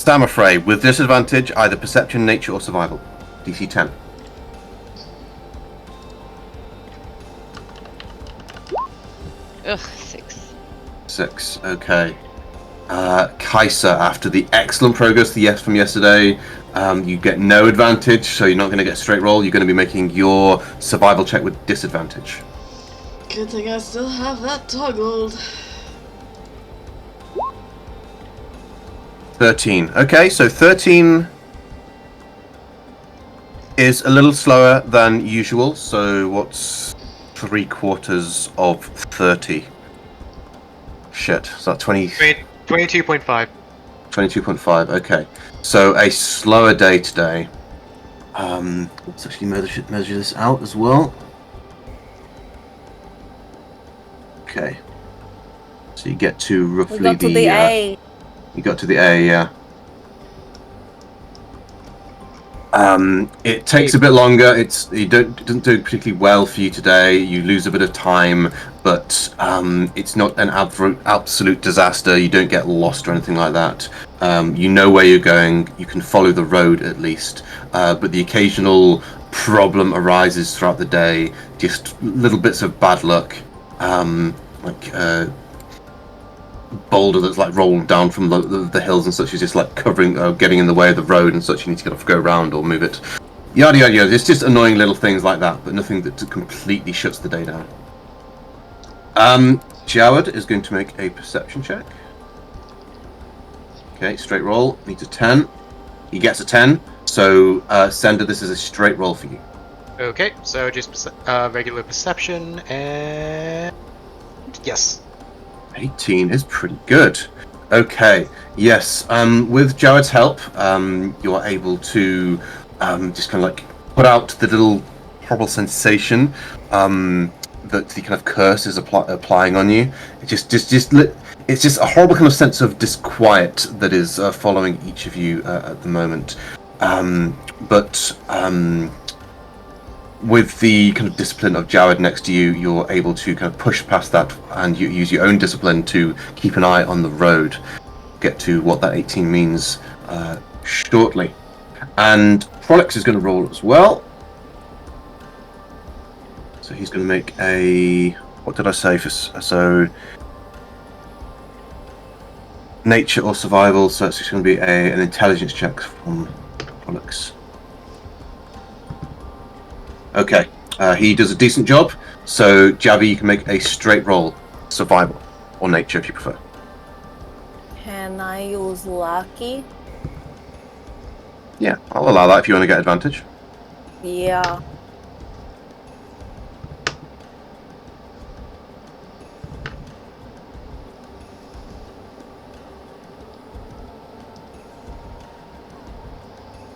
Stamafray, with disadvantage, either perception, nature, or survival. DC 10. Ugh, 6. 6, okay. Kaiser, after the excellent progress from yesterday, you get no advantage, so you're not going to get a straight roll. You're going to be making your survival check with disadvantage. Good thing I still have that toggled. 13. Okay, so 13 is a little slower than usual, so what's 3/4 of 30? Shit, is that 20? 22.5. 22.5, okay. So a slower day today. Let's actually measure this out as well. Okay. So you get to roughly We got to the A. You got to the A, yeah. It takes a bit longer. It doesn't do particularly well for you today. You lose a bit of time, but it's not an absolute disaster. You don't get lost or anything like that. You know where you're going. You can follow the road at least. But the occasional problem arises throughout the day. Just little bits of bad luck, like boulder that's like rolling down from the hills and such is just like covering, getting in the way of the road and such. You need to go around or move it. Yada yada yada. It's just annoying little things like that, but nothing that completely shuts the day down. Joward is going to make a perception check. Okay, straight roll. Needs a 10. He gets a 10. So, Sender, this is a straight roll for you. Okay, so just regular perception and yes. 18 is pretty good. Okay, yes. With Jared's help, you're able to just kind of like put out the little horrible sensation that the kind of curse is applying on you. It's just a horrible kind of sense of disquiet that is following each of you at the moment. But with the kind of discipline of Jared next to you, you're able to kind of push past that, and you use your own discipline to keep an eye on the road. Get to what that 18 means shortly. And Prolix is going to roll as well. So he's going to make a... What did I say? So nature or survival, so it's just going to be an intelligence check from Prolix. Okay, he does a decent job, so Javi, you can make a straight roll, survival, or nature if you prefer. Can I use lucky? Yeah, I'll allow that if you want to get advantage. Yeah.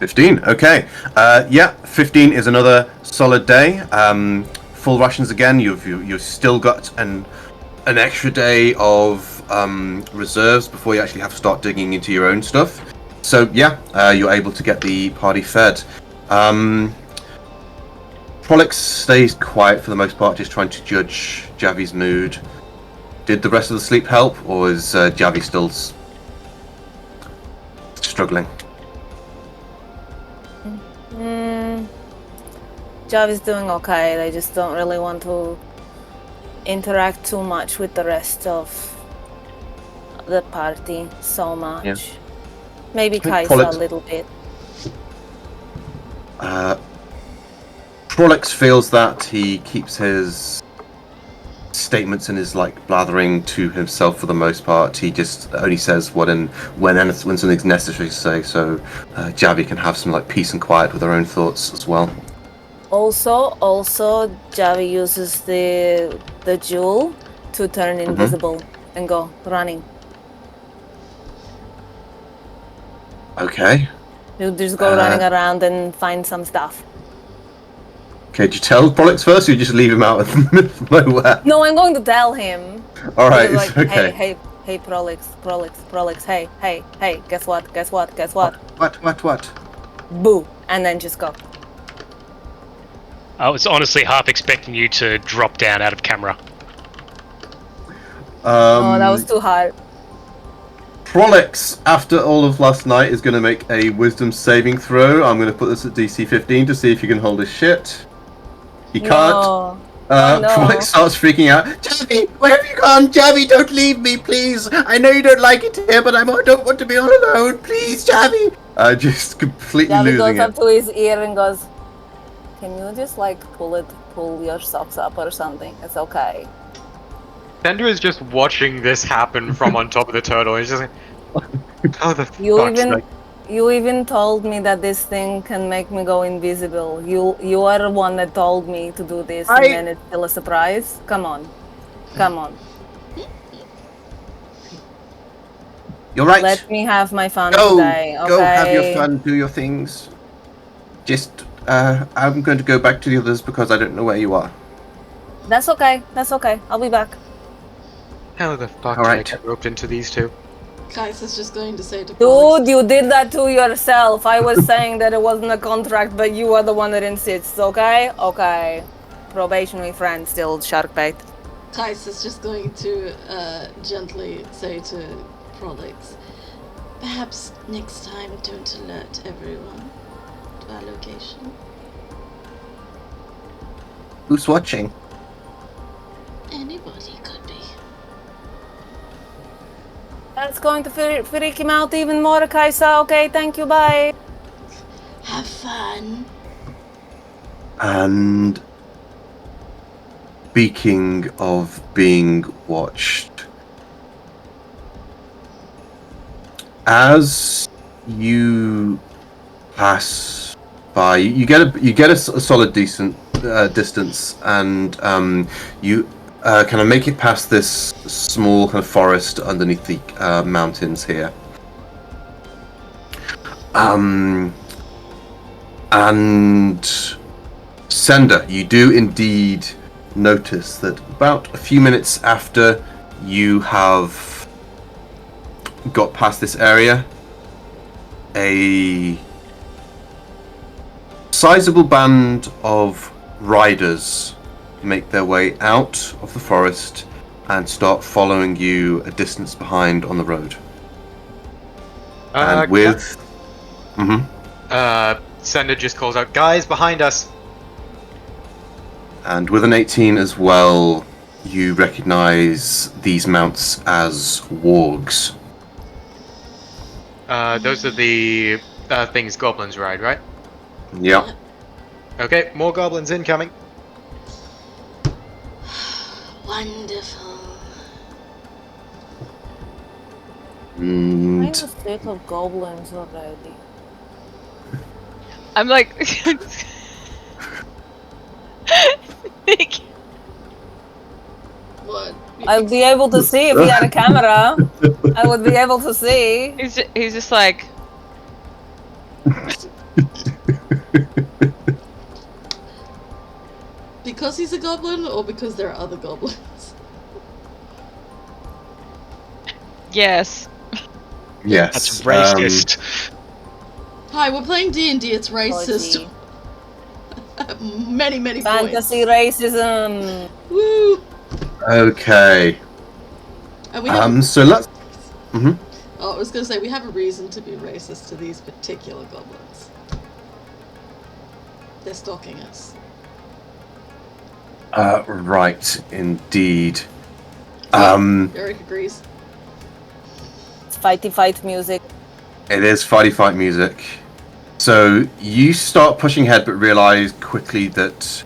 $15, okay. Yeah, 15 is another solid day. Full rations again. You've still got an extra day of reserves before you actually have to start digging into your own stuff. So yeah, you're able to get the party fed. Prolix stays quiet for the most part, just trying to judge Javi's mood. Did the rest of the sleep help, or is Javi still struggling? Job is doing okay. They just don't really want to interact too much with the rest of the party so much. Yeah. Maybe Kaisa a little bit. Prolix feels that he keeps his statements and his like blathering to himself for the most part. He just only says when something's necessary to say. So Javi can have some like peace and quiet with her own thoughts as well. Also, Javi uses the jewel to turn invisible and go running. Okay. You just go running around and find some stuff. Okay, do you tell Prolix first, or you just leave him out in the middle of nowhere? No, I'm going to tell him. All right, like, okay. Hey, Prolix, hey, guess what? What? Boo, and then just go. I was honestly half expecting you to drop down out of camera. Oh, that was too hard. Prolix, after all of last night, is going to make a wisdom saving throw. I'm going to put this at DC 15 to see if he can hold his shit. He can't. No. Oh, no. Prolix starts freaking out. Javi, where have you gone? Javi, don't leave me, please. I know you don't like it here, but I don't want to be all alone. Please, Javi. Just completely Javi losing goes it. up to his ear and goes, "Can you just like pull your socks up or something? It's okay." Fender is just watching this happen from on top of the turtle. He's just like, oh, the fuck's sake. You even told me that this thing can make me go invisible. You are the one that told me to do this, and then it's still a surprise. Come on. You're right. Let me have my fun Go, today. Okay. go have your fun, do your things. Just, I'm going to go back to the others because I don't know where you are. That's okay. I'll be back. How the fuck All did I right. get roped into these two? Kais is just going to say to Dude, Prolix, you did that to yourself. I was saying that it wasn't a contract, but you are the one that insists, okay? Okay. Probationary friend, still shark bait. Kais is just going to gently say to Prolix, perhaps next time don't alert everyone to our location. Who's watching? Anybody could be. That's going to freak him out even more, Kaisa. Okay, thank you, bye. Have fun. And speaking of being watched, as you pass by, you get a solid decent distance, and you kind of make it past this small kind of forest underneath the mountains here. And Sender, you do indeed notice that about a few minutes after you have got past this area, a sizable band of riders make their way out of the forest and start following you a distance behind on the road. And with... Sender just calls out, guys, behind us! And with an 18 as well, you recognize these mounts as wargs. Those are the things goblins ride, right? Yeah. Okay, more goblins incoming. Wonderful. I'm And sick of goblins already. I'm like. Nick, What? I'll be able to see if he had a camera. I would be able to see. he's just like. Because he's a goblin, or because there are other goblins? Yes. yes, That's racist. Hi, we're playing D&D. It's racist. Apology. Many points. Fantasy racism. Woo! Okay. And we have. So let's. Oh, I was gonna say we have a reason to be racist to these particular goblins. They're stalking us. Right, indeed. Eric agrees. It's fighty fight music. It is fight music. So you start pushing ahead, but realize quickly that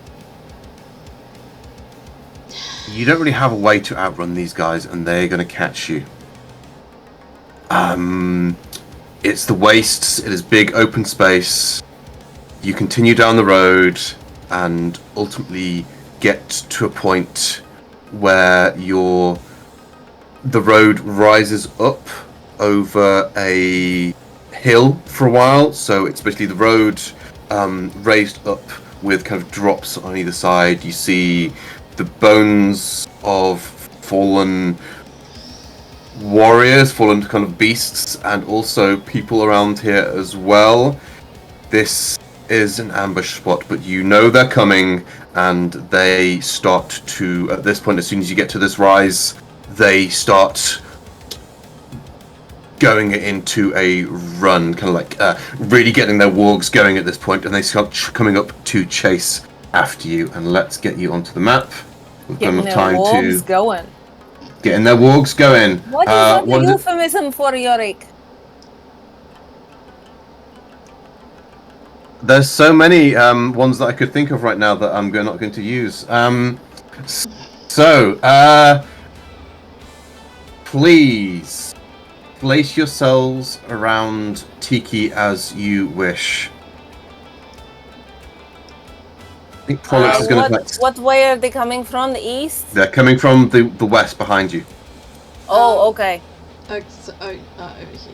you don't really have a way to outrun these guys, and they're going to catch you. It's the wastes. It is big open space. You continue down the road, and ultimately get to a point where the road rises up over a hill for a while, so it's basically the road raised up with kind of drops on either side. You see the bones of fallen warriors, fallen kind of beasts, and also people around here as well. This is an ambush spot, but you know they're coming, and they start to, at this point, as soon as you get to this rise, they start going into a run, kind of like really getting their wargs going at this point, and they start coming up to chase after you. And let's get you onto the map. We've got Getting enough their time wargs to going. getting their wargs going. What is that what a is it? euphemism for, Yorick? There's so many ones that I could think of right now that I'm not going to use. Please place yourselves around Tiki as you wish. I think Prolix is going to. What way are they coming from? The east? They're coming from the west behind you. Oh, okay. Over here.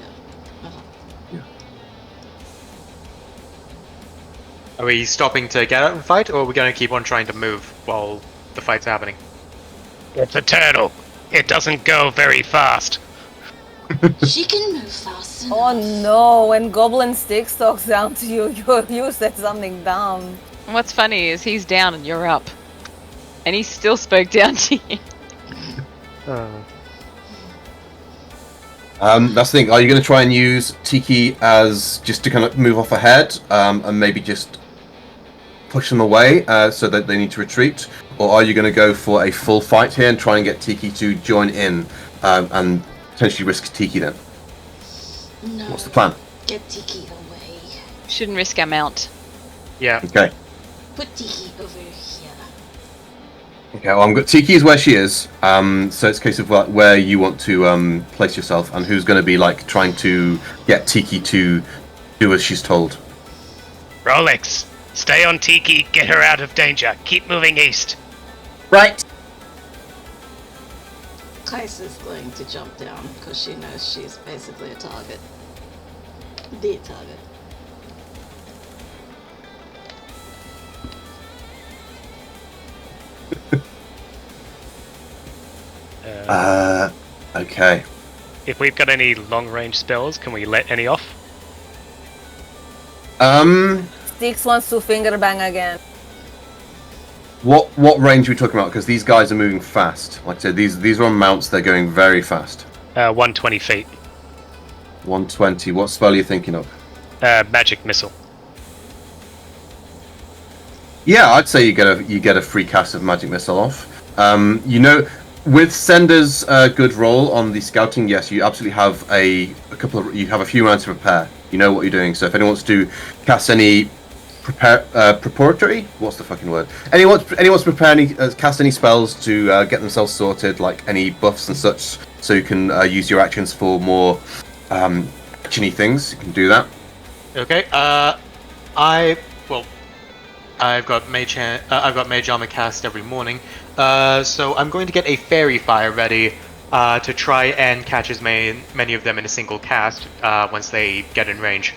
Are we stopping to get out and fight, or are we going to keep on trying to move while the fight's happening? It's a turtle. It doesn't go very fast. She can move fast enough. Oh no, when Goblin Sticks talks down to you, you said something dumb. And what's funny is he's down and you're up. And he still spoke down to you. That's the thing. Are you going to try and use Tiki as just to kind of move off ahead, and maybe just push them away so that they need to retreat, or are you going to go for a full fight here and try and get Tiki to join in and potentially risk Tiki then? No. What's the plan? Get Tiki away. Shouldn't risk our mount. Yeah. Okay. Put Tiki over here. Okay. Well, I'm got Tiki is where she is. So it's a case of like, where you want to place yourself and who's going to be like trying to get Tiki to do as she's told. Rolex, stay on Tiki, get her out of danger. Keep moving east. Right. Kais is going to jump down because she knows she's basically a target. The target. Okay. If we've got any long-range spells, can we let any off? Sticks wants to finger bang again. What range are we talking about? Because these guys are moving fast. Like I said, these are on mounts. They're going very fast. 120 feet. 120. What spell are you thinking of? Magic missile. Yeah, I'd say you get a free cast of magic missile off. With Sender's good roll on the scouting, yes, you absolutely have you have a few rounds to prepare. You know what you're doing. So if anyone wants to cast any preparatory, what's the fucking word? Anyone wants to prepare cast any spells to get themselves sorted, like any buffs and such, so you can use your actions for more actiony things. You can do that. Okay. I've got Mage Armor cast every morning, so I'm going to get a Fairy Fire ready to try and catch as many of them in a single cast once they get in range.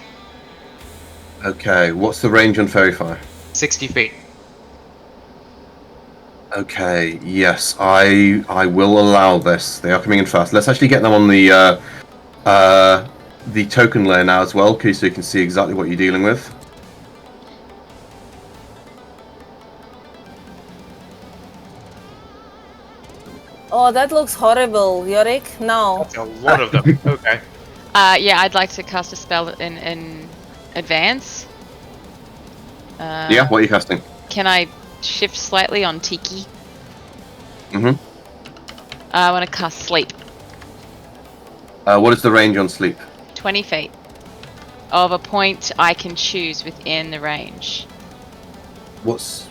Okay, what's the range on Fairy Fire? 60 feet. Okay, yes, I will allow this. They are coming in fast. Let's actually get them on the token layer now as well, so you can see exactly what you're dealing with. Oh, that looks horrible, Yorick. No. That's a lot of them. Okay. Yeah, I'd like to cast a spell in advance. Yeah, what are you casting? Can I shift slightly on Tiki? Mm-hmm. I want to cast Sleep. What is the range on sleep? 20 feet. Of a point I can choose within the range. What's...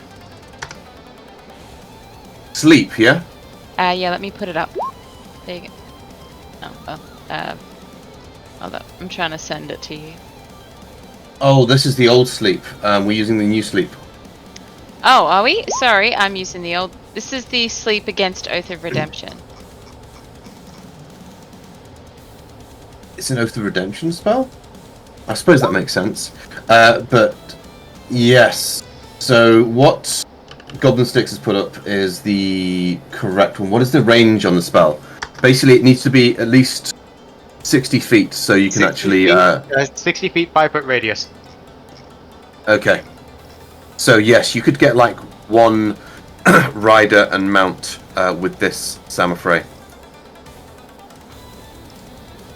Sleep, yeah? Yeah, let me put it up. There you go. Oh, well, hold up. I'm trying to send it to you. Oh, this is the old sleep. We're using the new sleep. Oh, are we? Sorry, I'm using the old... This is the Sleep Against Oath of Redemption. It's an Oath of Redemption spell? I suppose that makes sense. But, yes. So, what Goblin Sticks has put up is the correct one. What is the range on the spell? Basically, it needs to be at least 60 feet, so you can actually... 60 feet, 5-foot radius. Okay. So, yes, you could get, like, one rider and mount with this Samothrace.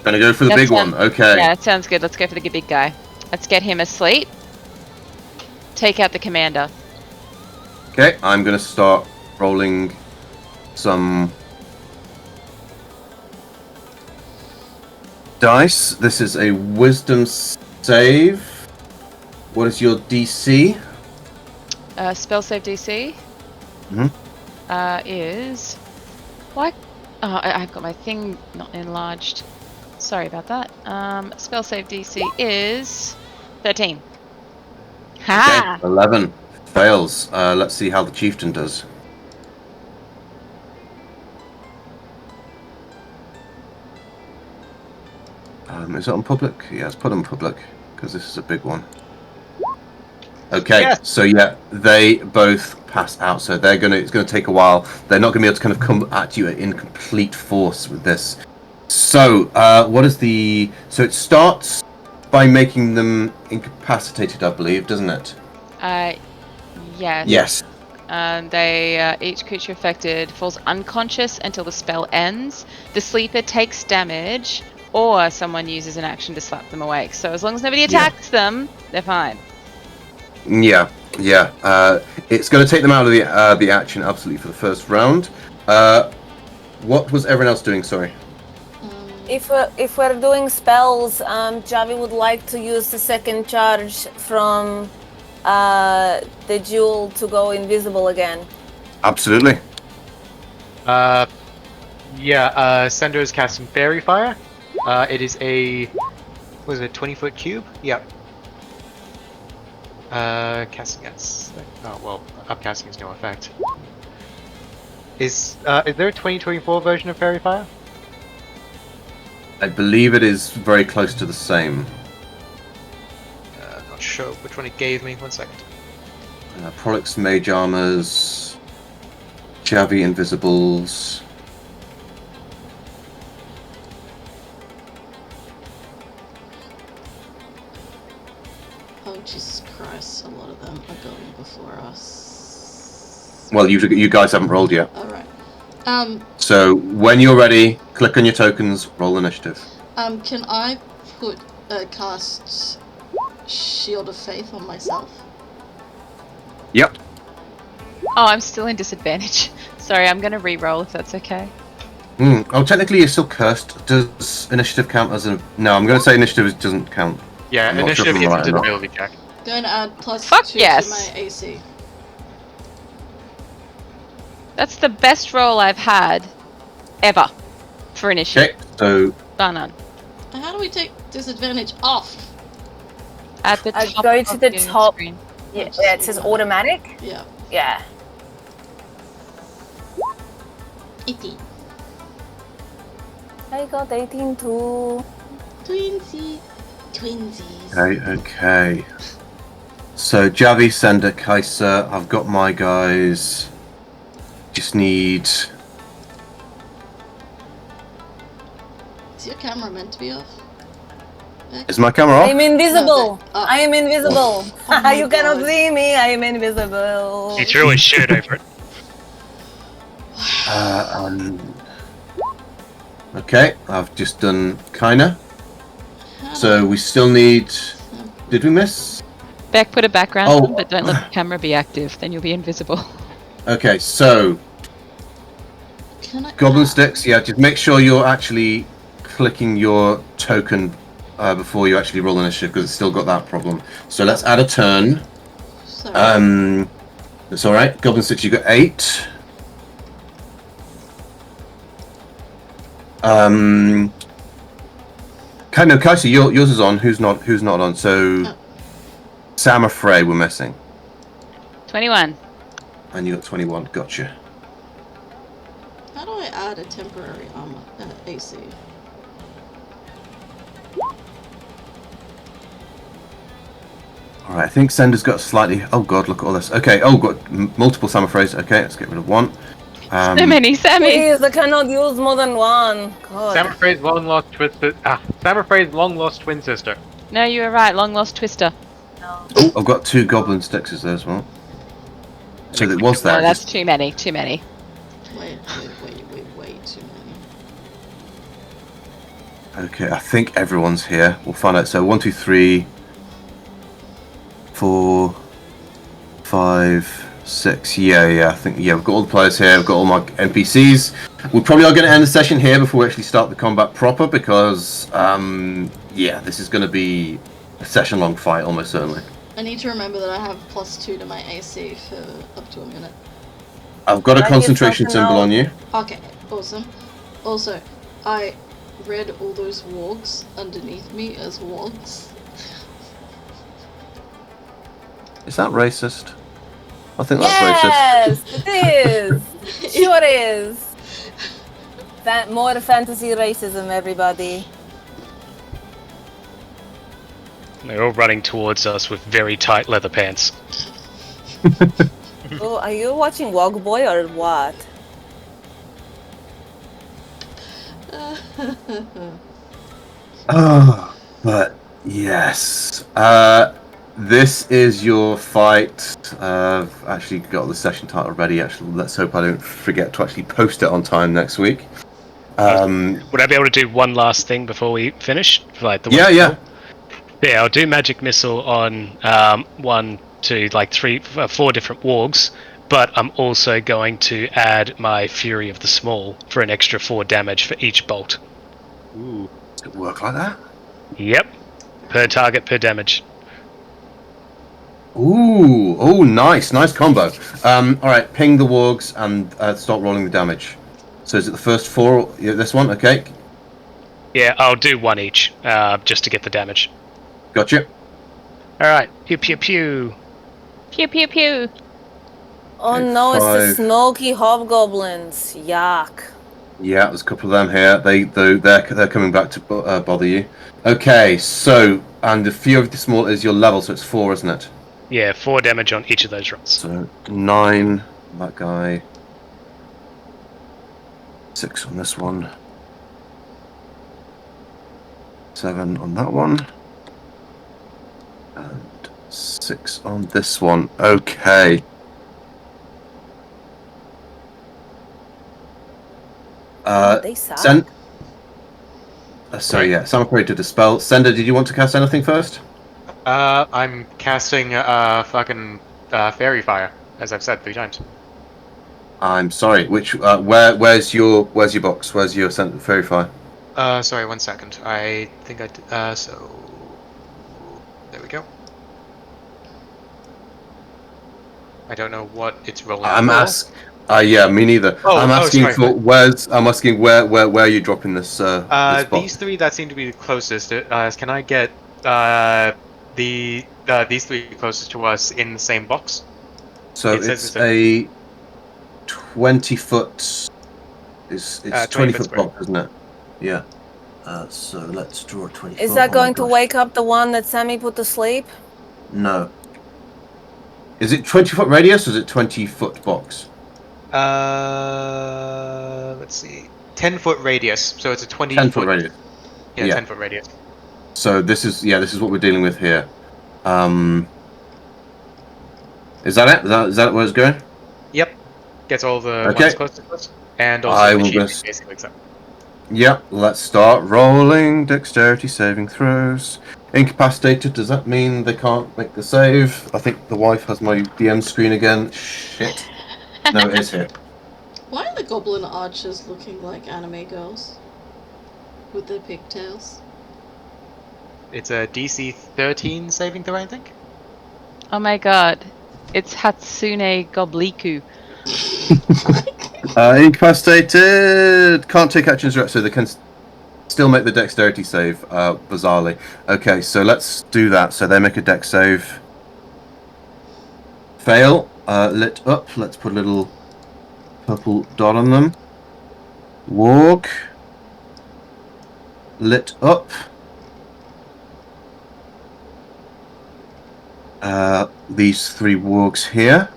Gonna go for the That big sounds- one. Okay. Yeah, that sounds good. Let's go for the big guy. Let's get him asleep. Take out the commander. Okay, I'm gonna start rolling some dice. This is a wisdom save. What is your DC? Spell save DC Mhm. is what? Oh, I've got my thing not enlarged. Sorry about that. Spell save DC is 13. Ha! Okay, 11 fails. Let's see how the chieftain does. Is it on public? Yeah, let's put it on public because this is a big one. Okay, Yes. so yeah, they both pass out. So they're gonna. It's gonna take a while. They're not gonna be able to kind of come at you in complete force with this. So, what is the? So it starts by making them incapacitated, I believe, doesn't it? Yes. Yes. Each creature affected falls unconscious until the spell ends. The sleeper takes damage, or someone uses an action to slap them awake. So as long as nobody attacks them, they're fine. Yeah. It's going to take them out of the action absolutely for the first round. What was everyone else doing? Sorry. If we're doing spells, Javi would like to use the second charge from the jewel to go invisible again. Absolutely. Sender is casting Fairy Fire. It is a... what is it, 20-foot cube? Yep. Casting at... oh, well, upcasting has no effect. Is there a 2024 version of Fairy Fire? I believe it is very close to the same. Not sure which one it gave me. 1 second. Prolix Mage Armors, Javi Invisibles. Oh, Jesus Christ, a lot of them are going before us. Well, you guys haven't rolled yet. Alright. So when you're ready, click on your tokens, roll initiative. Can I put cast Shield of Faith on myself? Yep. Oh, I'm still in disadvantage. Sorry, I'm going to re-roll if that's okay. Oh, technically you're still cursed. Does initiative count as a... No, I'm going to say initiative doesn't count. Yeah, I'm not sure initiative if I'm right is or an not. ability check. Going to add plus Fuck 2 yes. to my AC. That's the best roll I've had ever for initiative. Okay, so... Bar none. How do we take disadvantage off? At the I top go of to the your top. screen. Yeah, it says automatic. Yeah. Yeah. 18. I got 18 too. Twinsies. Okay. So Javi, Sender, Kaiser, I've got my guys. Just need... Is your camera meant to be off? Is my camera I'm off? invisible. No, I am invisible. Oh my You cannot God. see me. I am invisible. He threw his shirt over it. Okay, I've just done Kaina. So we still need... Did we miss? Beck, put a background Oh. on, but don't let the camera be active. Then you'll be invisible. Okay, so... Can I Goblin Sticks, yeah, just make sure you're actually clicking your token before you actually roll initiative, because it's still got that problem. So let's add a turn. Sorry. That's alright. Goblin Sticks, you got 8. No, Kaiser, yours is on. Who's not on? So Sam or Frey were missing. 21. And you got 21. Gotcha. How do I add a temporary armor AC? Alright, I think Sender's got slightly... Oh god, look at all this. Okay, got multiple Sam or Freys. Okay, let's get rid of one. So many Sammy. Please, I cannot use more than one. God. Samarfrey's long lost Samarfrey's long lost twin sister. No, you were right. Long lost Twister. Oh, I've got 2 Goblin Sticks there as well. So it was there. No, that's too many. Too many. Way too many. Okay, I think everyone's here. We'll find out. So 1, 2, 3, 4, 5, 6. Yeah. I think we've got all the players here. We've got all my NPCs. We probably are going to end the session here before we actually start the combat proper because, this is going to be a session-long fight almost certainly. I need to remember that I have +2 to my AC for up to a minute. I've got a Are you concentration fucking symbol out? on you. Okay, awesome. Also, I read all those wargs underneath me as wargs. Is that racist? I think that's racist. Yes, it is. Sure is. More fantasy racism, everybody. They're all running towards us with very tight leather pants. Oh, are you watching Wog Boy or what? Oh, but yes. This is your fight. I've actually got the session title ready. Actually, let's hope I don't forget to actually post it on time next week. Would I be able to do one last thing before we finish? Like the Yeah. Yeah, I'll do magic missile on 1, 2, 3, 4 different wargs, but I'm also going to add my Fury of the Small for an extra 4 damage for each bolt. Ooh, does it work like that? Yep, per target, per damage. Ooh, oh, nice combo. All right, ping the wargs and start rolling the damage. So is it the first 4? Yeah, this one, okay. Yeah, I'll do 1 each, just to get the damage. Gotcha. Alright, pew pew pew. Pew pew pew. Oh Okay, no, it's 5. the smoky hobgoblins. Yuck. Yeah, there's a couple of them here. They're coming back to bother you. Okay, so and the Fury of the Small is your level, so it's 4, isn't it? Yeah, 4 damage on each of those rolls. So 9, that guy. 6 on this one. 7 on that one. And 6 on this one. Okay. They suck. Sound Parade did a spell. Sender, did you want to cast anything first? I'm casting fucking fairy fire, as I've said 3 times. I'm sorry. Which? Where's your box? Where's your fairy fire? Sorry, 1 second. I think I did, so... There we go. I don't know what it's rolling. I'm asking. Yeah, me neither. I'm asking I'm asking where are you dropping this? This box? These 3 that seem to be the closest. Can I get these 3 closest to us in the same box? So it's a 20-foot. It's 20-foot box, isn't it? Yeah. So let's draw a 20. Is that going to wake up the one that Sammy put to sleep? No. Is it 20-foot radius or is it 20-foot box? Let's see. 10-foot radius. So it's a 20 10-foot radius. Yeah, 10-foot radius. So this is what we're dealing with here. Is that it? Is that where it's going? Yep. Gets all the Okay. ones close to us. And also the sheep, basically. Except. Yeah, let's start rolling dexterity saving throws. Incapacitated, does that mean they can't make the save? I think the wife has my DM screen again. Shit. No, it is here. Why are the goblin archers looking like anime girls? With their pigtails? It's a DC 13 saving throw, I think. Oh my god. It's Hatsune Gobliku. Incapacitated! Can't take actions direct, so they can still make the dexterity save, bizarrely. Okay, so let's do that. So they make a dex save. Fail. Lit up. Let's put a little purple dot on them. Warg. Lit up. These 3 wargs here.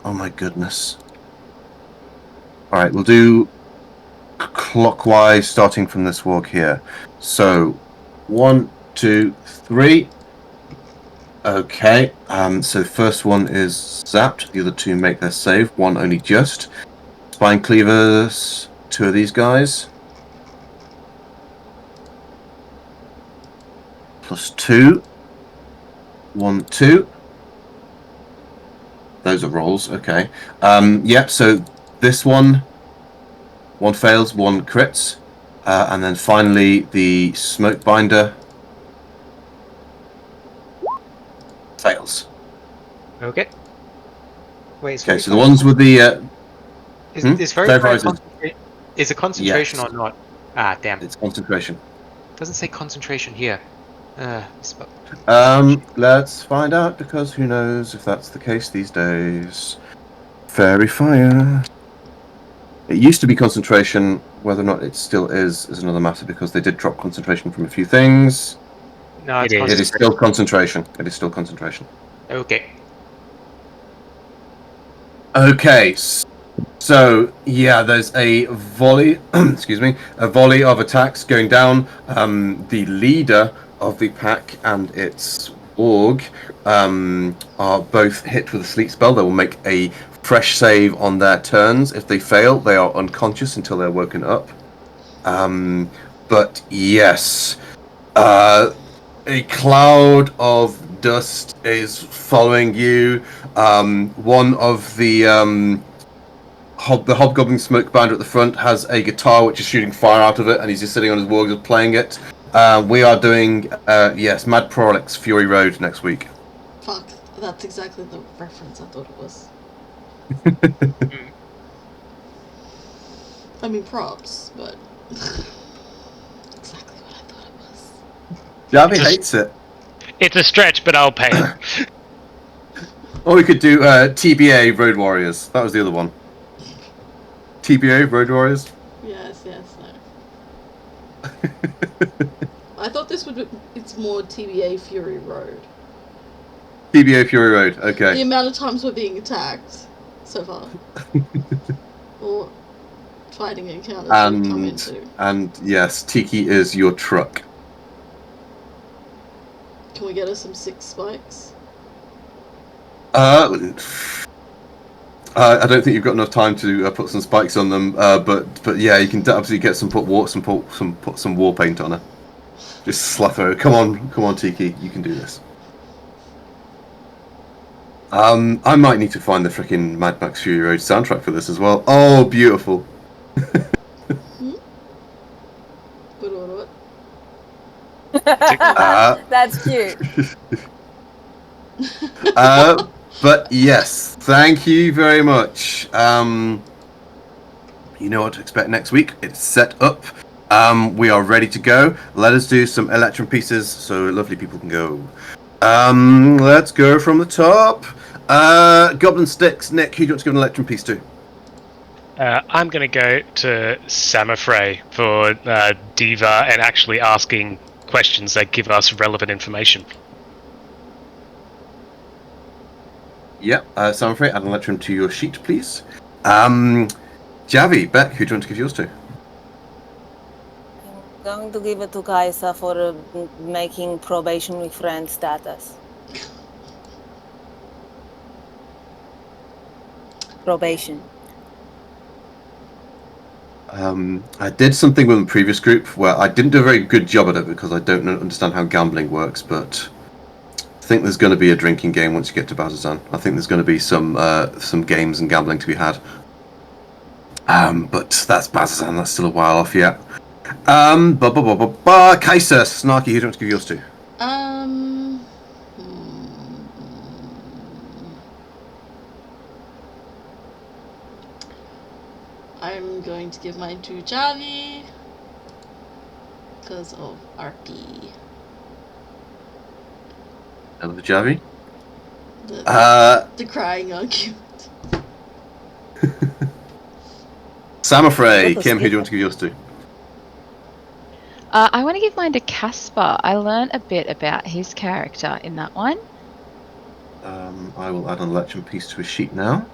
Oh my goodness. Alright, we'll do clockwise starting from this warg here. So 1, 2, 3. Okay, so the first one is zapped, the other 2 make their save, 1 only just. Spine cleavers, 2 of these guys. +2. 1, 2. Those are rolls, okay. Yep, so this one fails, 1 crits. And then finally the smoke binder fails. Okay. Wait, Okay, so the ones with the is very Verify fire is- is it concentration Yes. or not? Ah, damn. It's concentration. Doesn't say concentration here. Let's find out, because who knows if that's the case these days. Fairy fire. It used to be concentration. Whether or not it still is another matter, because they did drop concentration from a few things. No, it's It is. It is still concentration. It is still concentration. Okay. Okay, so yeah, there's a volley. Excuse me, a volley of attacks going down. The leader of the pack and its org are both hit with a sleep spell. They will make a fresh save on their turns. If they fail, they are unconscious until they're woken up. But yes, a cloud of dust is following you. One of the hobgoblin smoke binder at the front has a guitar which is shooting fire out of it, and he's just sitting on his warg just playing it. We are doing yes, Mad Prolix Fury Road next week. Fuck, that's exactly the reference I thought it was. I mean, props, but exactly what I thought it was. Javi hates it. It's a stretch, but I'll pay it. Or we could do TBA Road Warriors. That was the other one. TBA Road Warriors. Yes, no. I thought this would be, it's more TBA Fury Road. TBA Fury Road, The okay. amount of times we're being attacked so far. Or fighting encounters we've come into. And yes, Tiki is your truck. Can we get us some 6 spikes? I don't think you've got enough time to put some spikes on them, but yeah, you can absolutely get put some war paint on her. Just slap her. Come on, Tiki, you can do this. I might need to find the freaking Mad Max Fury Road soundtrack for this as well. Oh, beautiful. That's cute. But yes, thank you very much. You know what to expect next week. It's set up. We are ready to go. Let us do some electrum pieces so lovely people can go. Let's go from the top. Goblin Sticks. Nick, who do you want to give an electrum piece to? I'm going to go to Samafrey for Diva and actually asking questions that give us relevant information. Yep, Samafrey, add an electrum to your sheet, please. Javi, Beck, who do you want to give yours to? I'm going to give it to Kaisa for making probation with friend status. Probation. I did something with the previous group where I didn't do a very good job at it because I don't understand how gambling works, but I think there's going to be a drinking game once you get to Bazazan. I think there's going to be some games and gambling to be had. But that's Bazazan, that's still a while off yet. Kaisa, Snarky, who do you want to give yours to? I'm going to give mine to Javi because of RP. Another Javi? The crying argument. Samafrey, Kim, who do you want to give yours to? I want to give mine to Caspar. I learned a bit about his character in that one. I will add an electrum piece to his sheet now.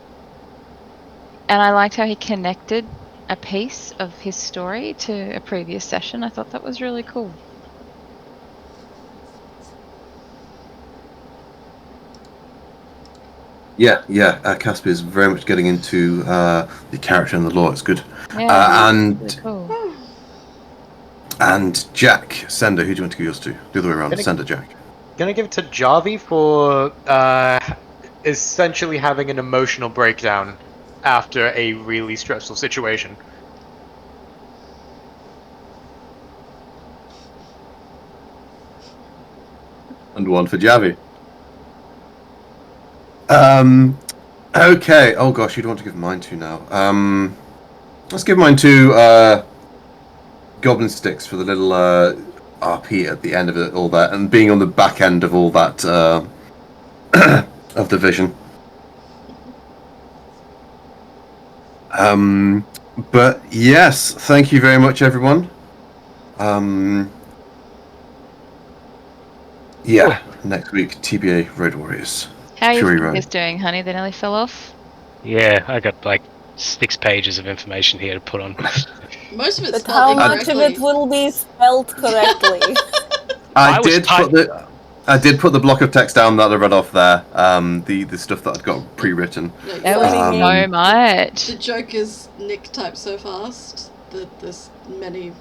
And I liked how he connected a piece of his story to a previous session. I thought that was really cool. Yeah, Casper is very much getting into the character and the lore. It's good. Yeah, and really cool. and Jack, Sender, who do you want to give yours to? The other way around, Gonna- Sender, Jack. Gonna give it to Javi for essentially having an emotional breakdown after a really stressful situation. And one for Javi. Okay. Oh gosh, who do you want to give mine to now? Let's give mine to Goblin Sticks for the little RP at the end of it, all that, and being on the back end of all that of the vision. But yes, thank you very much, everyone. Yeah, next week, TBA Road Warriors. How are your Fury fingers Road. doing, honey? They nearly fell off. Yeah, I got like 6 pages of information here to put on. Most of it's But how spelled much of incorrectly. it will be spelled correctly? I was I did put the block of text down that I read off there. The stuff that I'd got pre-written. No, That you was know, so much. the joke is Nick types so fast that there's many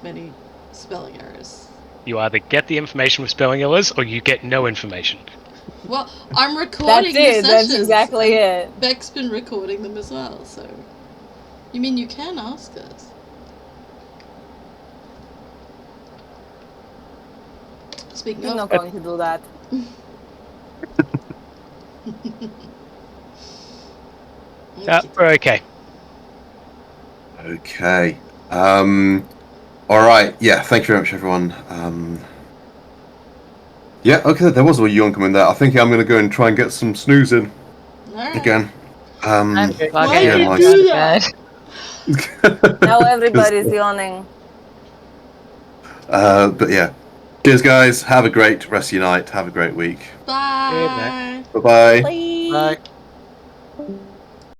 spelling errors. You either get the information with spelling errors or you get no information. Well, I'm recording That's it. the That's sessions. exactly and it. Beck's been recording them as well, so. You mean you can ask us? Speaking You're of, not going to do that. We're okay. Okay. All right. Yeah. Thank you very much, everyone. Yeah. Okay. There was a yawn coming there. I think I'm going to go and try and get some snooze in alright. again. I'm Why bugging. did you I'm do going to that? bed. Now everybody's yawning. But yeah. Cheers, guys. Have a great rest of your night. Have a great week. Bye. Bye bye. Bye. Bye.